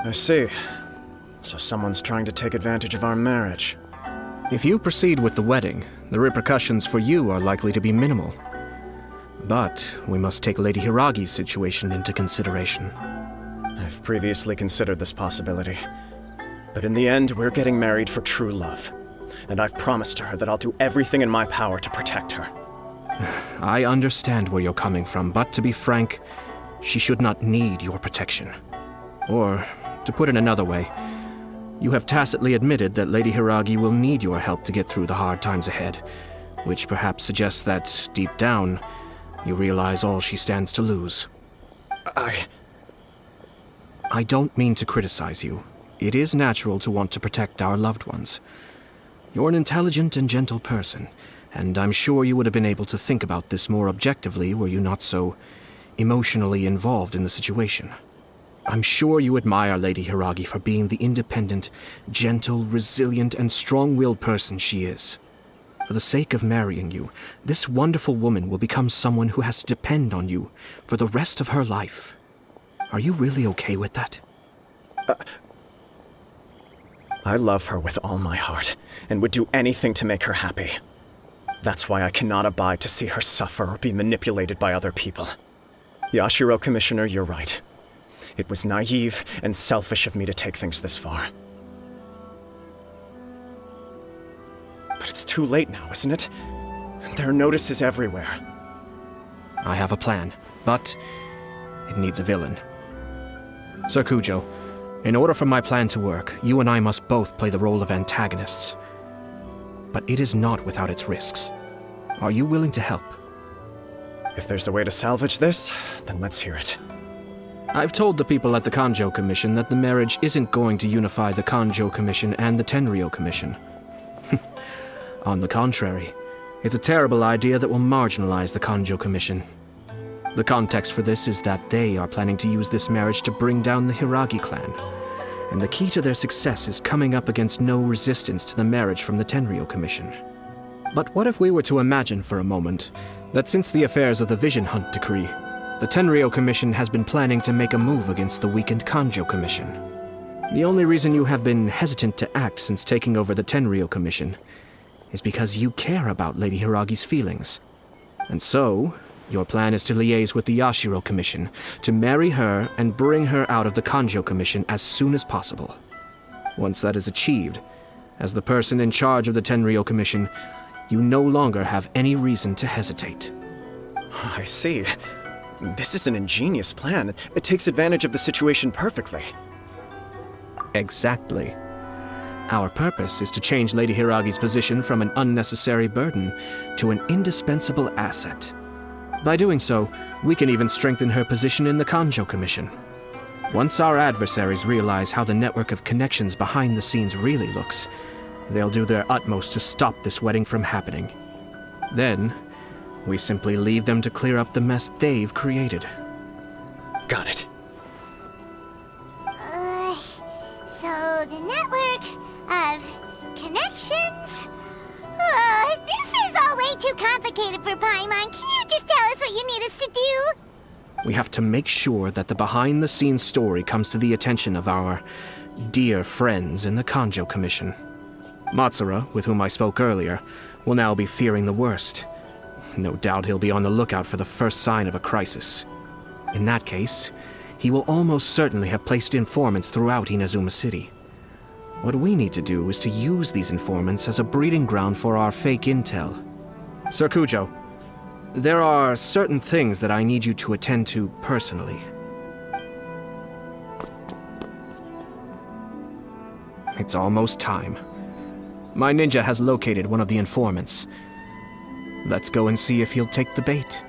I see. So someone's trying to take advantage of our marriage. If you proceed with the wedding, the repercussions for you are likely to be minimal. But we must take Lady Hiragi's situation into consideration. I've previously considered this possibility. But in the end, we're getting married for true love. And I've promised her that I'll do everything in my power to protect her. I understand where you're coming from, but to be frank, she should not need your protection. Or, to put it another way, you have tacitly admitted that Lady Hiragi will need your help to get through the hard times ahead, which perhaps suggests that, deep down, you realize all she stands to lose. I don't mean to criticize you. It is natural to want to protect our loved ones. You're an intelligent and gentle person, and I'm sure you would have been able to think about this more objectively were you not so emotionally involved in the situation. I'm sure you admire Lady Hiragi for being the independent, gentle, resilient, and strong-willed person she is. For the sake of marrying you, this wonderful woman will become someone who has to depend on you for the rest of her life. Are you really okay with that? I love her with all my heart, and would do anything to make her happy. That's why I cannot abide to see her suffer or be manipulated by other people. Yashiro, Commissioner, you're right. It was naive and selfish of me to take things this far. But it's too late now, isn't it? There are notices everywhere. I have a plan, but it needs a villain. Sir Kujo, in order for my plan to work, you and I must both play the role of antagonists. But it is not without its risks. Are you willing to help? If there's a way to salvage this, then let's hear it. I've told the people at the Kanjo Commission that the marriage isn't going to unify the Kanjo Commission and the Tenryou Commission. On the contrary, it's a terrible idea that will marginalize the Kanjo Commission. The context for this is that they are planning to use this marriage to bring down the Hiragi clan, and the key to their success is coming up against no resistance to the marriage from the Tenryou Commission. But what if we were to imagine for a moment that since the affairs of the Vision Hunt decree, the Tenryou Commission has been planning to make a move against the weakened Kanjo Commission? The only reason you have been hesitant to act since taking over the Tenryou Commission is because you care about Lady Hiragi's feelings. And so, your plan is to liaise with the Yashiro Commission, to marry her and bring her out of the Kanjo Commission as soon as possible. Once that is achieved, as the person in charge of the Tenryou Commission, you no longer have any reason to hesitate. I see. This is an ingenious plan. It takes advantage of the situation perfectly. Exactly. Our purpose is to change Lady Hiragi's position from an unnecessary burden to an indispensable asset. By doing so, we can even strengthen her position in the Kanjo Commission. Once our adversaries realize how the network of connections behind the scenes really looks, they'll do their utmost to stop this wedding from happening. Then, we simply leave them to clear up the mess they've created. Got it. So the network of connections? This is all way too complicated for Paimon. Can you just tell us what you need us to do? We have to make sure that the behind-the-scenes story comes to the attention of our dear friends in the Kanjo Commission. Matsura, with whom I spoke earlier, will now be fearing the worst. No doubt he'll be on the lookout for the first sign of a crisis. In that case, he will almost certainly have placed informants throughout Inazuma City. What we need to do is to use these informants as a breeding ground for our fake intel. Sir Kujo, there are certain things that I need you to attend to personally. It's almost time. My ninja has located one of the informants. Let's go and see if he'll take the bait.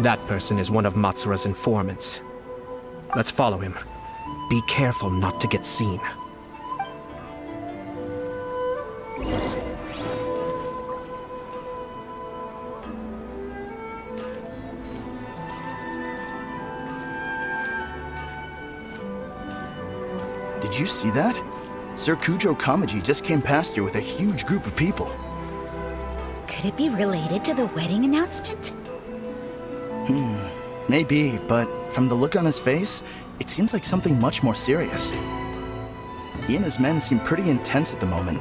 That person is one of Matsura's informants. Let's follow him. Be careful not to get seen. Did you see that? Sir Kujo Kamaji just came past here with a huge group of people. Could it be related to the wedding announcement? Maybe, but from the look on his face, it seems like something much more serious. He and his men seem pretty intense at the moment.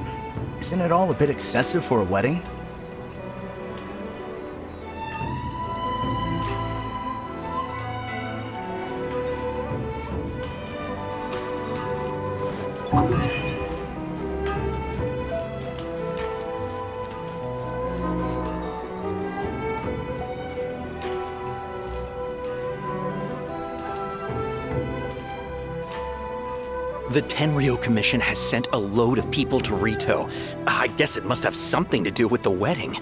Isn't it all a bit excessive for a wedding? The Tenryo Commission has sent a load of people to Rito. I guess it must have something to do with the wedding.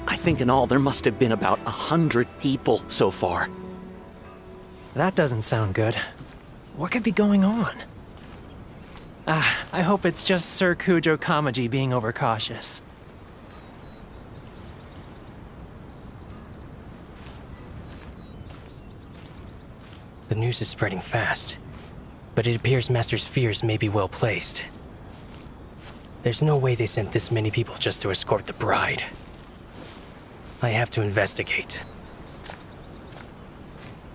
I think in all there must have been about 100 people so far. That doesn't sound good. What could be going on? I hope it's just Sir Kujo Kamaji being overcautious. The news is spreading fast, but it appears Master's fears may be well placed. There's no way they sent this many people just to escort the bride. I have to investigate.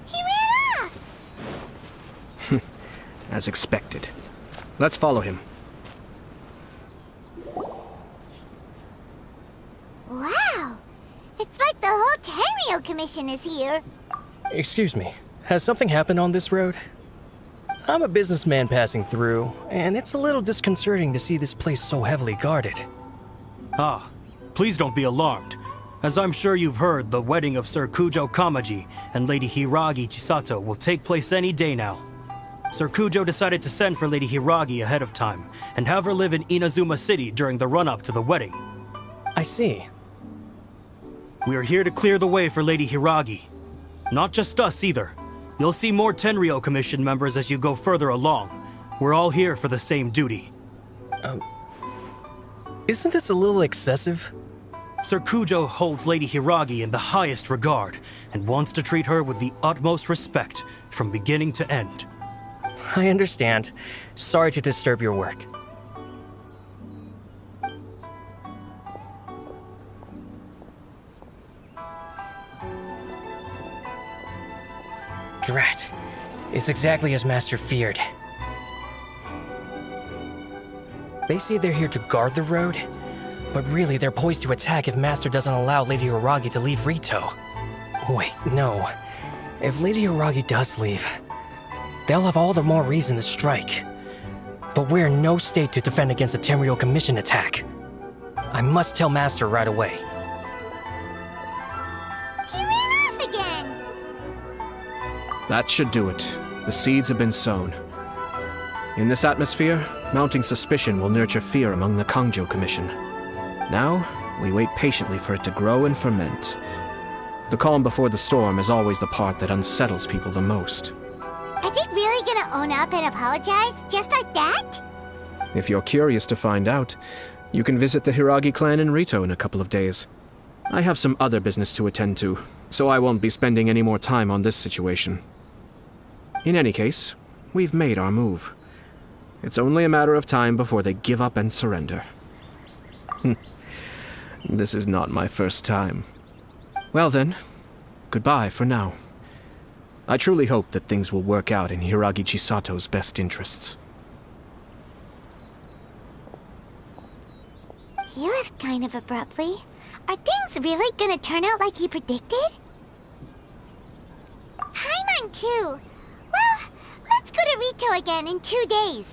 He ran off! As expected. Let's follow him. Wow! It's like the whole Tenryo Commission is here. Excuse me, has something happened on this road? I'm a businessman passing through, and it's a little disconcerting to see this place so heavily guarded. Ah, please don't be alarmed. As I'm sure you've heard, the wedding of Sir Kujo Kamaji and Lady Hiragi Chisato will take place any day now. Sir Kujo decided to send for Lady Hiragi ahead of time and have her live in Inazuma City during the run-up to the wedding. I see. We are here to clear the way for Lady Hiragi. Not just us either. You'll see more Tenryo Commission members as you go further along. We're all here for the same duty. Isn't this a little excessive? Sir Kujo holds Lady Hiragi in the highest regard and wants to treat her with the utmost respect from beginning to end. I understand. Sorry to disturb your work. Drat. It's exactly as Master feared. They say they're here to guard the road, but really they're poised to attack if Master doesn't allow Lady Hiragi to leave Rito. Wait, no. If Lady Hiragi does leave, they'll have all the more reason to strike. But we're in no state to defend against a Tenryo Commission attack. I must tell Master right away. He ran off again! That should do it. The seeds have been sown. In this atmosphere, mounting suspicion will nurture fear among the Kangjo Commission. Now, we wait patiently for it to grow and ferment. The calm before the storm is always the part that unsettles people the most. Are they really gonna own up and apologize, just like that? If you're curious to find out, you can visit the Hiragi clan in Rito in a couple of days. I have some other business to attend to, so I won't be spending any more time on this situation. In any case, we've made our move. It's only a matter of time before they give up and surrender. This is not my first time. Well then, goodbye for now. I truly hope that things will work out in Hiragi Chisato's best interests. He left kind of abruptly. Are things really gonna turn out like he predicted? Paimon too. Well, let's go to Rito again in 2 days.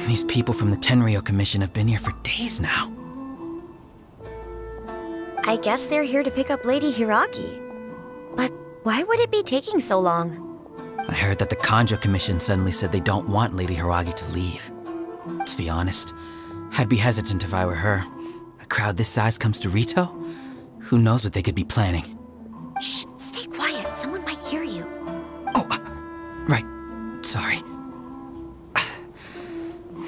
These people from the Tenryo Commission have been here for days now. I guess they're here to pick up Lady Hiragi. But why would it be taking so long? I heard that the Kangjo Commission suddenly said they don't want Lady Hiragi to leave. To be honest, I'd be hesitant if I were her. A crowd this size comes to Rito? Who knows what they could be planning? Shh, stay quiet. Someone might hear you. Right. Sorry.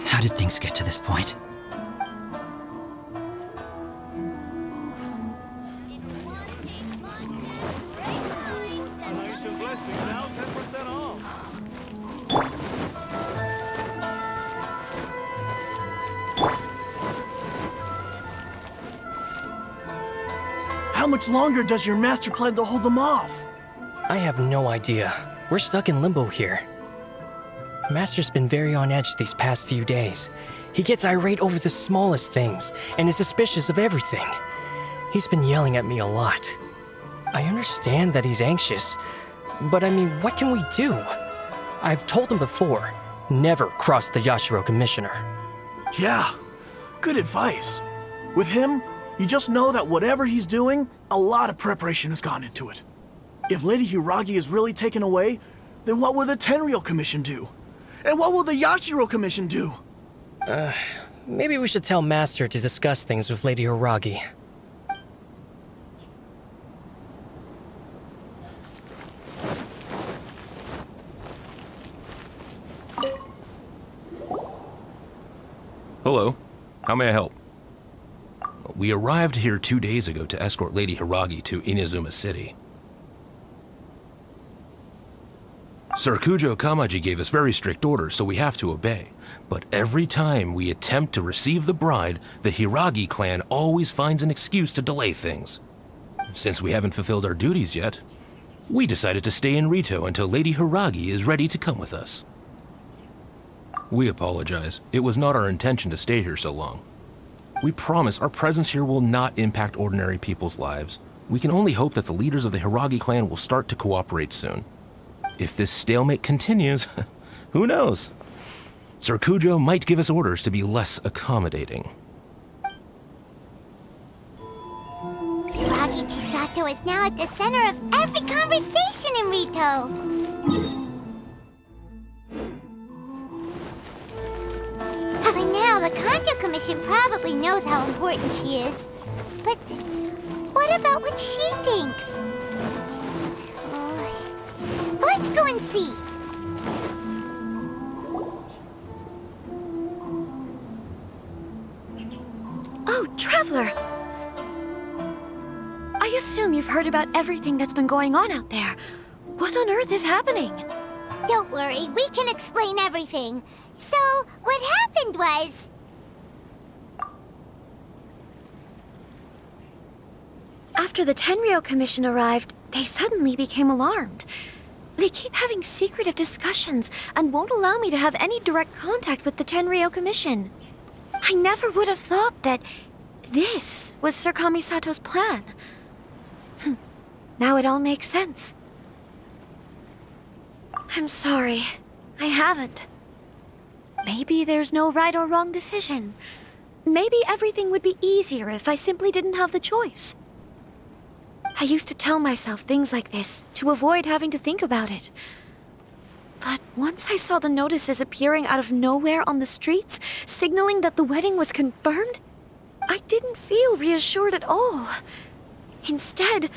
How did things get to this point? How much longer does your master plan to hold them off? I have no idea. We're stuck in limbo here. Master's been very on edge these past few days. He gets irate over the smallest things and is suspicious of everything. He's been yelling at me a lot. I understand that he's anxious, but I mean, what can we do? I've told him before, never cross the Yashiro Commissioner. Yeah, good advice. With him, you just know that whatever he's doing, a lot of preparation has gone into it. If Lady Hiragi is really taken away, then what will the Tenryou Commission do? And what will the Yashiro Commission do? Maybe we should tell Master to discuss things with Lady Hiragi. Hello. How may I help? We arrived here 2 days ago to escort Lady Hiragi to Inazuma City. Sir Kujo Kamaji gave us very strict orders, so we have to obey. But every time we attempt to receive the bride, the Hiragi clan always finds an excuse to delay things. Since we haven't fulfilled our duties yet, we decided to stay in Rito until Lady Hiragi is ready to come with us. We apologize. It was not our intention to stay here so long. We promise our presence here will not impact ordinary people's lives. We can only hope that the leaders of the Hiragi clan will start to cooperate soon. If this stalemate continues, who knows? Sir Kujo might give us orders to be less accommodating. Hiragi Chisato is now at the center of every conversation in Rito. By now, the Kanjo Commission probably knows how important she is. But what about what she thinks? Let's go and see. Oh, Traveler! I assume you've heard about everything that's been going on out there. What on earth is happening? Don't worry, we can explain everything. So, what happened was... After the Tenryou Commission arrived, they suddenly became alarmed. They keep having secretive discussions and won't allow me to have any direct contact with the Tenryou Commission. I never would have thought that this was Sir Kamisato's plan. Now it all makes sense. I'm sorry. I haven't. Maybe there's no right or wrong decision. Maybe everything would be easier if I simply didn't have the choice. I used to tell myself things like this to avoid having to think about it. But once I saw the notices appearing out of nowhere on the streets, signaling that the wedding was confirmed, I didn't feel reassured at all. Instead,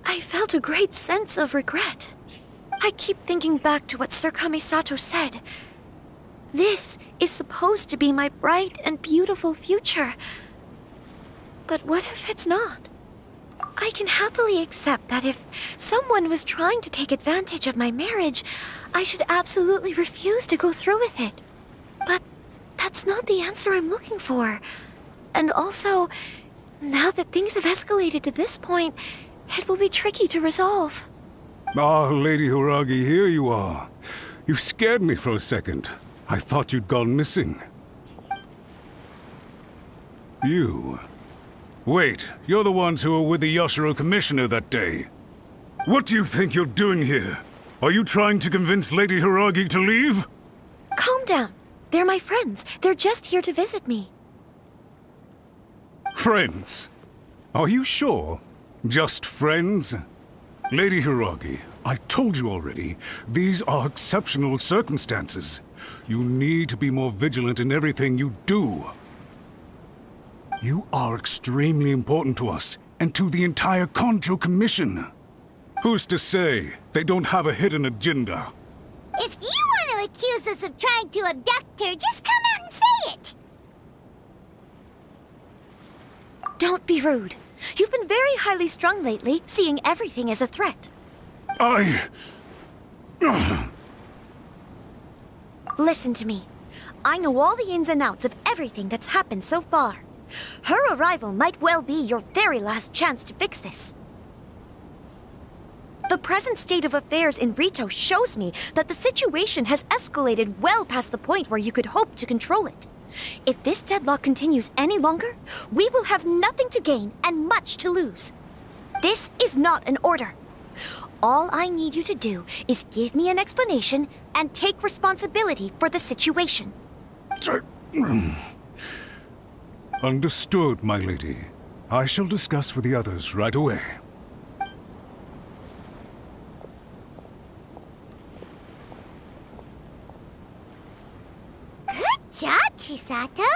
I felt a great sense of regret. I keep thinking back to what Sir Kamisato said. This is supposed to be my bright and beautiful future. But what if it's not? I can happily accept that if someone was trying to take advantage of my marriage, I should absolutely refuse to go through with it. But that's not the answer I'm looking for. And also, now that things have escalated to this point, it will be tricky to resolve. Ah, Lady Hiragi, here you are. You scared me for a second. I thought you'd gone missing. You... Wait, you're the ones who were with the Yashiro Commissioner that day. What do you think you're doing here? Are you trying to convince Lady Hiragi to leave? Calm down. They're my friends. They're just here to visit me. Friends? Are you sure? Just friends? Lady Hiragi, I told you already, these are exceptional circumstances. You need to be more vigilant in everything you do. You are extremely important to us, and to the entire Kanjo Commission. Who's to say they don't have a hidden agenda? If you want to accuse us of trying to abduct her, just come out and say it! Don't be rude. You've been very highly strung lately, seeing everything as a threat. Listen to me. I know all the ins and outs of everything that's happened so far. Her arrival might well be your very last chance to fix this. The present state of affairs in Rito shows me that the situation has escalated well past the point where you could hope to control it. If this deadlock continues any longer, we will have nothing to gain and much to lose. This is not an order. All I need you to do is give me an explanation and take responsibility for the situation. Understood, my lady. I shall discuss with the others right away. Good job, Chisato.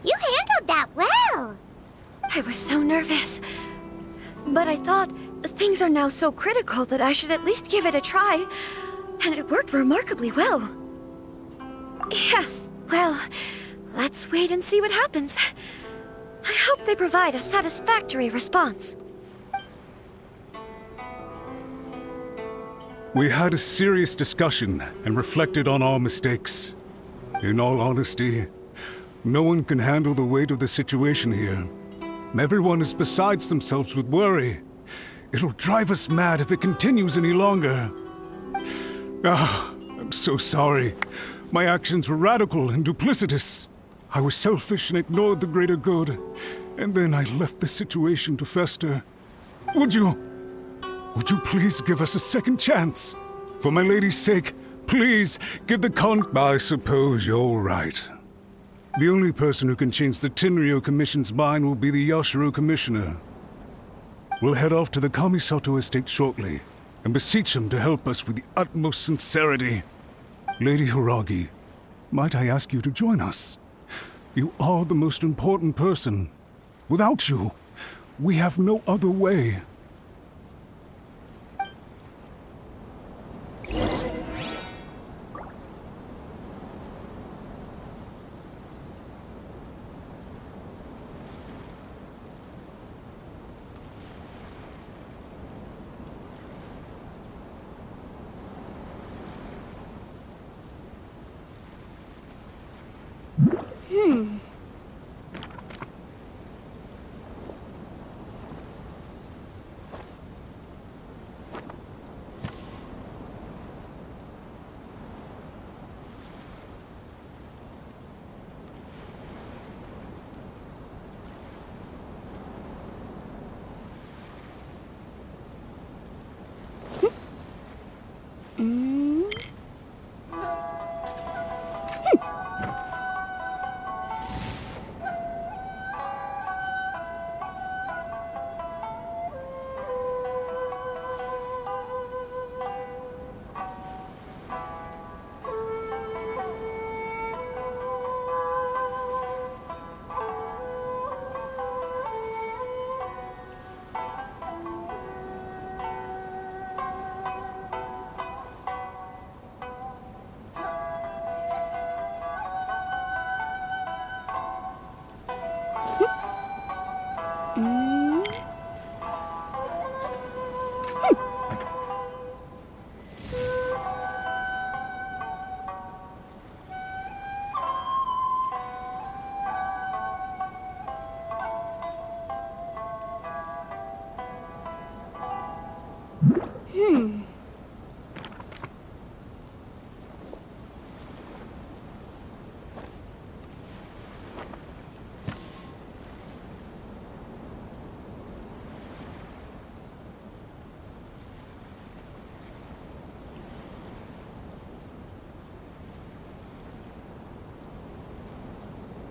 You handled that well. I was so nervous. But I thought things are now so critical that I should at least give it a try. And it worked remarkably well. Yes, well, let's wait and see what happens. I hope they provide a satisfactory response. We had a serious discussion and reflected on our mistakes. In all honesty, no one can handle the weight of the situation here. Everyone is besides themselves with worry. It'll drive us mad if it continues any longer. I'm so sorry. My actions were radical and duplicitous. I was selfish and ignored the greater good. And then I left the situation to fester. Would you please give us a second chance? For my lady's sake, please give the I suppose you're right. The only person who can change the Tenryou Commission's mind will be the Yashiro Commissioner. We'll head off to the Kamisato estate shortly and beseech him to help us with the utmost sincerity. Lady Hiragi, might I ask you to join us? You are the most important person. Without you, we have no other way.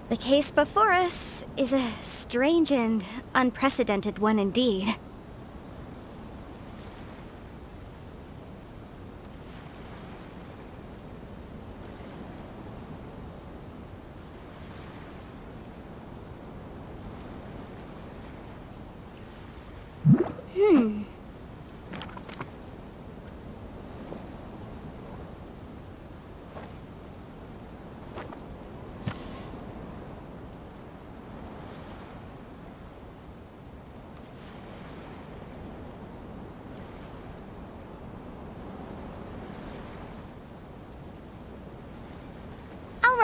The case before us is a strange and unprecedented one indeed.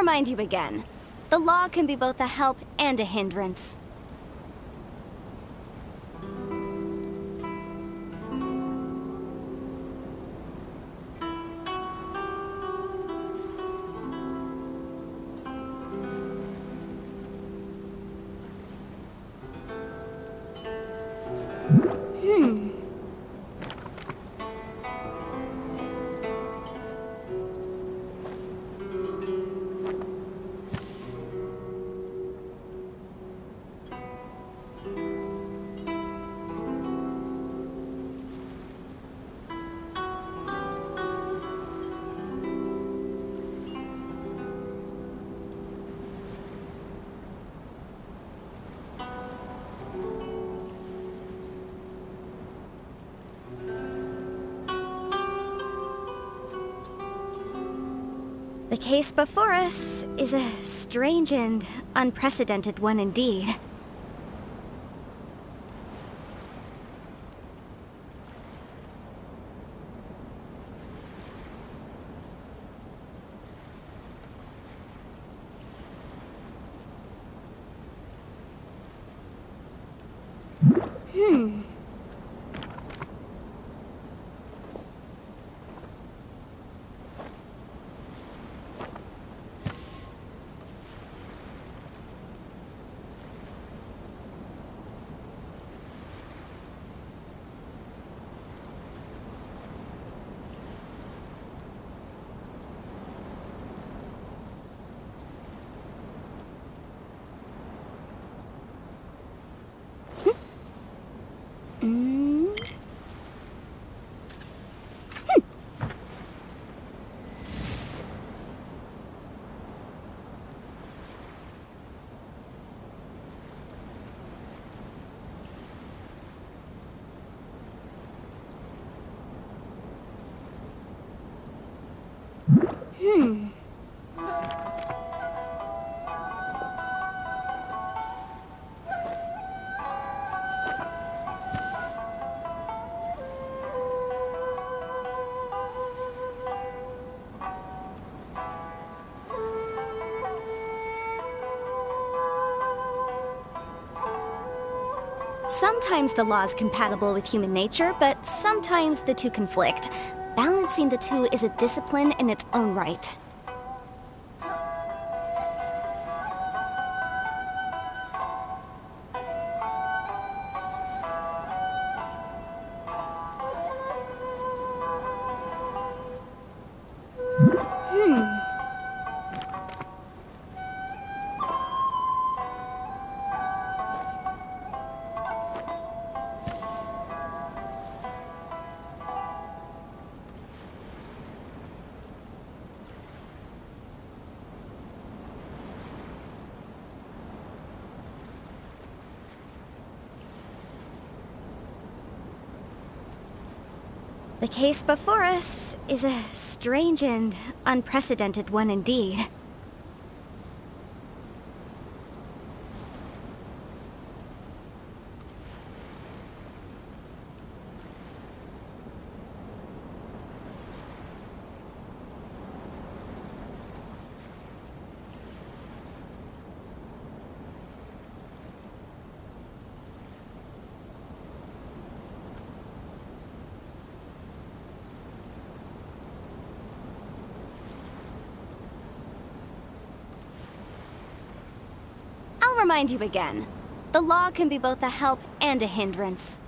I'll remind you again. The law can be both a help and a hindrance. The case before us is a strange and unprecedented one indeed. Sometimes the law is compatible with human nature, but sometimes the two conflict. Balancing the two is a discipline in its own right. The case before us is a strange and unprecedented one indeed. I'll remind you again. The law can be both a help and a hindrance.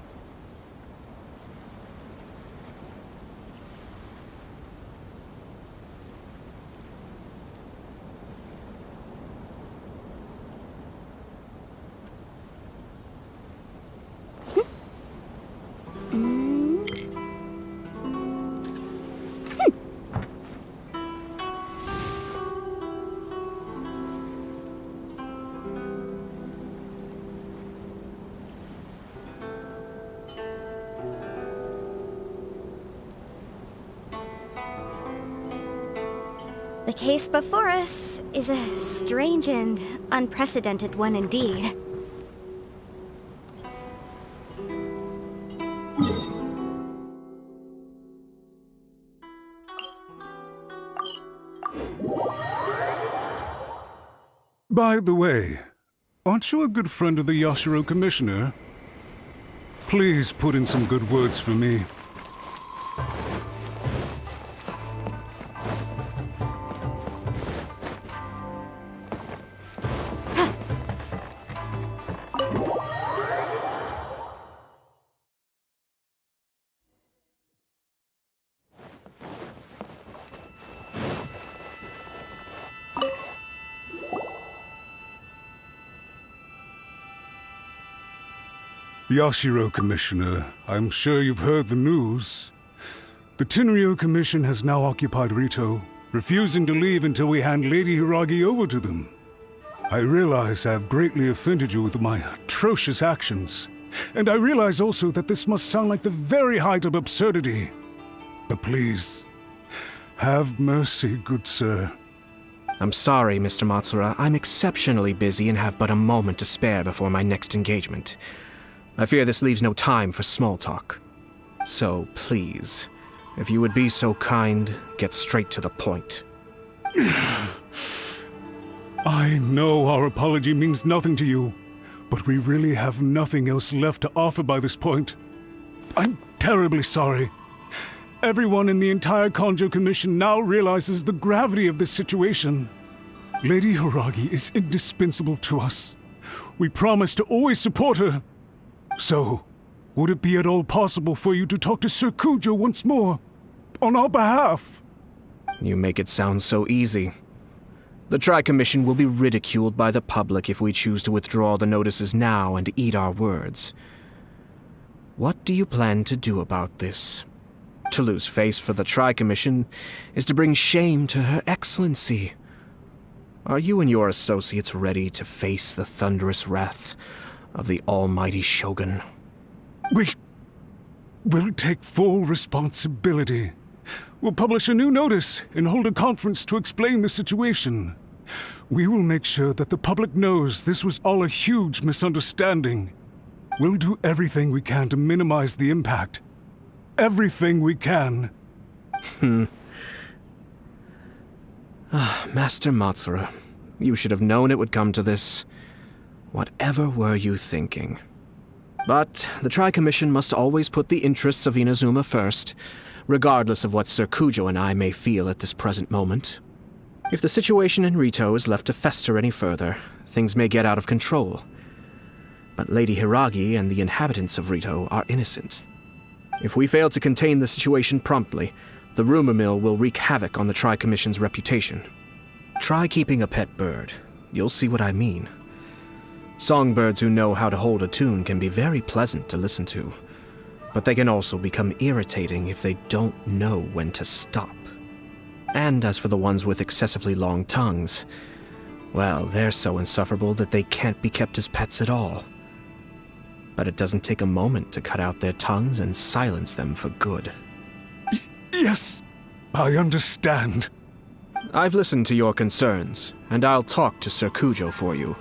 The case before us is a strange and unprecedented one indeed. By the way, aren't you a good friend of the Yashiro Commissioner? Please put in some good words for me. Yashiro Commissioner, I'm sure you've heard the news. The Tenryo Commission has now occupied Rito, refusing to leave until we hand Lady Hiragi over to them. I realize I have greatly offended you with my atrocious actions, and I realize also that this must sound like the very height of absurdity. But please, have mercy, good sir. I'm sorry, Mr. Matsura. I'm exceptionally busy and have but a moment to spare before my next engagement. I fear this leaves no time for small talk. So, please, if you would be so kind, get straight to the point. I know our apology means nothing to you, but we really have nothing else left to offer by this point. I'm terribly sorry. Everyone in the entire Kanjo Commission now realizes the gravity of this situation. Lady Hiragi is indispensable to us. We promise to always support her. So, would it be at all possible for you to talk to Sir Kujo once more, on our behalf? You make it sound so easy. The Tri-Commission will be ridiculed by the public if we choose to withdraw the notices now and eat our words. What do you plan to do about this? To lose face for the Tri-Commission is to bring shame to Her Excellency. Are you and your associates ready to face the thunderous wrath of the almighty Shogun? We'll take full responsibility. We'll publish a new notice and hold a conference to explain the situation. We will make sure that the public knows this was all a huge misunderstanding. We'll do everything we can to minimize the impact. Everything we can. Master Matsura, you should have known it would come to this. Whatever were you thinking? But the Tri-Commission must always put the interests of Inazuma first, regardless of what Sir Kujo and I may feel at this present moment. If the situation in Rito is left to fester any further, things may get out of control. But Lady Hiragi and the inhabitants of Rito are innocent. If we fail to contain the situation promptly, the rumor mill will wreak havoc on the Tri-Commission's reputation. Try keeping a pet bird. You'll see what I mean. Songbirds who know how to hold a tune can be very pleasant to listen to, but they can also become irritating if they don't know when to stop. And as for the ones with excessively long tongues, well, they're so insufferable that they can't be kept as pets at all. But it doesn't take a moment to cut out their tongues and silence them for good. Yes, I understand. I've listened to your concerns, and I'll talk to Sir Kujo for you.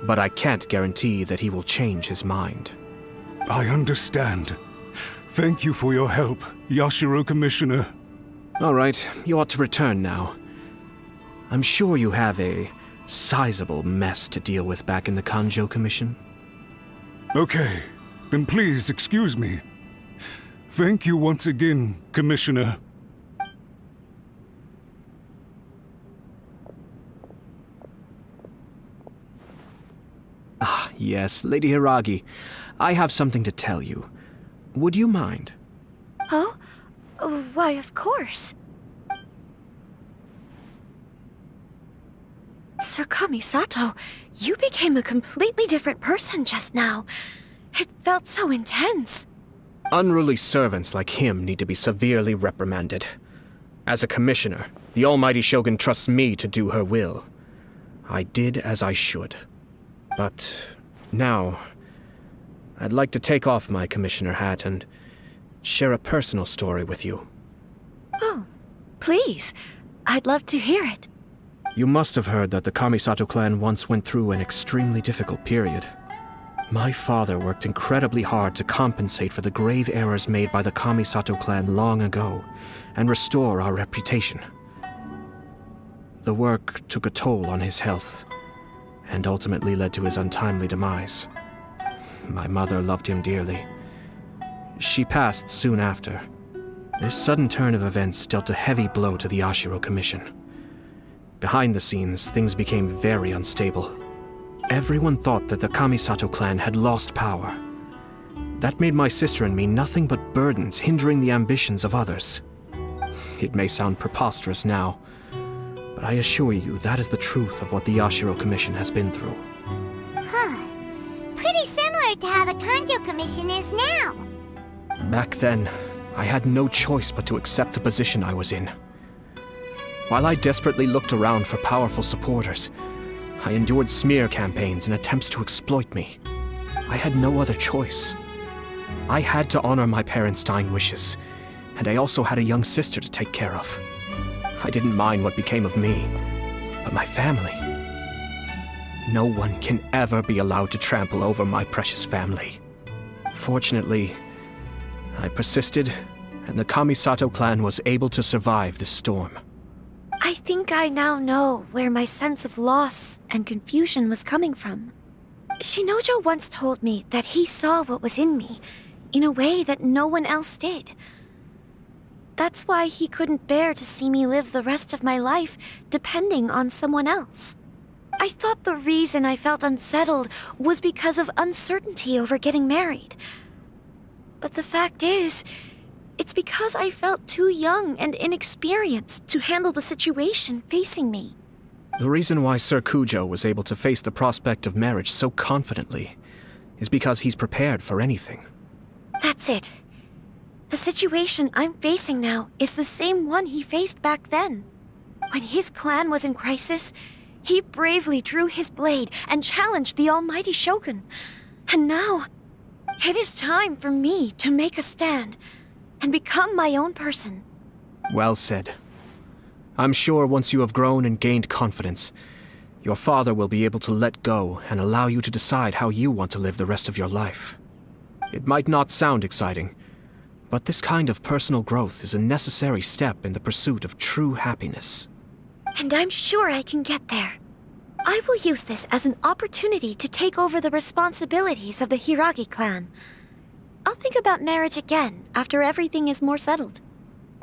But I can't guarantee that he will change his mind. I understand. Thank you for your help, Yashiro Commissioner. All right, you ought to return now. I'm sure you have a sizable mess to deal with back in the Kanjo Commission. Okay, then please excuse me. Thank you once again, Commissioner. Ah, yes, Lady Hiragi. I have something to tell you. Would you mind? Oh? Why, of course. Sir Kamisato, you became a completely different person just now. It felt so intense. Unruly servants like him need to be severely reprimanded. As a commissioner, the almighty Shogun trusts me to do her will. I did as I should. But now, I'd like to take off my commissioner hat and share a personal story with you. Oh, please. I'd love to hear it. You must have heard that the Kamisato clan once went through an extremely difficult period. My father worked incredibly hard to compensate for the grave errors made by the Kamisato clan long ago and restore our reputation. The work took a toll on his health, and ultimately led to his untimely demise. My mother loved him dearly. She passed soon after. This sudden turn of events dealt a heavy blow to the Yashiro Commission. Behind the scenes, things became very unstable. Everyone thought that the Kamisato clan had lost power. That made my sister and me nothing but burdens hindering the ambitions of others. It may sound preposterous now, but I assure you that is the truth of what the Yashiro Commission has been through. Huh. Pretty similar to how the Kanjo Commission is now. Back then, I had no choice but to accept the position I was in. While I desperately looked around for powerful supporters, I endured smear campaigns and attempts to exploit me. I had no other choice. I had to honor my parents' dying wishes, and I also had a young sister to take care of. I didn't mind what became of me, but my family. No one can ever be allowed to trample over my precious family. Fortunately, I persisted, and the Kamisato clan was able to survive this storm. I think I now know where my sense of loss and confusion was coming from. Shinojo once told me that he saw what was in me in a way that no one else did. That's why he couldn't bear to see me live the rest of my life depending on someone else. I thought the reason I felt unsettled was because of uncertainty over getting married. But the fact is, it's because I felt too young and inexperienced to handle the situation facing me. The reason why Sir Kujo was able to face the prospect of marriage so confidently is because he's prepared for anything. That's it. The situation I'm facing now is the same one he faced back then. When his clan was in crisis, he bravely drew his blade and challenged the almighty Shogun. And now, it is time for me to make a stand and become my own person. Well said. I'm sure once you have grown and gained confidence, your father will be able to let go and allow you to decide how you want to live the rest of your life. It might not sound exciting, but this kind of personal growth is a necessary step in the pursuit of true happiness. And I'm sure I can get there. I will use this as an opportunity to take over the responsibilities of the Hiragi clan. I'll think about marriage again after everything is more settled.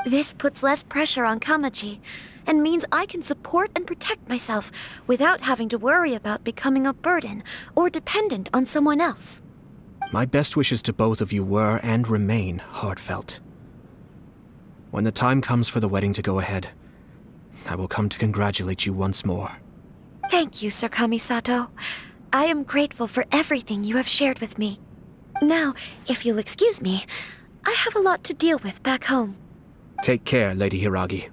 This puts less pressure on Kamaji, and means I can support and protect myself without having to worry about becoming a burden or dependent on someone else. My best wishes to both of you were and remain heartfelt. When the time comes for the wedding to go ahead, I will come to congratulate you once more. Thank you, Sir Kamisato. I am grateful for everything you have shared with me. Now, if you'll excuse me, I have a lot to deal with back home. Take care, Lady Hiragi.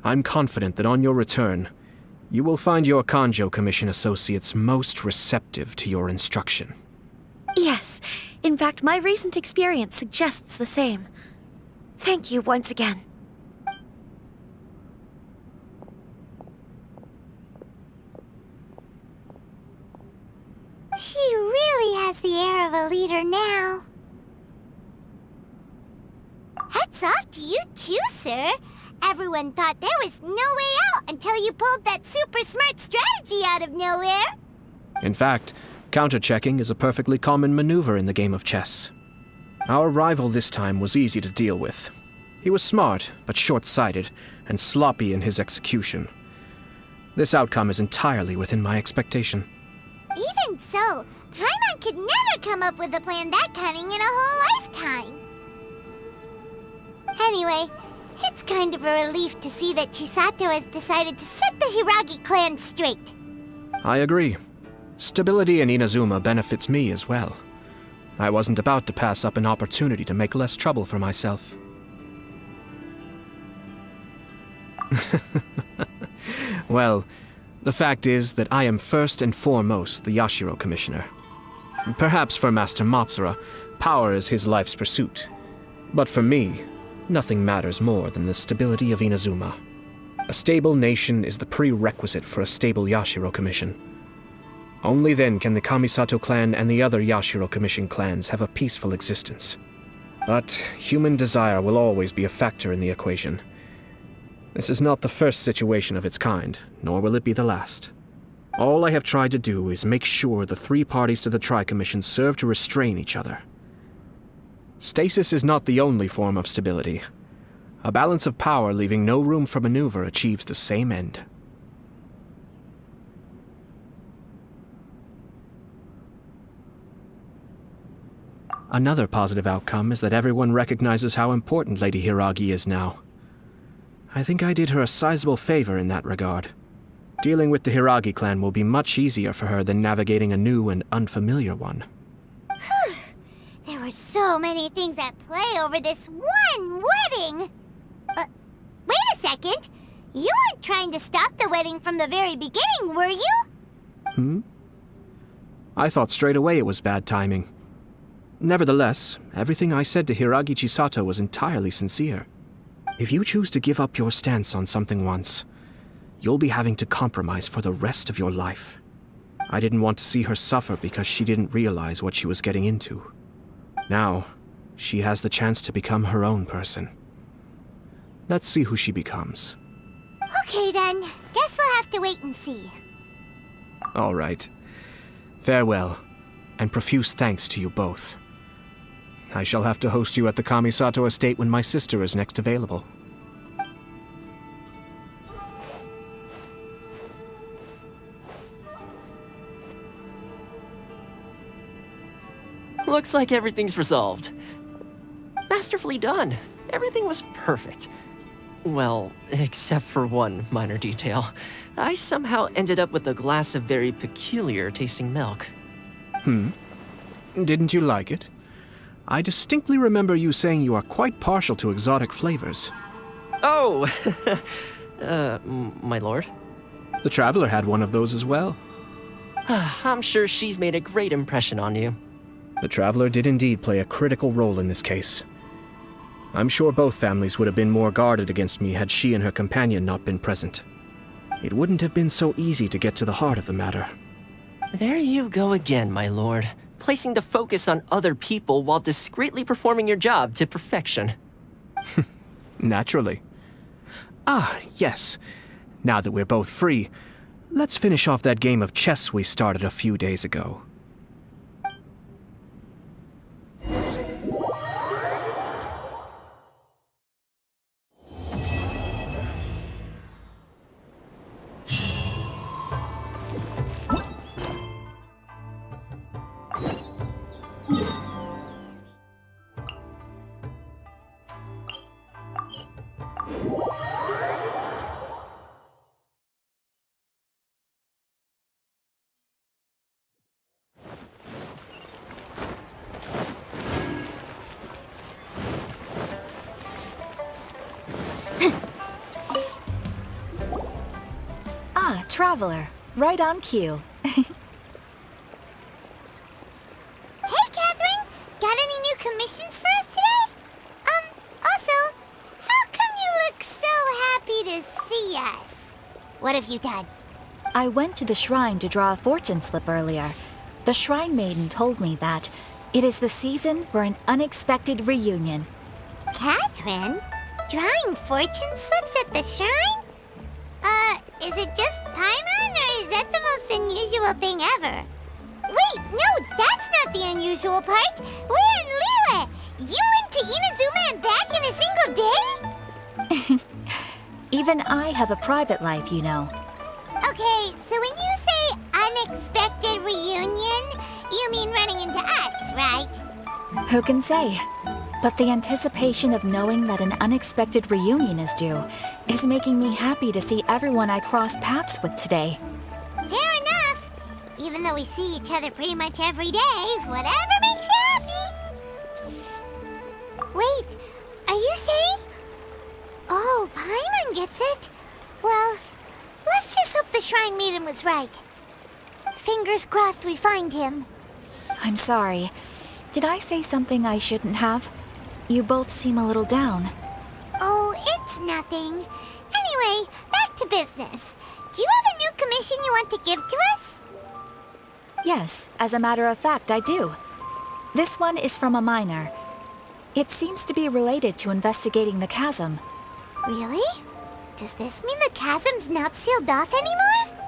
I'm confident that on your return, you will find your Kanjo Commission associates most receptive to your instruction. Yes, in fact, my recent experience suggests the same. Thank you once again. She really has the air of a leader now. Hats off to you too, sir. Everyone thought there was no way out until you pulled that super smart strategy out of nowhere. In fact, counter-checking is a perfectly common maneuver in the game of chess. Our rival this time was easy to deal with. He was smart, but short-sighted, and sloppy in his execution. This outcome is entirely within my expectation. Even so, Paimon could never come up with a plan that cunning in a whole lifetime. Anyway, it's kind of a relief to see that Chisato has decided to set the Hiragi clan straight. I agree. Stability in Inazuma benefits me as well. I wasn't about to pass up an opportunity to make less trouble for myself. Well, the fact is that I am first and foremost the Yashiro Commissioner. Perhaps for Master Matsura, power is his life's pursuit. But for me, nothing matters more than the stability of Inazuma. A stable nation is the prerequisite for a stable Yashiro Commission. Only then can the Kamisato clan and the other Yashiro Commission clans have a peaceful existence. But human desire will always be a factor in the equation. This is not the first situation of its kind, nor will it be the last. All I have tried to do is make sure the three parties to the Tri-Commission serve to restrain each other. Stasis is not the only form of stability. A balance of power leaving no room for maneuver achieves the same end. Another positive outcome is that everyone recognizes how important Lady Hiragi is now. I think I did her a sizable favor in that regard. Dealing with the Hiragi clan will be much easier for her than navigating a new and unfamiliar one. There were so many things at play over this one wedding! Wait a second! You weren't trying to stop the wedding from the very beginning, were you? I thought straight away it was bad timing. Nevertheless, everything I said to Hiragi Chisato was entirely sincere. If you choose to give up your stance on something once, you'll be having to compromise for the rest of your life. I didn't want to see her suffer because she didn't realize what she was getting into. Now, she has the chance to become her own person. Let's see who she becomes. Okay then, guess we'll have to wait and see. All right. Farewell, and profuse thanks to you both. I shall have to host you at the Kamisato estate when my sister is next available. Looks like everything's resolved. Masterfully done. Everything was perfect. Well, except for one minor detail. I somehow ended up with a glass of very peculiar tasting milk. Didn't you like it? I distinctly remember you saying you are quite partial to exotic flavors. Oh, my lord. The Traveler had one of those as well. I'm sure she's made a great impression on you. The Traveler did indeed play a critical role in this case. I'm sure both families would have been more guarded against me had she and her companion not been present. It wouldn't have been so easy to get to the heart of the matter. There you go again, my lord. Placing the focus on other people while discreetly performing your job to perfection. Naturally. Ah, yes. Now that we're both free, let's finish off that game of chess we started a few days ago. Traveler, right on cue. Hey, Catherine! Got any new commissions for us today? Also, how come you look so happy to see us? What have you done? I went to the shrine to draw a fortune slip earlier. The shrine maiden told me that it is the season for an unexpected reunion. Catherine? Drawing fortune slips at the shrine? Is it just Paimon, or is that the most unusual thing ever? Wait, no, that's not the unusual part. We're in Liyue. You went to Inazuma and back in a single day? Even I have a private life, you know. Okay, so when you say unexpected reunion, you mean running into us, right? Who can say? But the anticipation of knowing that an unexpected reunion is due is making me happy to see everyone I cross paths with today. Fair enough. Even though we see each other pretty much every day, whatever makes you happy. Wait, are you saying? Oh, Paimon gets it. Well, let's just hope the Shrine Maiden was right. Fingers crossed we find him. I'm sorry. Did I say something I shouldn't have? You both seem a little down. Oh, it's nothing. Anyway, back to business. Do you have a new commission you want to give to us? Yes, as a matter of fact, I do. This one is from a miner. It seems to be related to investigating the chasm. Really? Does this mean the chasm's not sealed off anymore?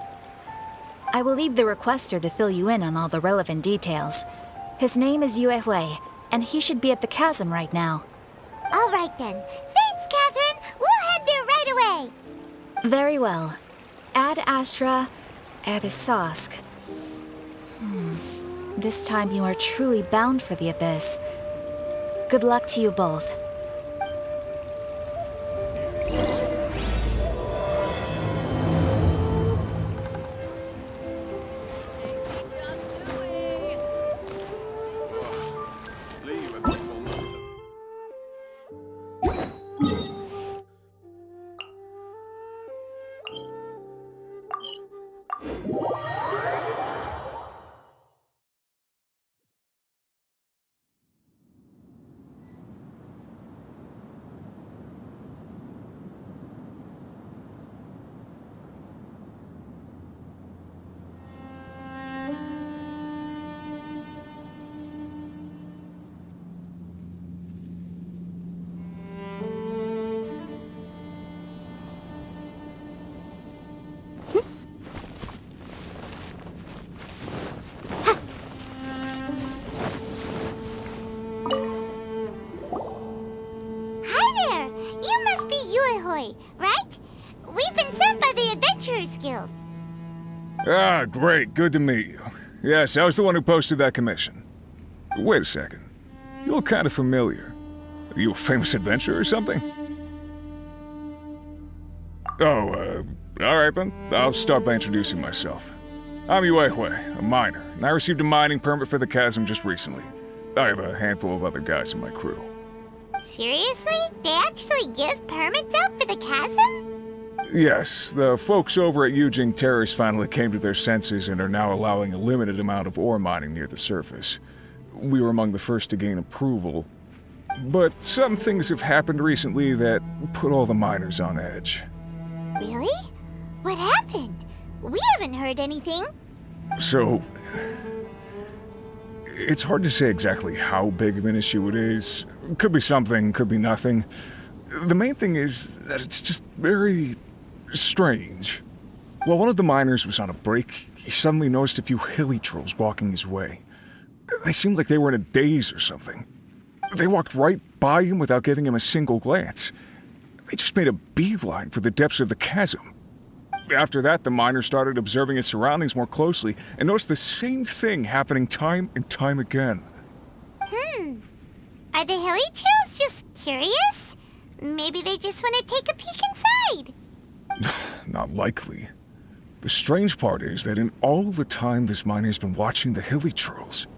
I will leave the requester to fill you in on all the relevant details. His name is Yue Hui, and he should be at the chasm right now. All right then. Thanks, Catherine. We'll head there right away. Very well. Ad Astra Abyssosk. This time you are truly bound for the Abyss. Good luck to you both. Right? We've been sent by the Adventurers Guild. Ah, great. Good to meet you. Yes, I was the one who posted that commission. Wait a second. You look kind of familiar. Are you a famous adventurer or something? Oh, alright then. I'll start by introducing myself. I'm Yue Hui, a miner, and I received a mining permit for the chasm just recently. I have a handful of other guys in my crew. Seriously? They actually give permits out for the chasm? Yes, the folks over at Yujing Terrace finally came to their senses and are now allowing a limited amount of ore mining near the surface. We were among the first to gain approval, but some things have happened recently that put all the miners on edge. Really? What happened? We haven't heard anything. So, it's hard to say exactly how big of an issue it is. Could be something, could be nothing. The main thing is that it's just very strange. While one of the miners was on a break, he suddenly noticed a few hilly trolls walking his way. They seemed like they were in a daze or something. They walked right by him without giving him a single glance. They just made a beeline for the depths of the chasm. After that, the miner started observing his surroundings more closely and noticed the same thing happening time and time again. Are the hilly trolls just curious? Maybe they just want to take a peek inside. Not likely. The strange part is that in all the time this miner's been watching the hilly trolls,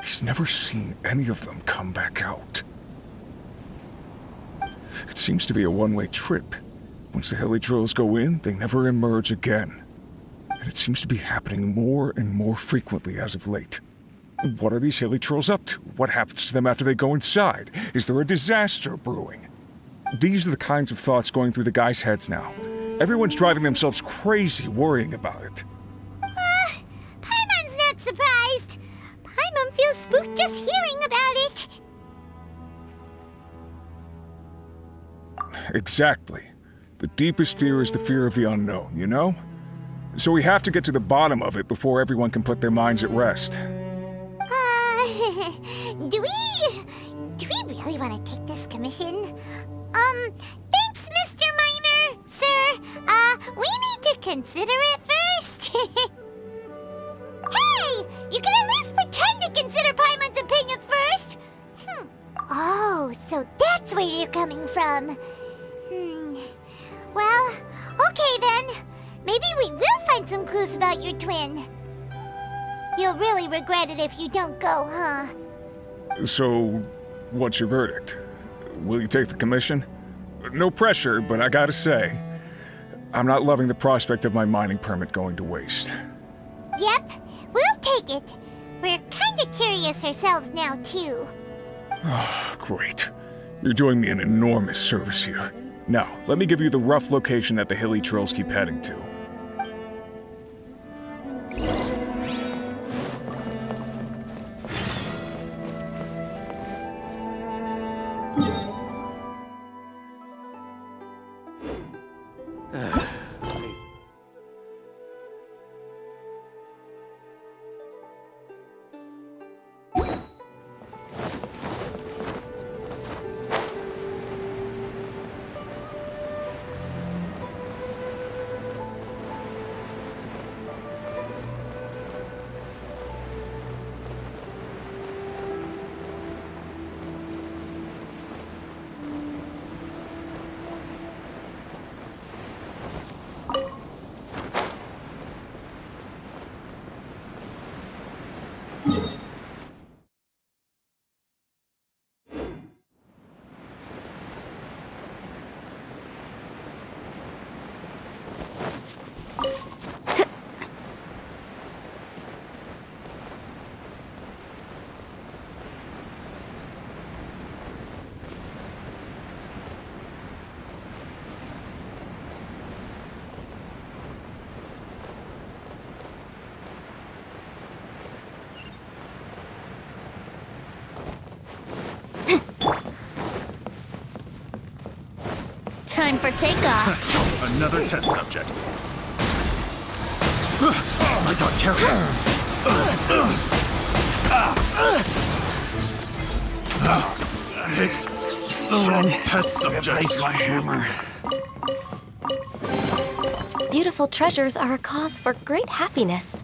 he's never seen any of them come back out. It seems to be a one-way trip. Once the hilly trolls go in, they never emerge again. And it seems to be happening more and more frequently as of late. What are these hilly trolls up to? What happens to them after they go inside? Is there a disaster brewing? These are the kinds of thoughts going through the guys' heads now. Everyone's driving themselves crazy worrying about it. Paimon's not surprised. Paimon feels spooked just hearing about it. Exactly. The deepest fear is the fear of the unknown, you know? So we have to get to the bottom of it before everyone can put their minds at rest. Do we really want to take this commission? Thanks, Mr. Miner, sir. We need to consider it first. Hey, you can at least pretend to consider Paimon's opinion first. Oh, so that's where you're coming from. Well, okay then. Maybe we will find some clues about your twin. You'll really regret it if you don't go, huh? So, what's your verdict? Will you take the commission? No pressure, but I gotta say, I'm not loving the prospect of my mining permit going to waste. Yep, we'll take it. We're kinda curious ourselves now, too. Great. You're doing me an enormous service here. Now, let me give you the rough location that the hilly trolls keep heading to. for takeoff. Another test subject. I got careful. Picked the wrong test subject. Replace my hammer. Beautiful treasures are a cause for great happiness.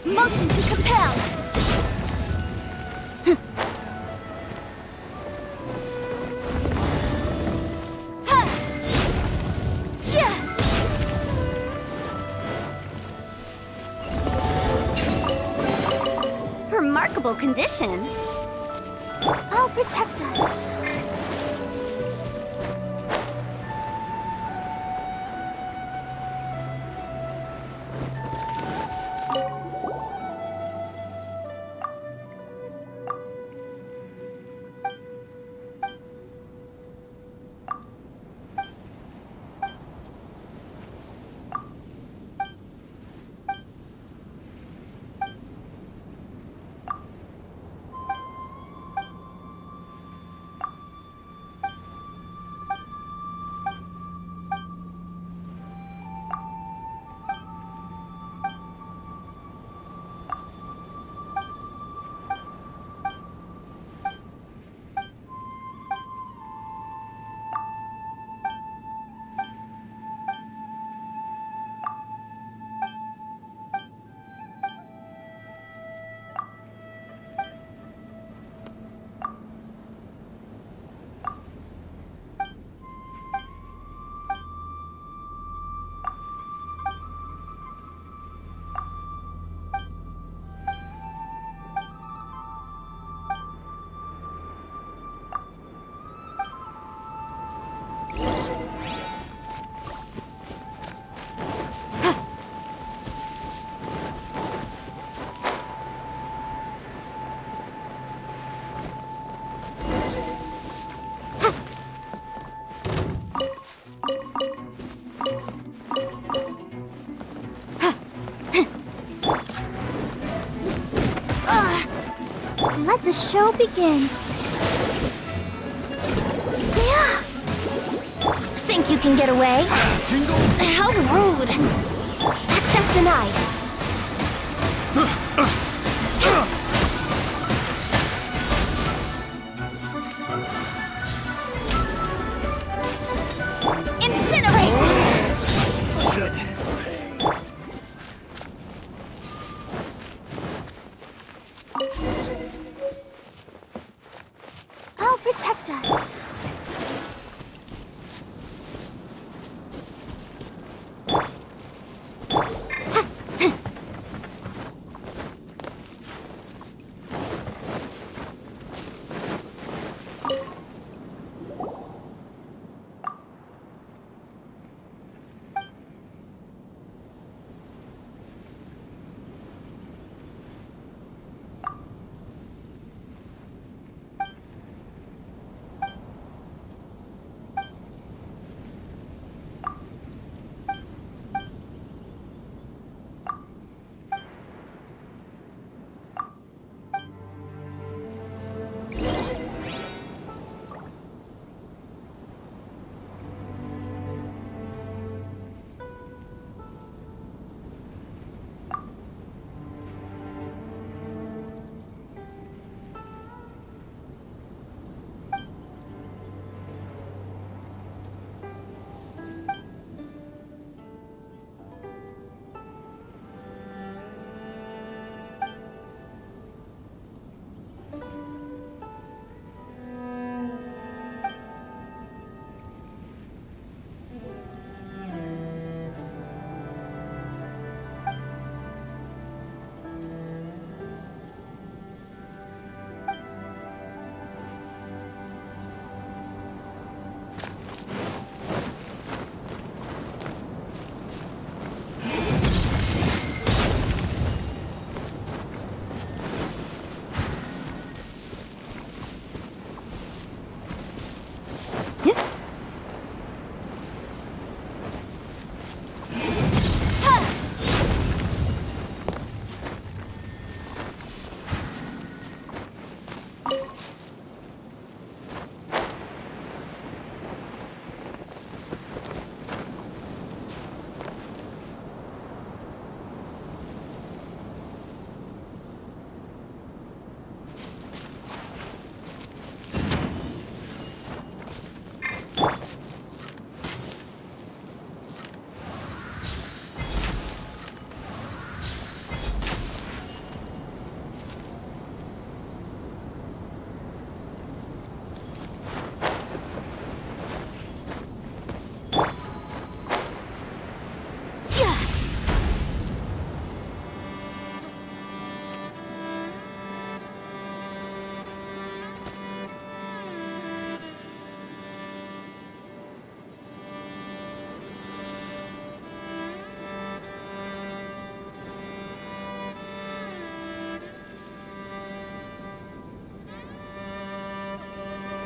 Motion to compel. Remarkable condition. I'll protect us. the show begin. Yeah. Think you can get away? How rude! Access denied. Incinerate! Good. I'll protect us.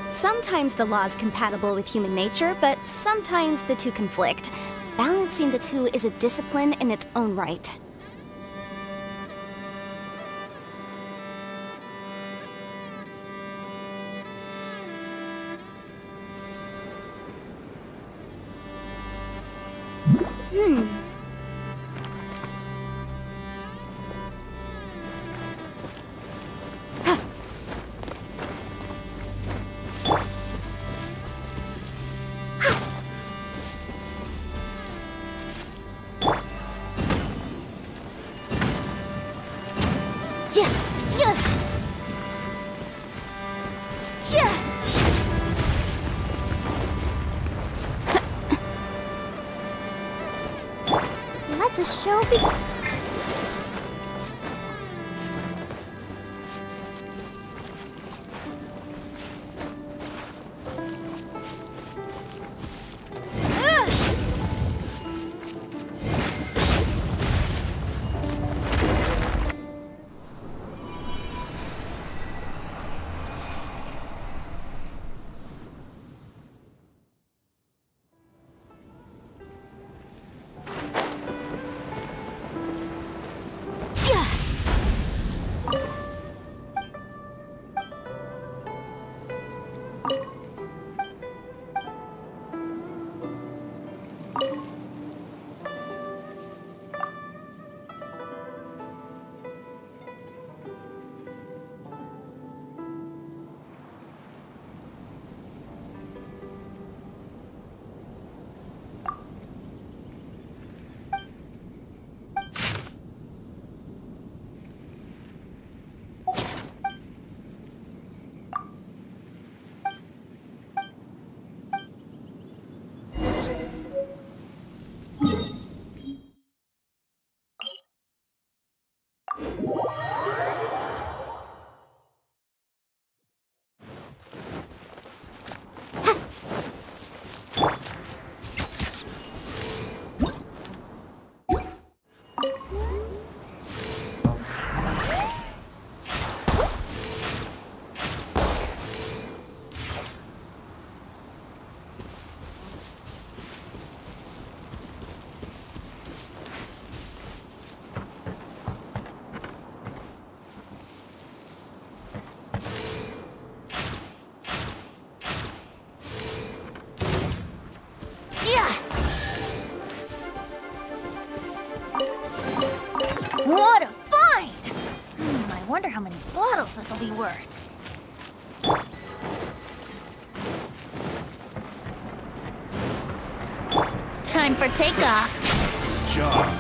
Sometimes the law's compatible with human nature, but sometimes the two conflict. Balancing the two is a discipline in its own right. Let the show begin. how many bottles this will be worth. Time for takeoff. Job.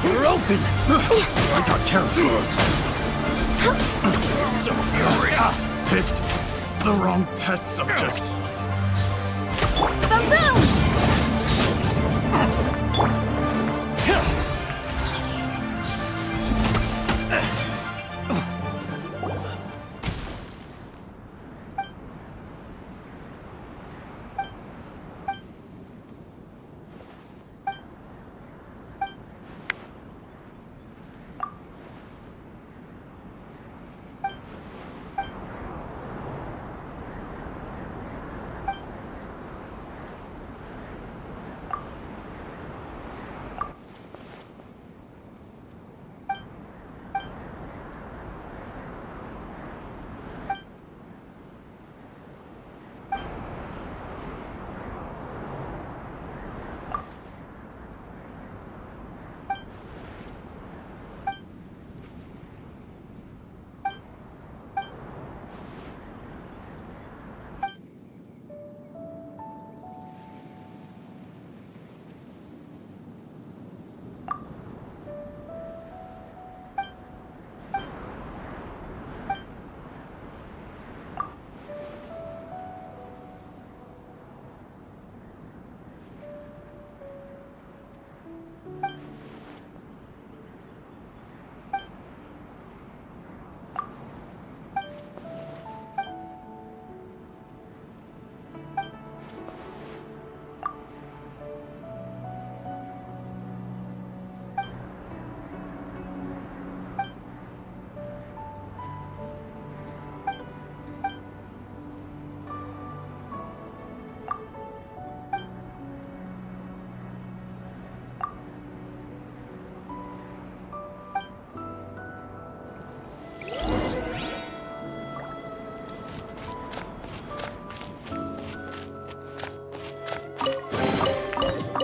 You're open! I got careful. So fury. Picked the wrong test subject. Boom boom!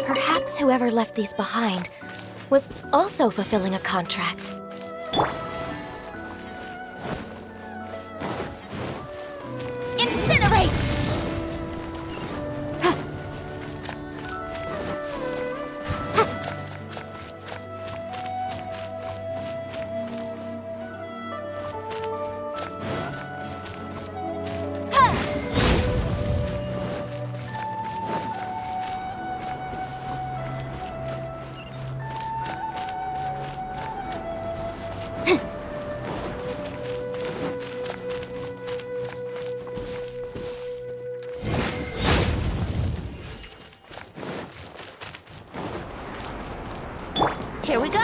Perhaps whoever left these behind was also fulfilling a contract. Incinerate! Here we go!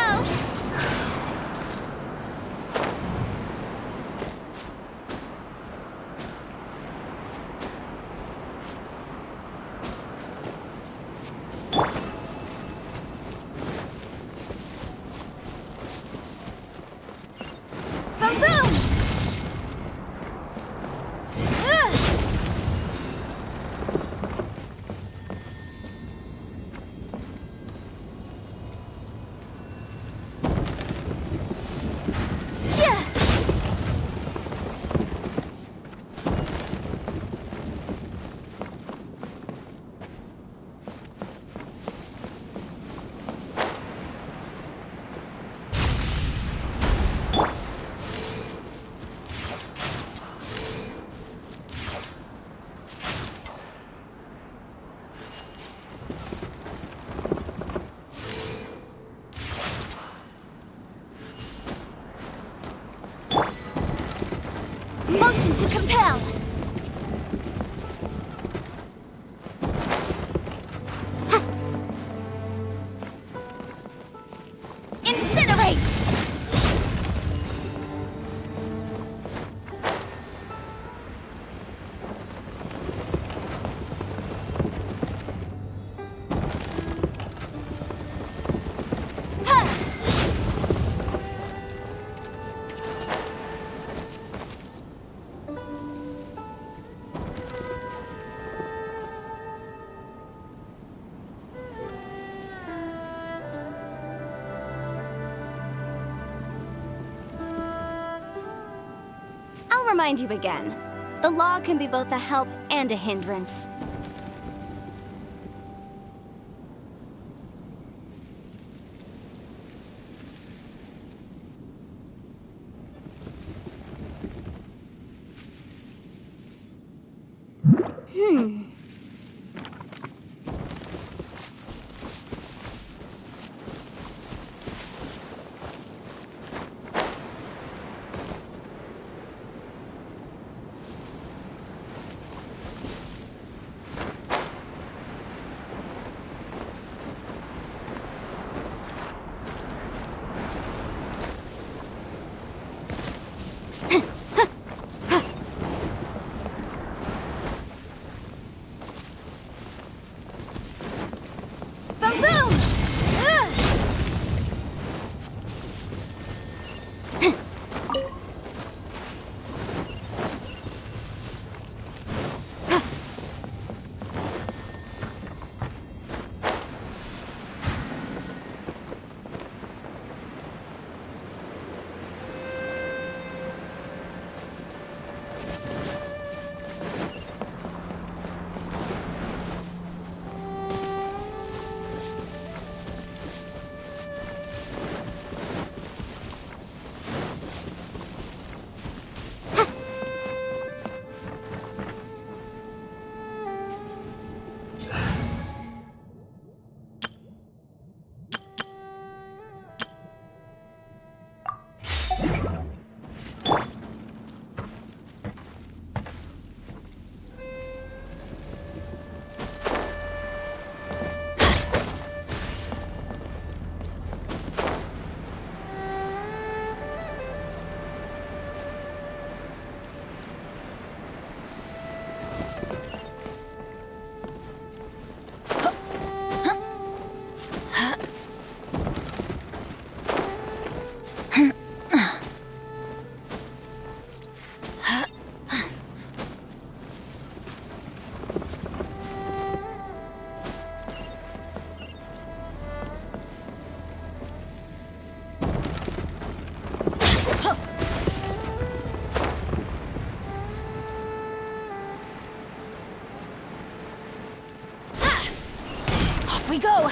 Boom boom! Motion to compel! Incinerate! remind you again. The law can be both a help and a hindrance. Boom, boom! We go!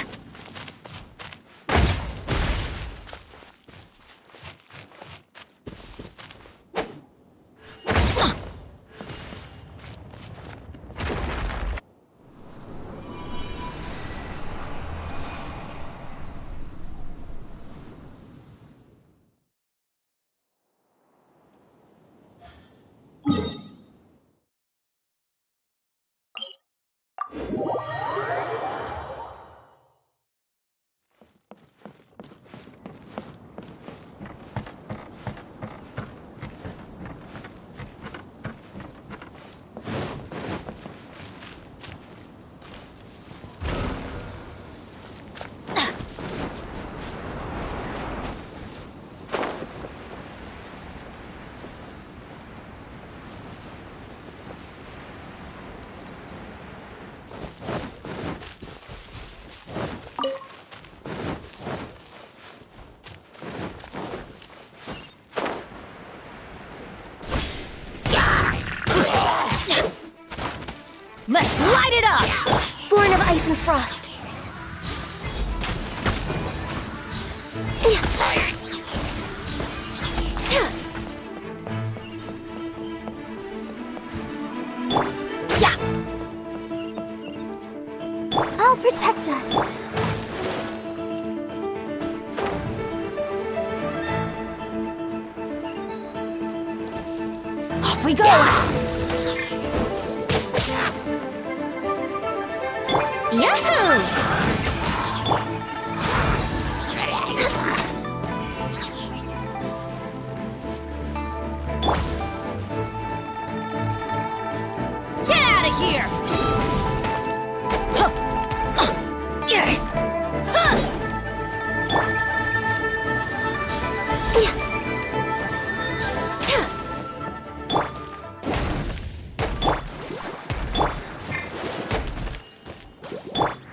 Let's light it up! Born of ice and frost. I'll protect us. Off we go! Yahoo! Get out of here!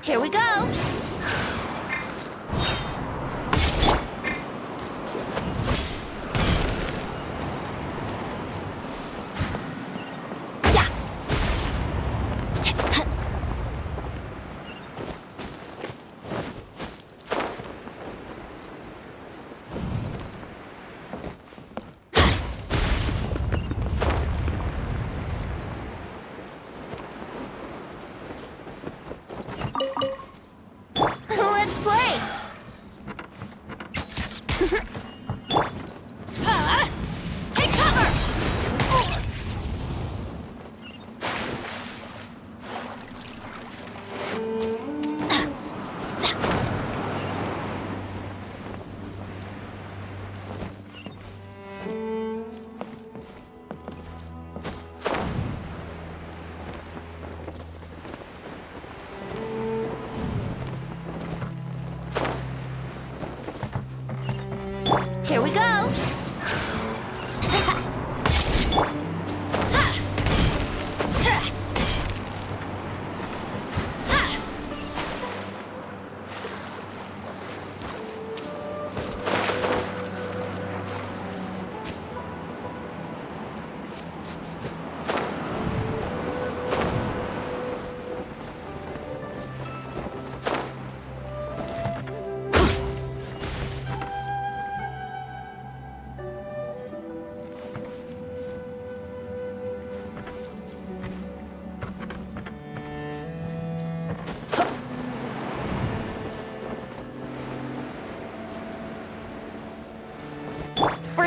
Here we go!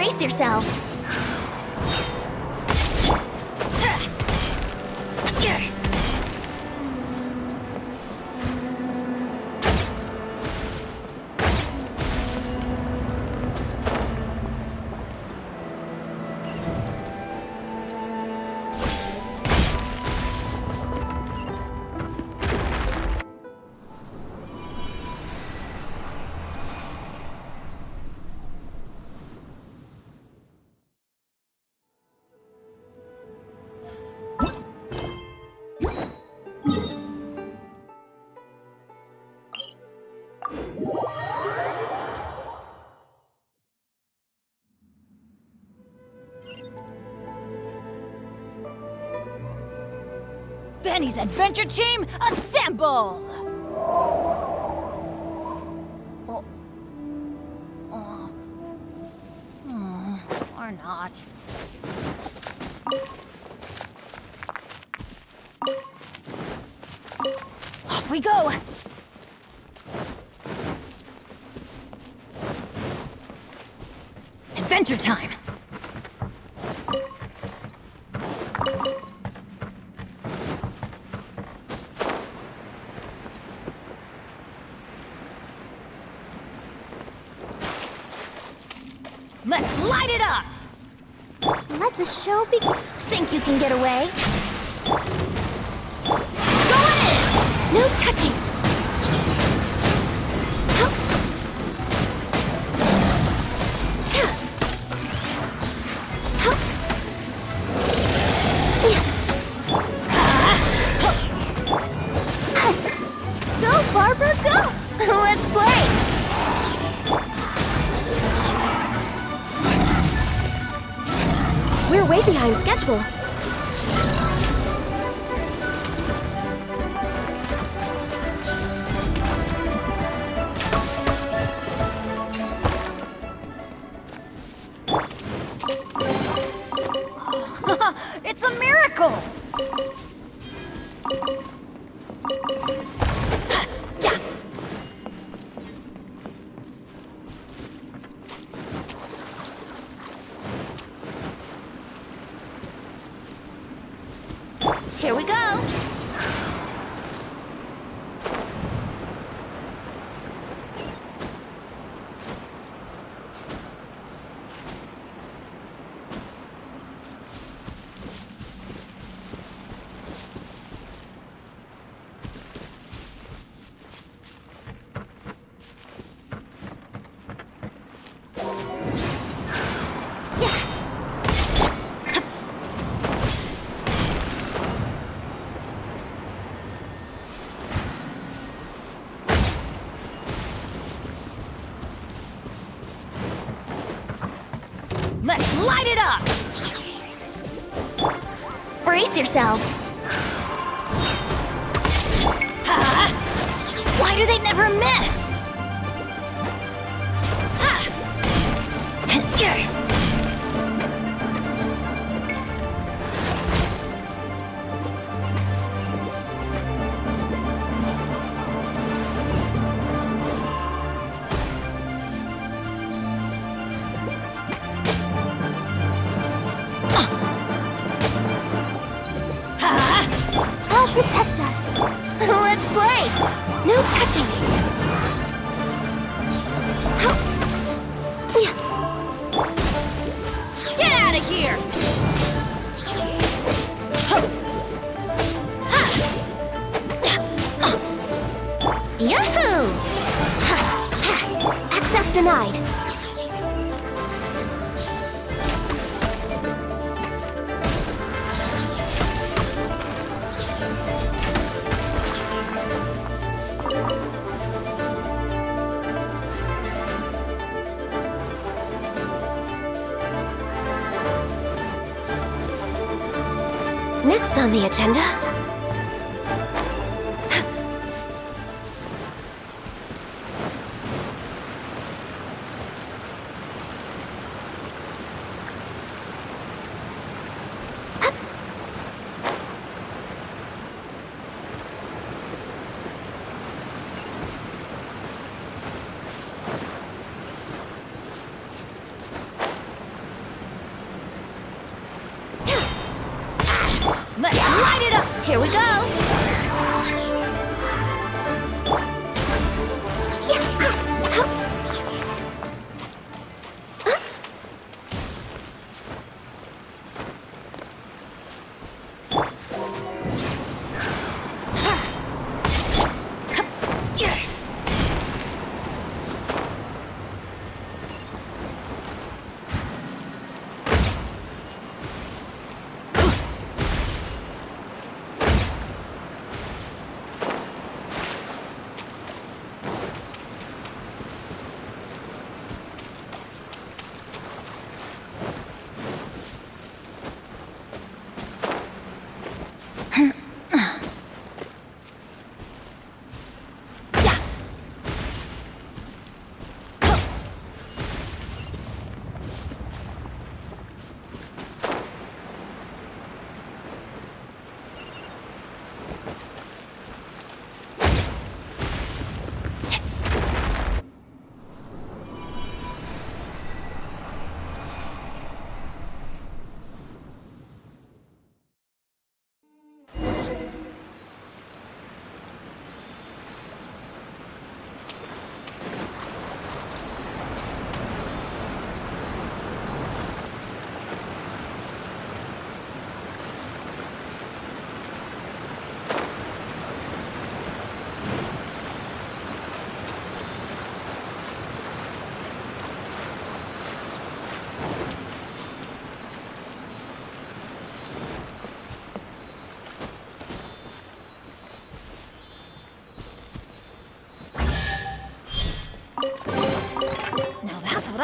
Brace yourselves. Benny's adventure team, assemble! Or not. Off we go! Adventure time! Let's light it up! Let the show begin. Think you can get away? Go in! No touching! Go, Barbara, go! Let's play! We're way behind schedule. It's a miracle! Here we go! Let's light it up! Brace yourselves! Why do they never miss? I'll protect us. Let's play! No touching. Get out of here! Yahoo! Access denied. Next on the agenda.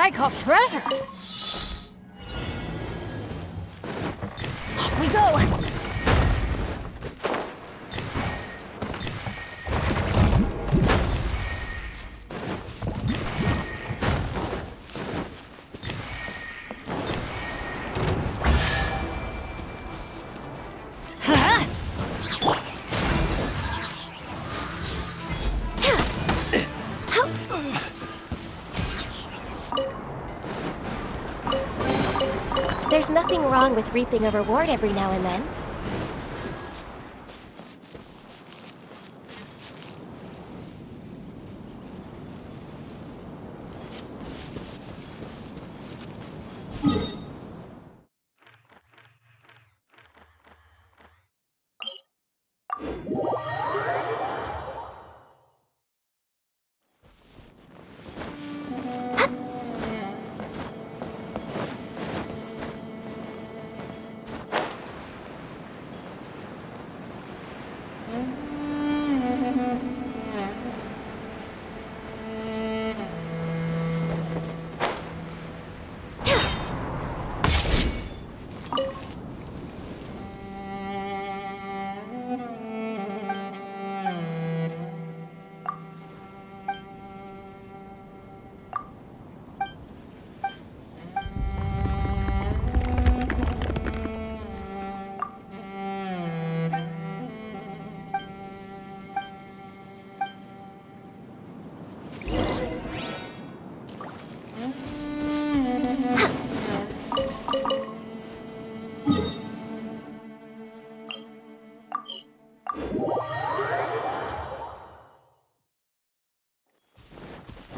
I call treasure. Off we go. There's nothing wrong with reaping a reward every now and then.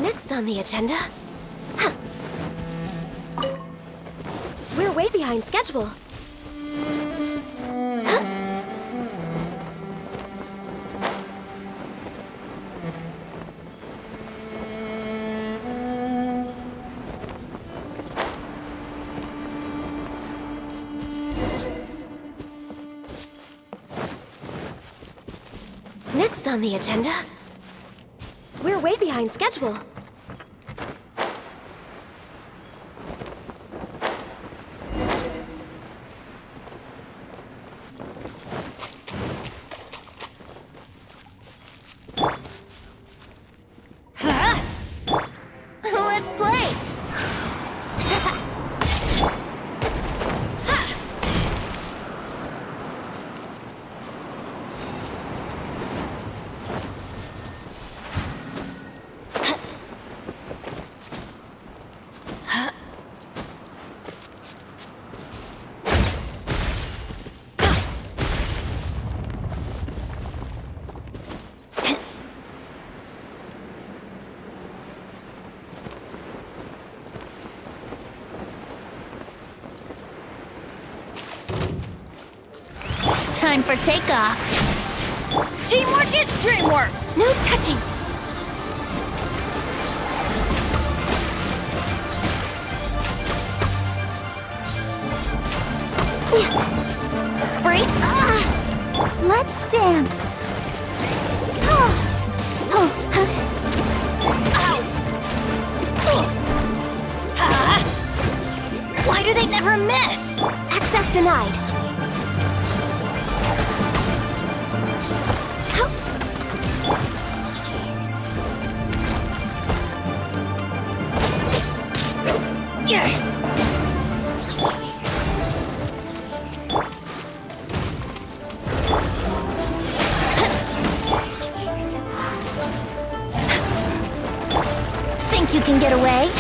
Next on the agenda... We're way behind schedule. Next on the agenda... We're way behind schedule. Let's play! Time for takeoff. Teamwork is dreamwork. No touching. Brace. Let's dance. Why do they never miss? Access denied. Think you can get away?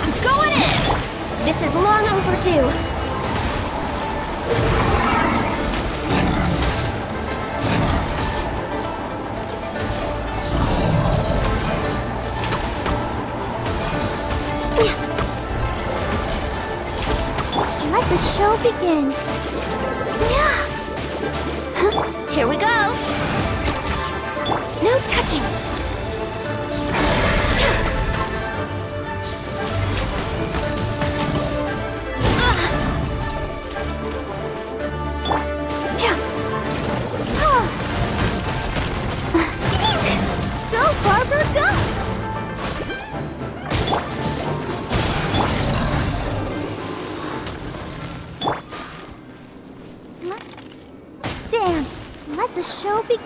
I'm going in! This is long overdue. Let the show begin. Here we go. No touching. Go, Barber, go!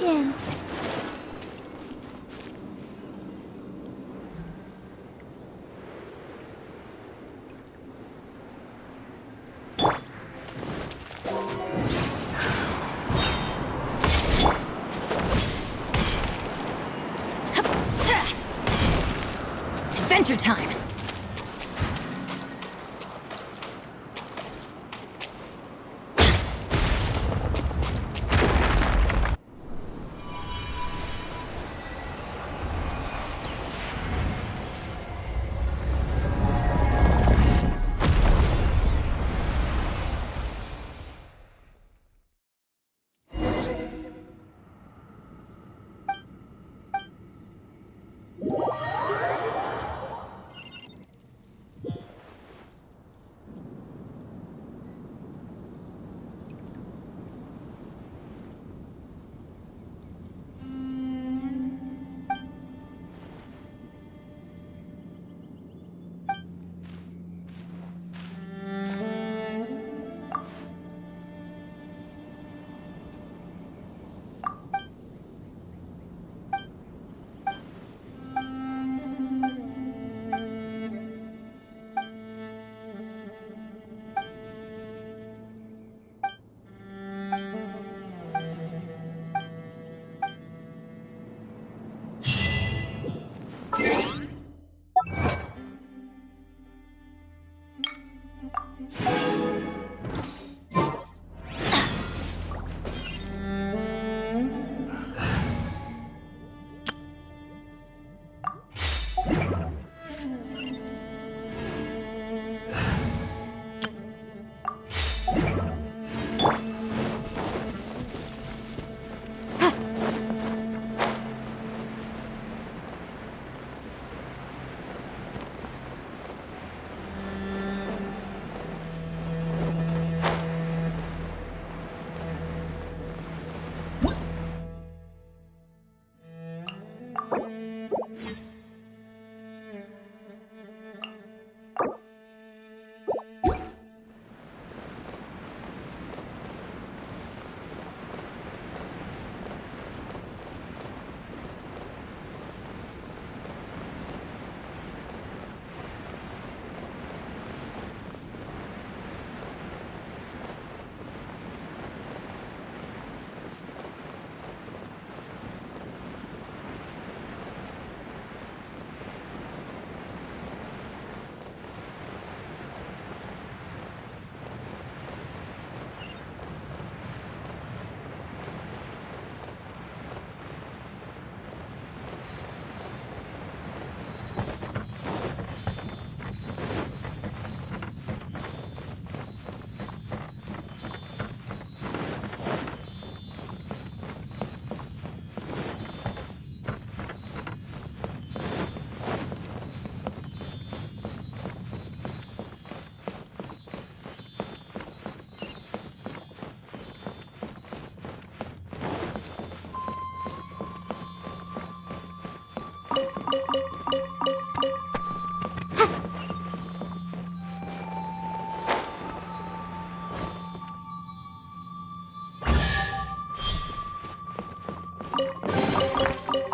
in. Adventure time!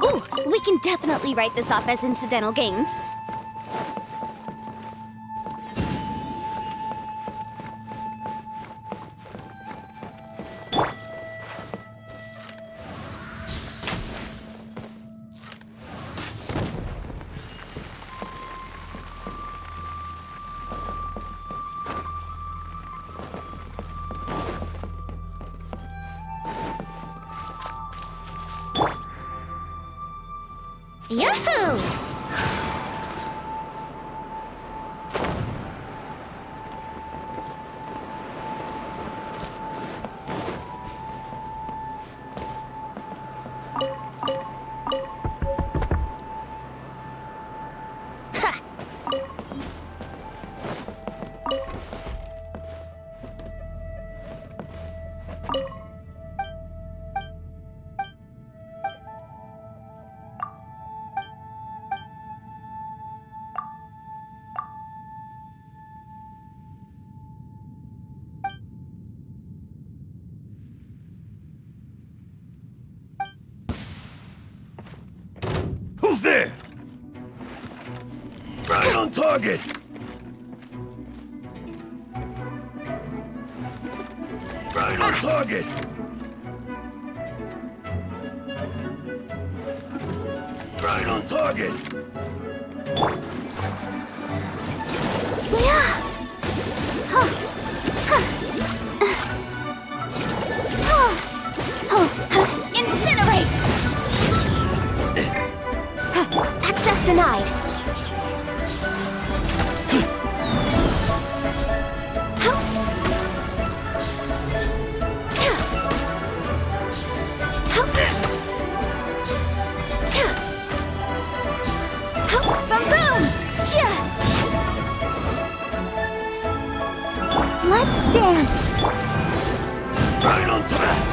Ooh, we can definitely write this off as incidental gains. Yahoo! Who's there? Right on target! Right on target! Right on target! Incinerate! Access denied. Boom boom! Let's dance! Right on top!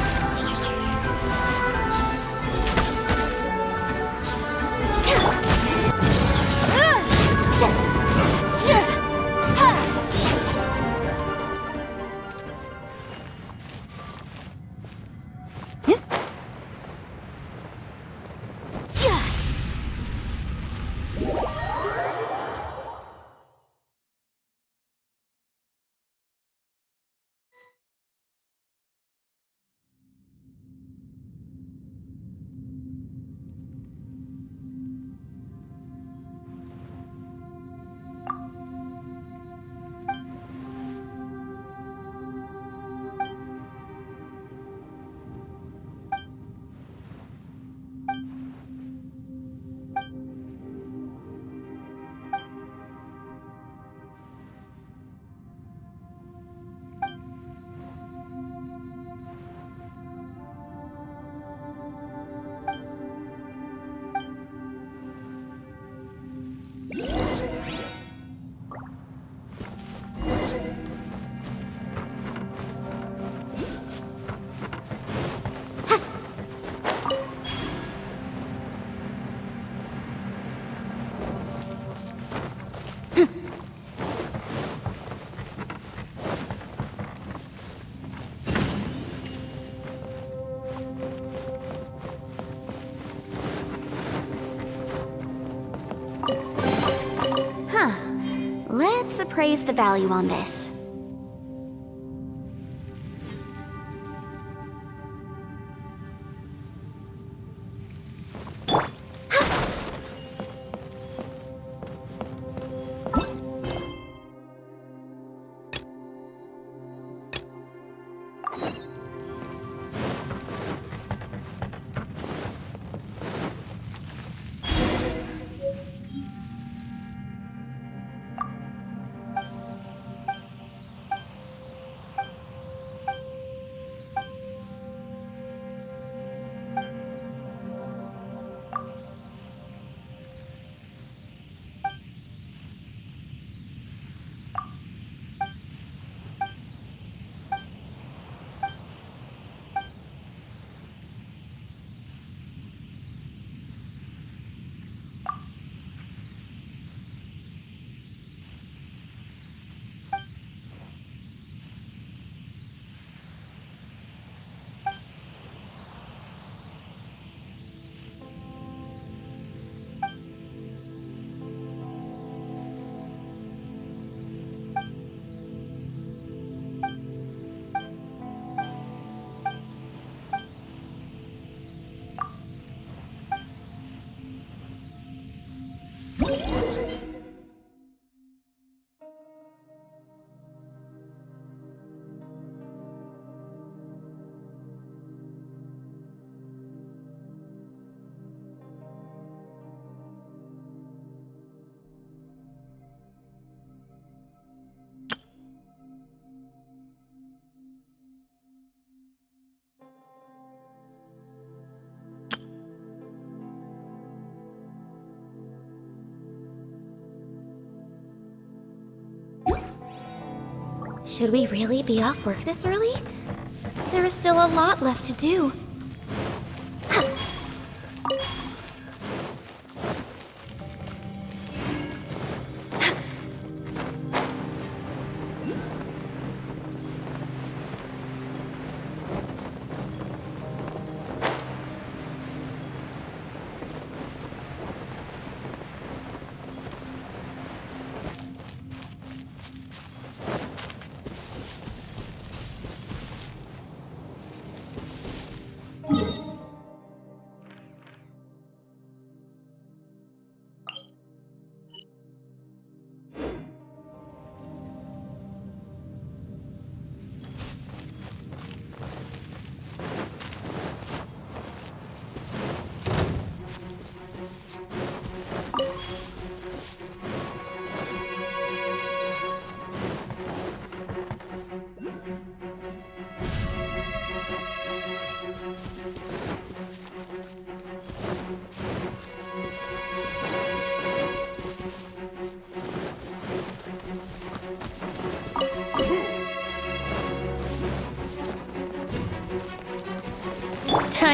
Let's appraise the value on this. Should we really be off work this early? There is still a lot left to do.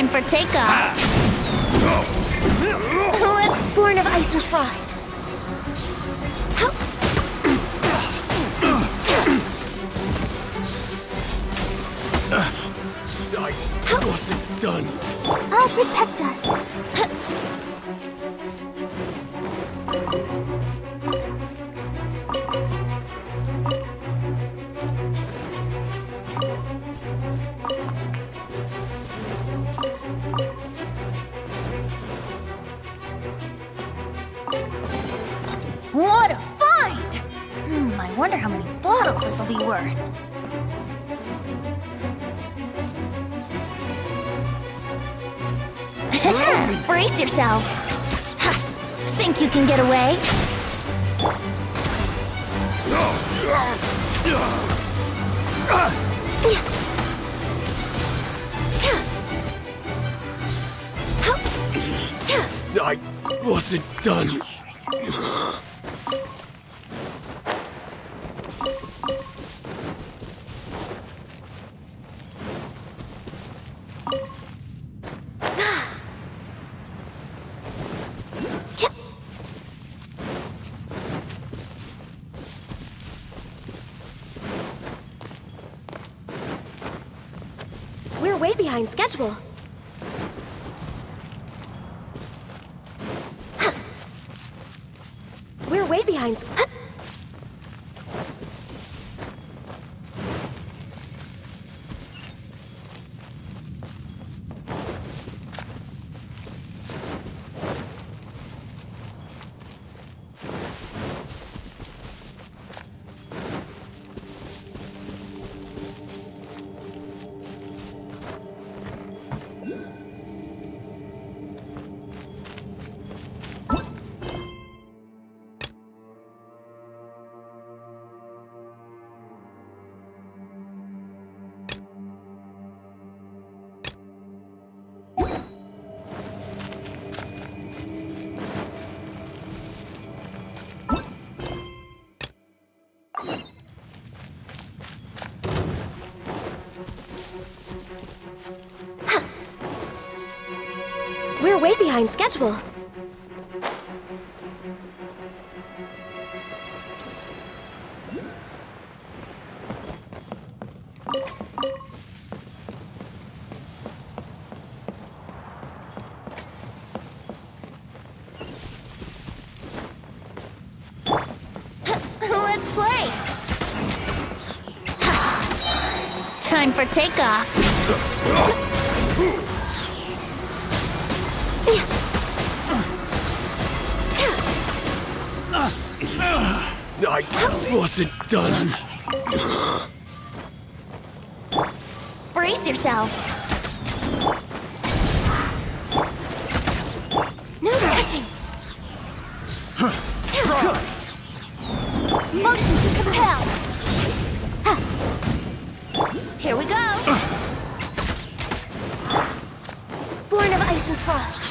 Time for takeoff. Let's born of ice and frost. I wasn't done. I'll protect us. What a find! I wonder how many bottles this'll be worth. Brace yourselves. Ha! Think you can get away? I wasn't done. We're way behind schedule. We're way behind. We're way behind schedule. Let's play. Time for takeoff. I wasn't done. Brace yourself. No touching. Motion to compel. Here we go. Born of ice and frost.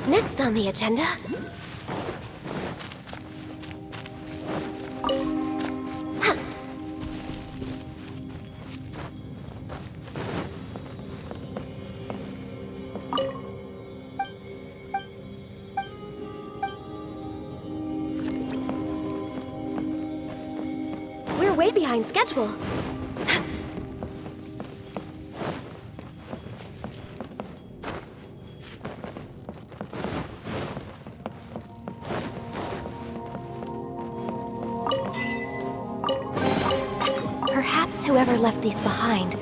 Next on the agenda. behind schedule. Perhaps whoever left these behind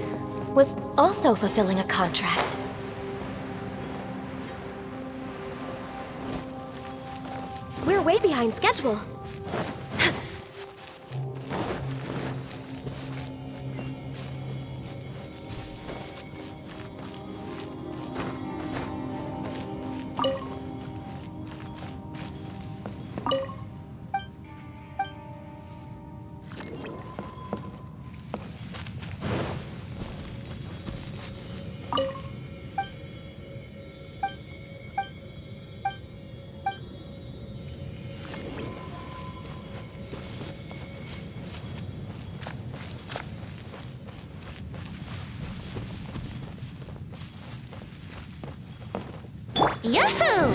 was also fulfilling a contract. We're way behind schedule. Yahoo!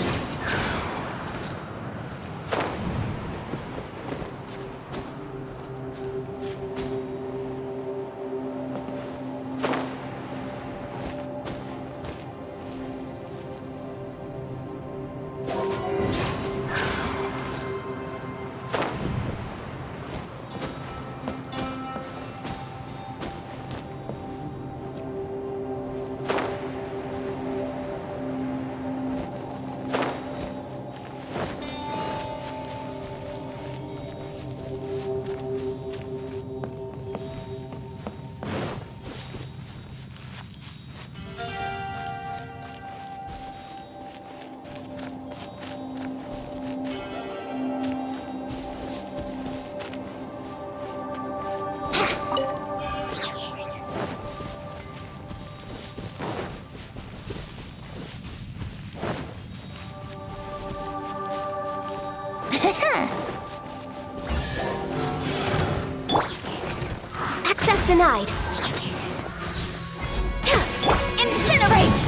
Access denied. Incinerate!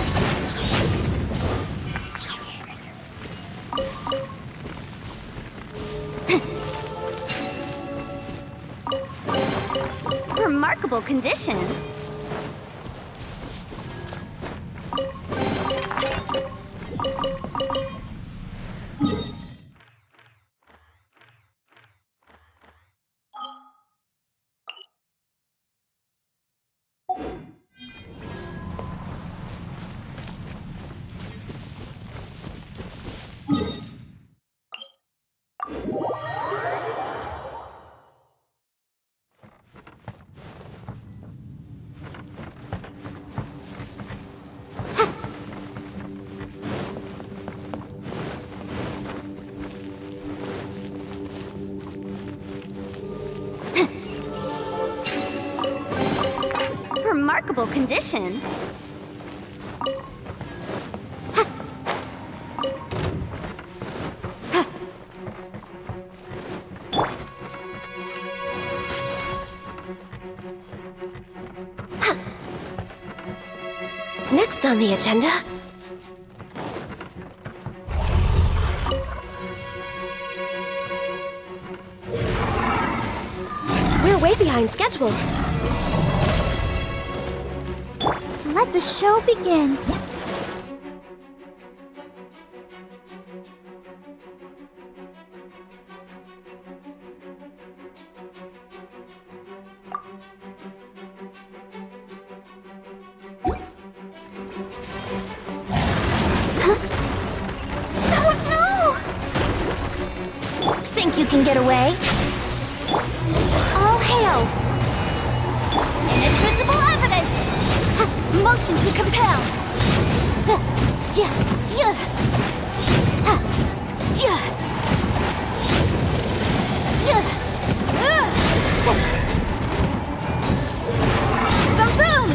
Remarkable condition. Remarkable condition. Next on the agenda. We're way behind schedule. Let the show begin. Think you can get away? All hail! Inadmissible evidence! Motion to compel! Boom!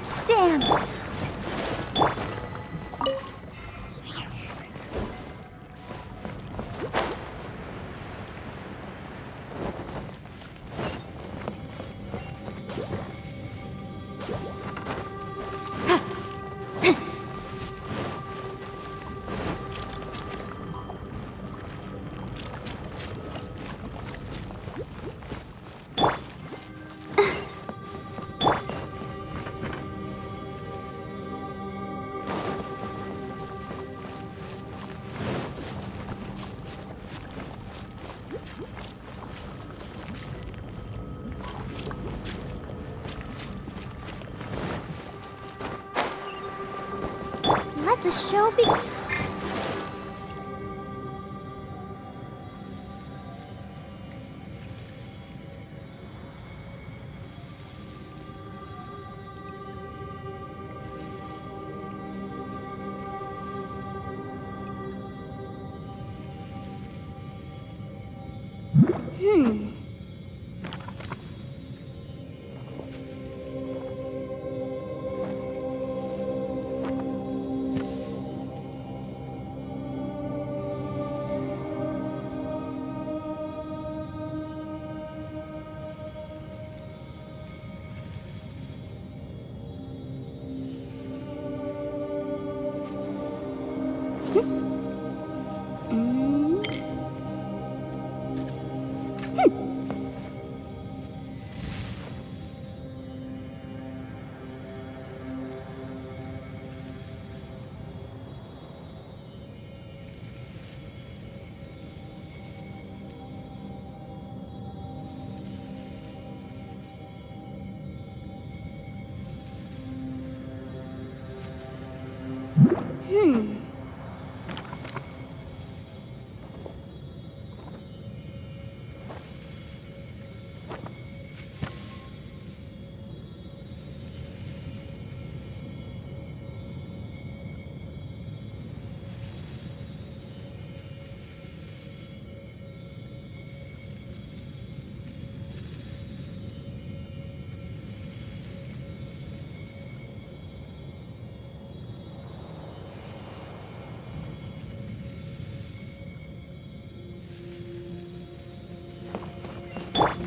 Let's dance! Let the show be...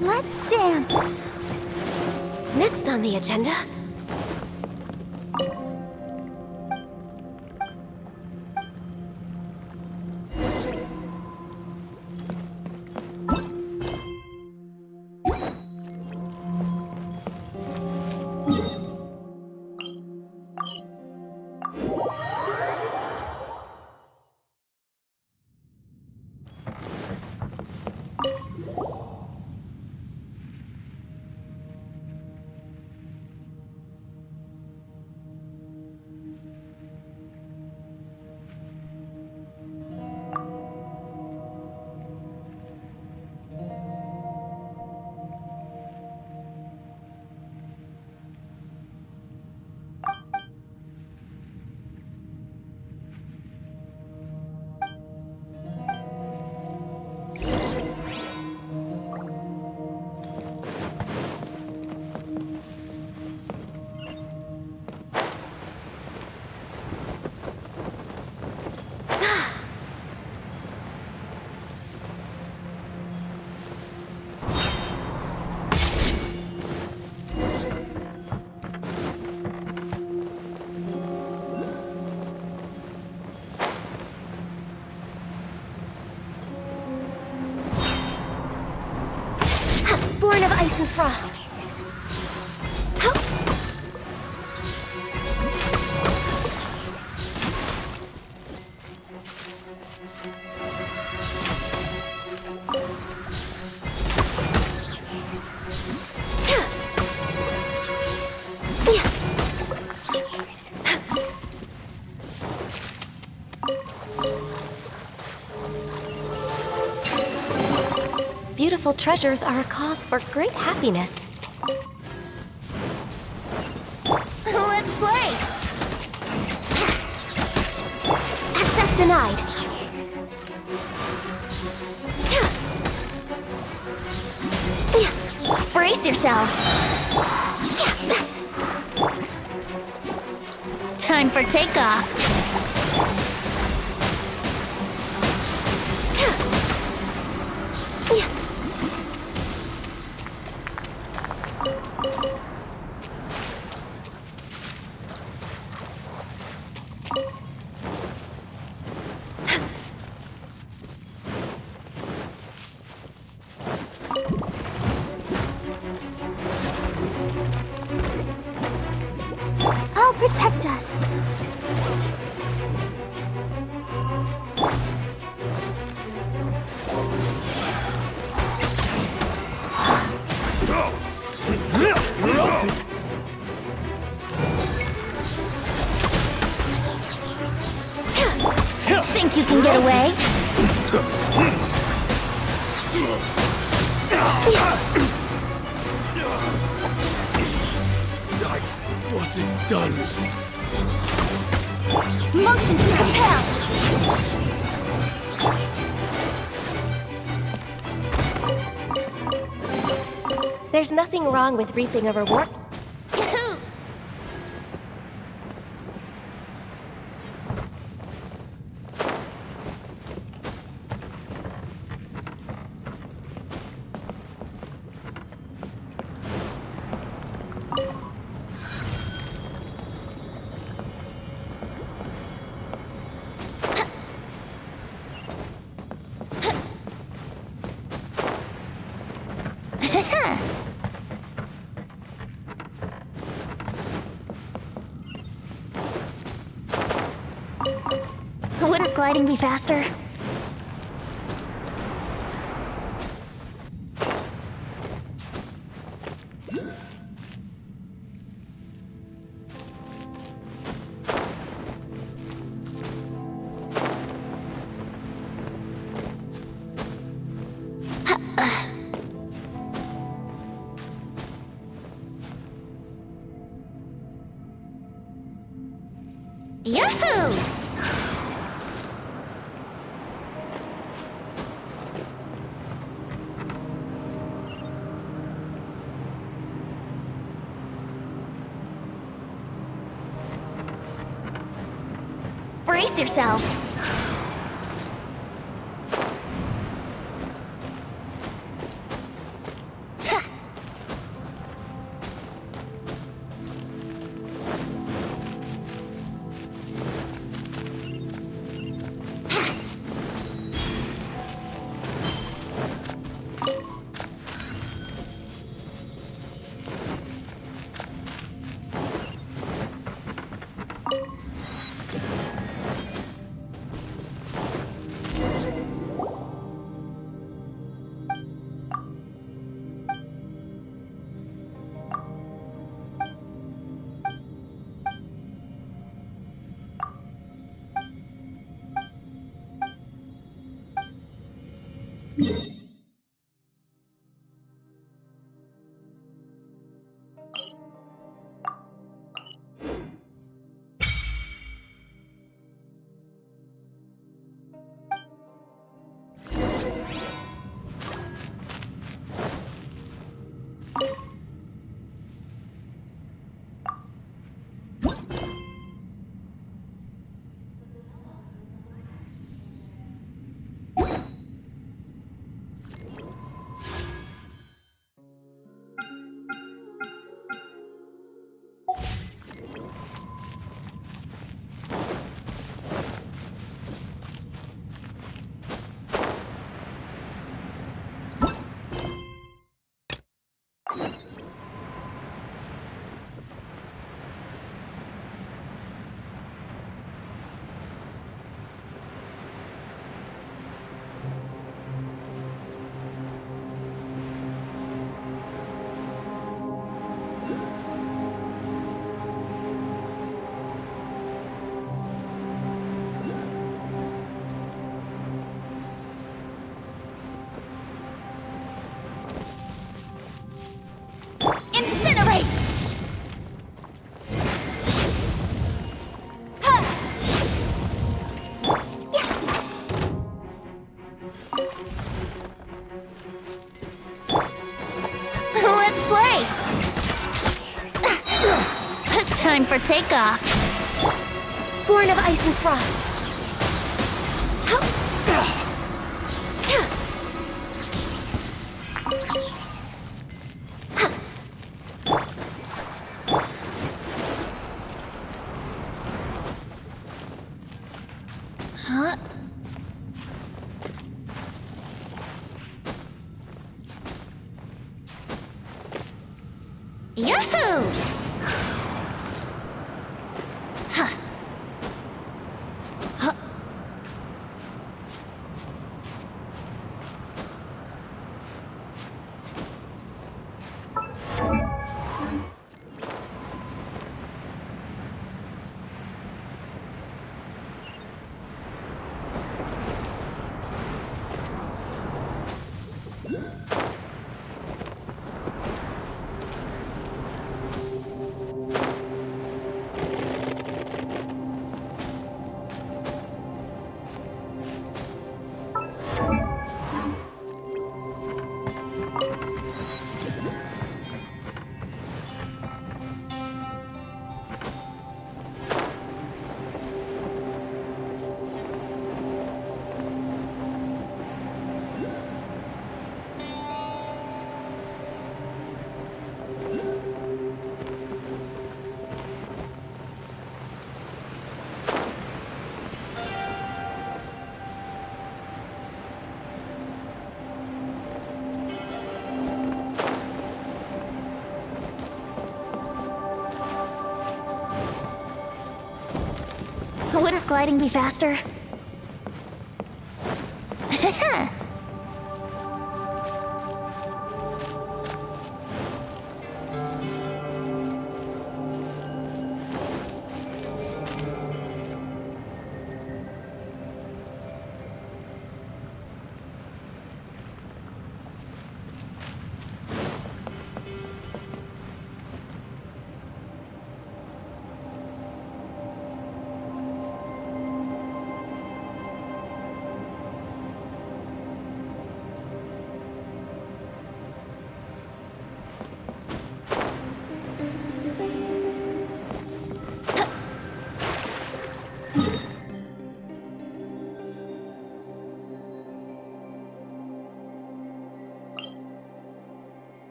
Let's dance! Next on the agenda... Born of ice and frost. Beautiful treasures are a cause for great happiness. Let's play! Access denied. Brace yourselves! Time for takeoff. I'll protect us. Think you can get away? I wasn't done. Motion to compel. There's nothing wrong with reaping a reward. Wouldn't gliding be faster? Yahoo! Brace yourself. Incinerate! Let's play! Time for takeoff. born of ice and frost. Huh? Yahoo! Huh. Huh. Wouldn't gliding be faster?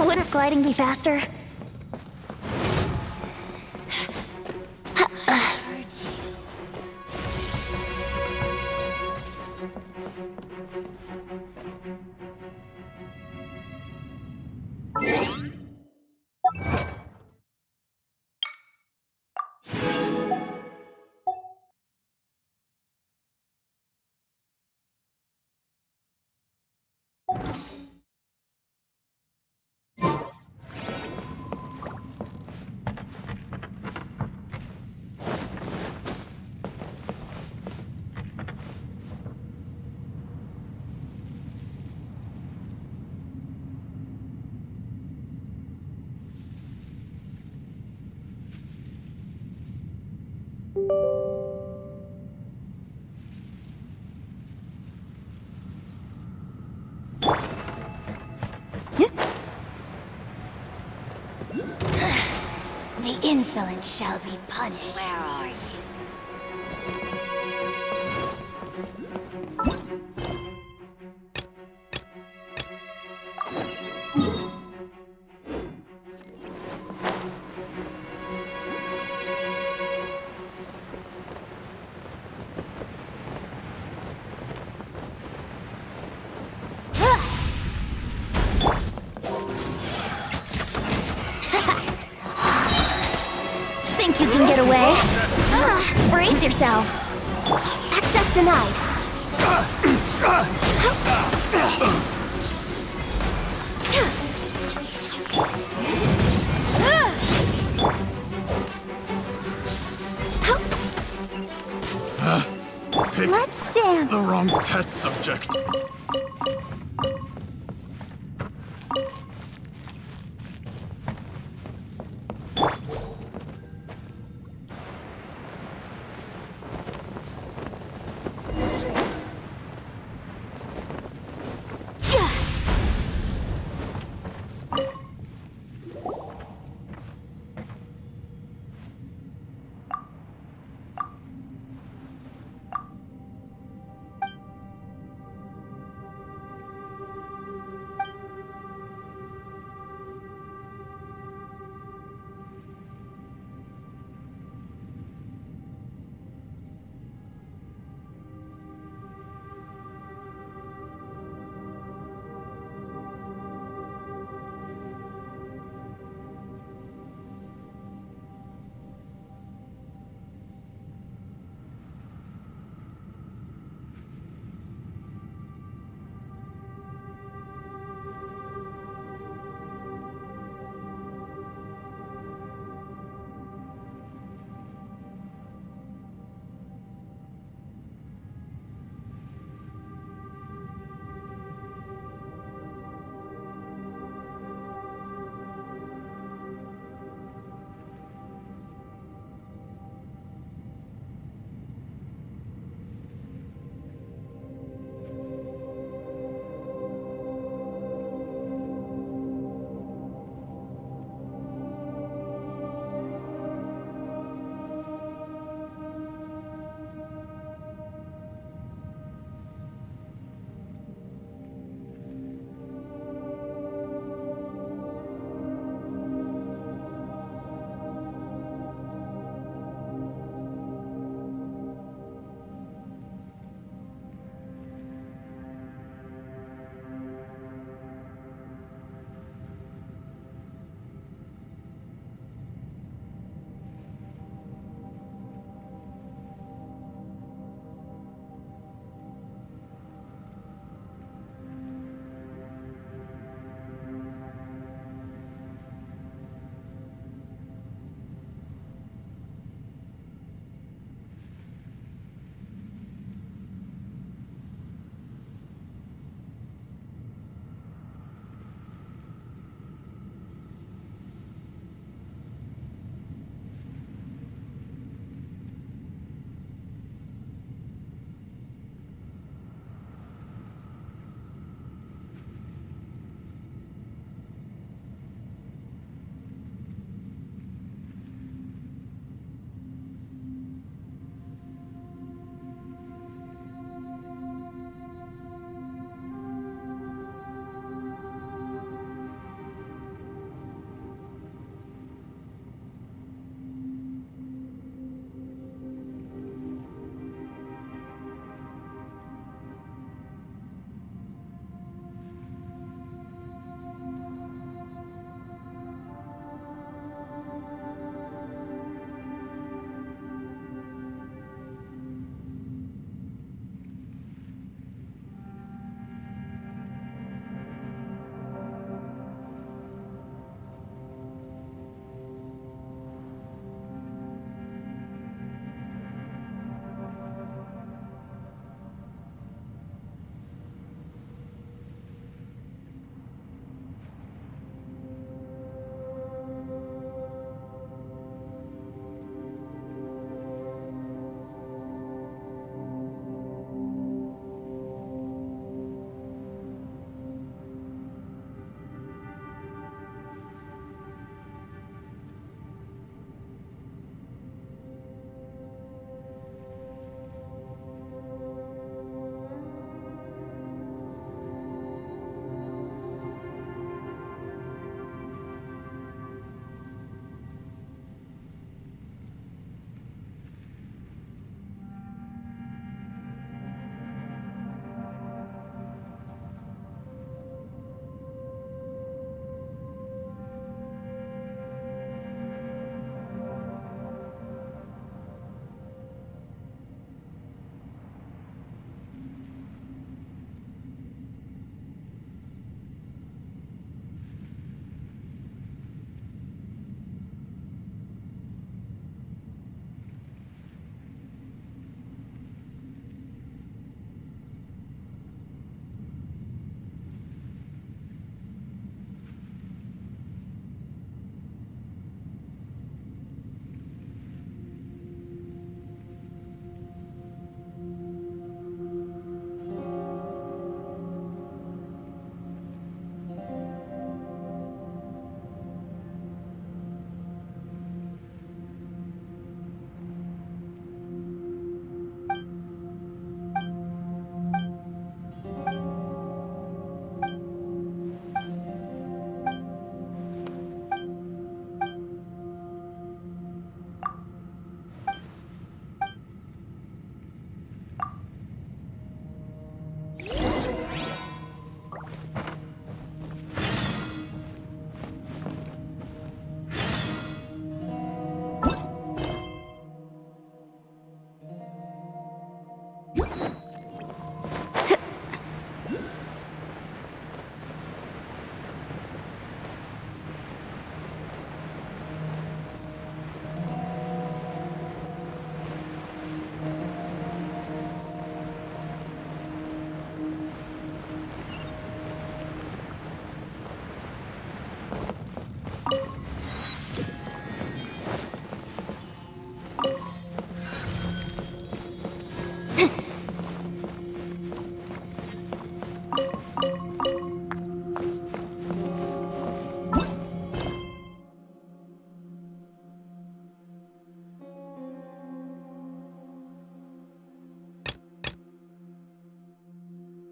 Wouldn't gliding be faster? The insolent shall be punished. Where are you? Think you can get away? Brace yourselves. Access denied. dance. The wrong test subject.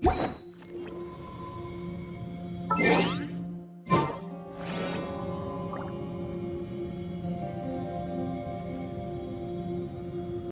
Huh?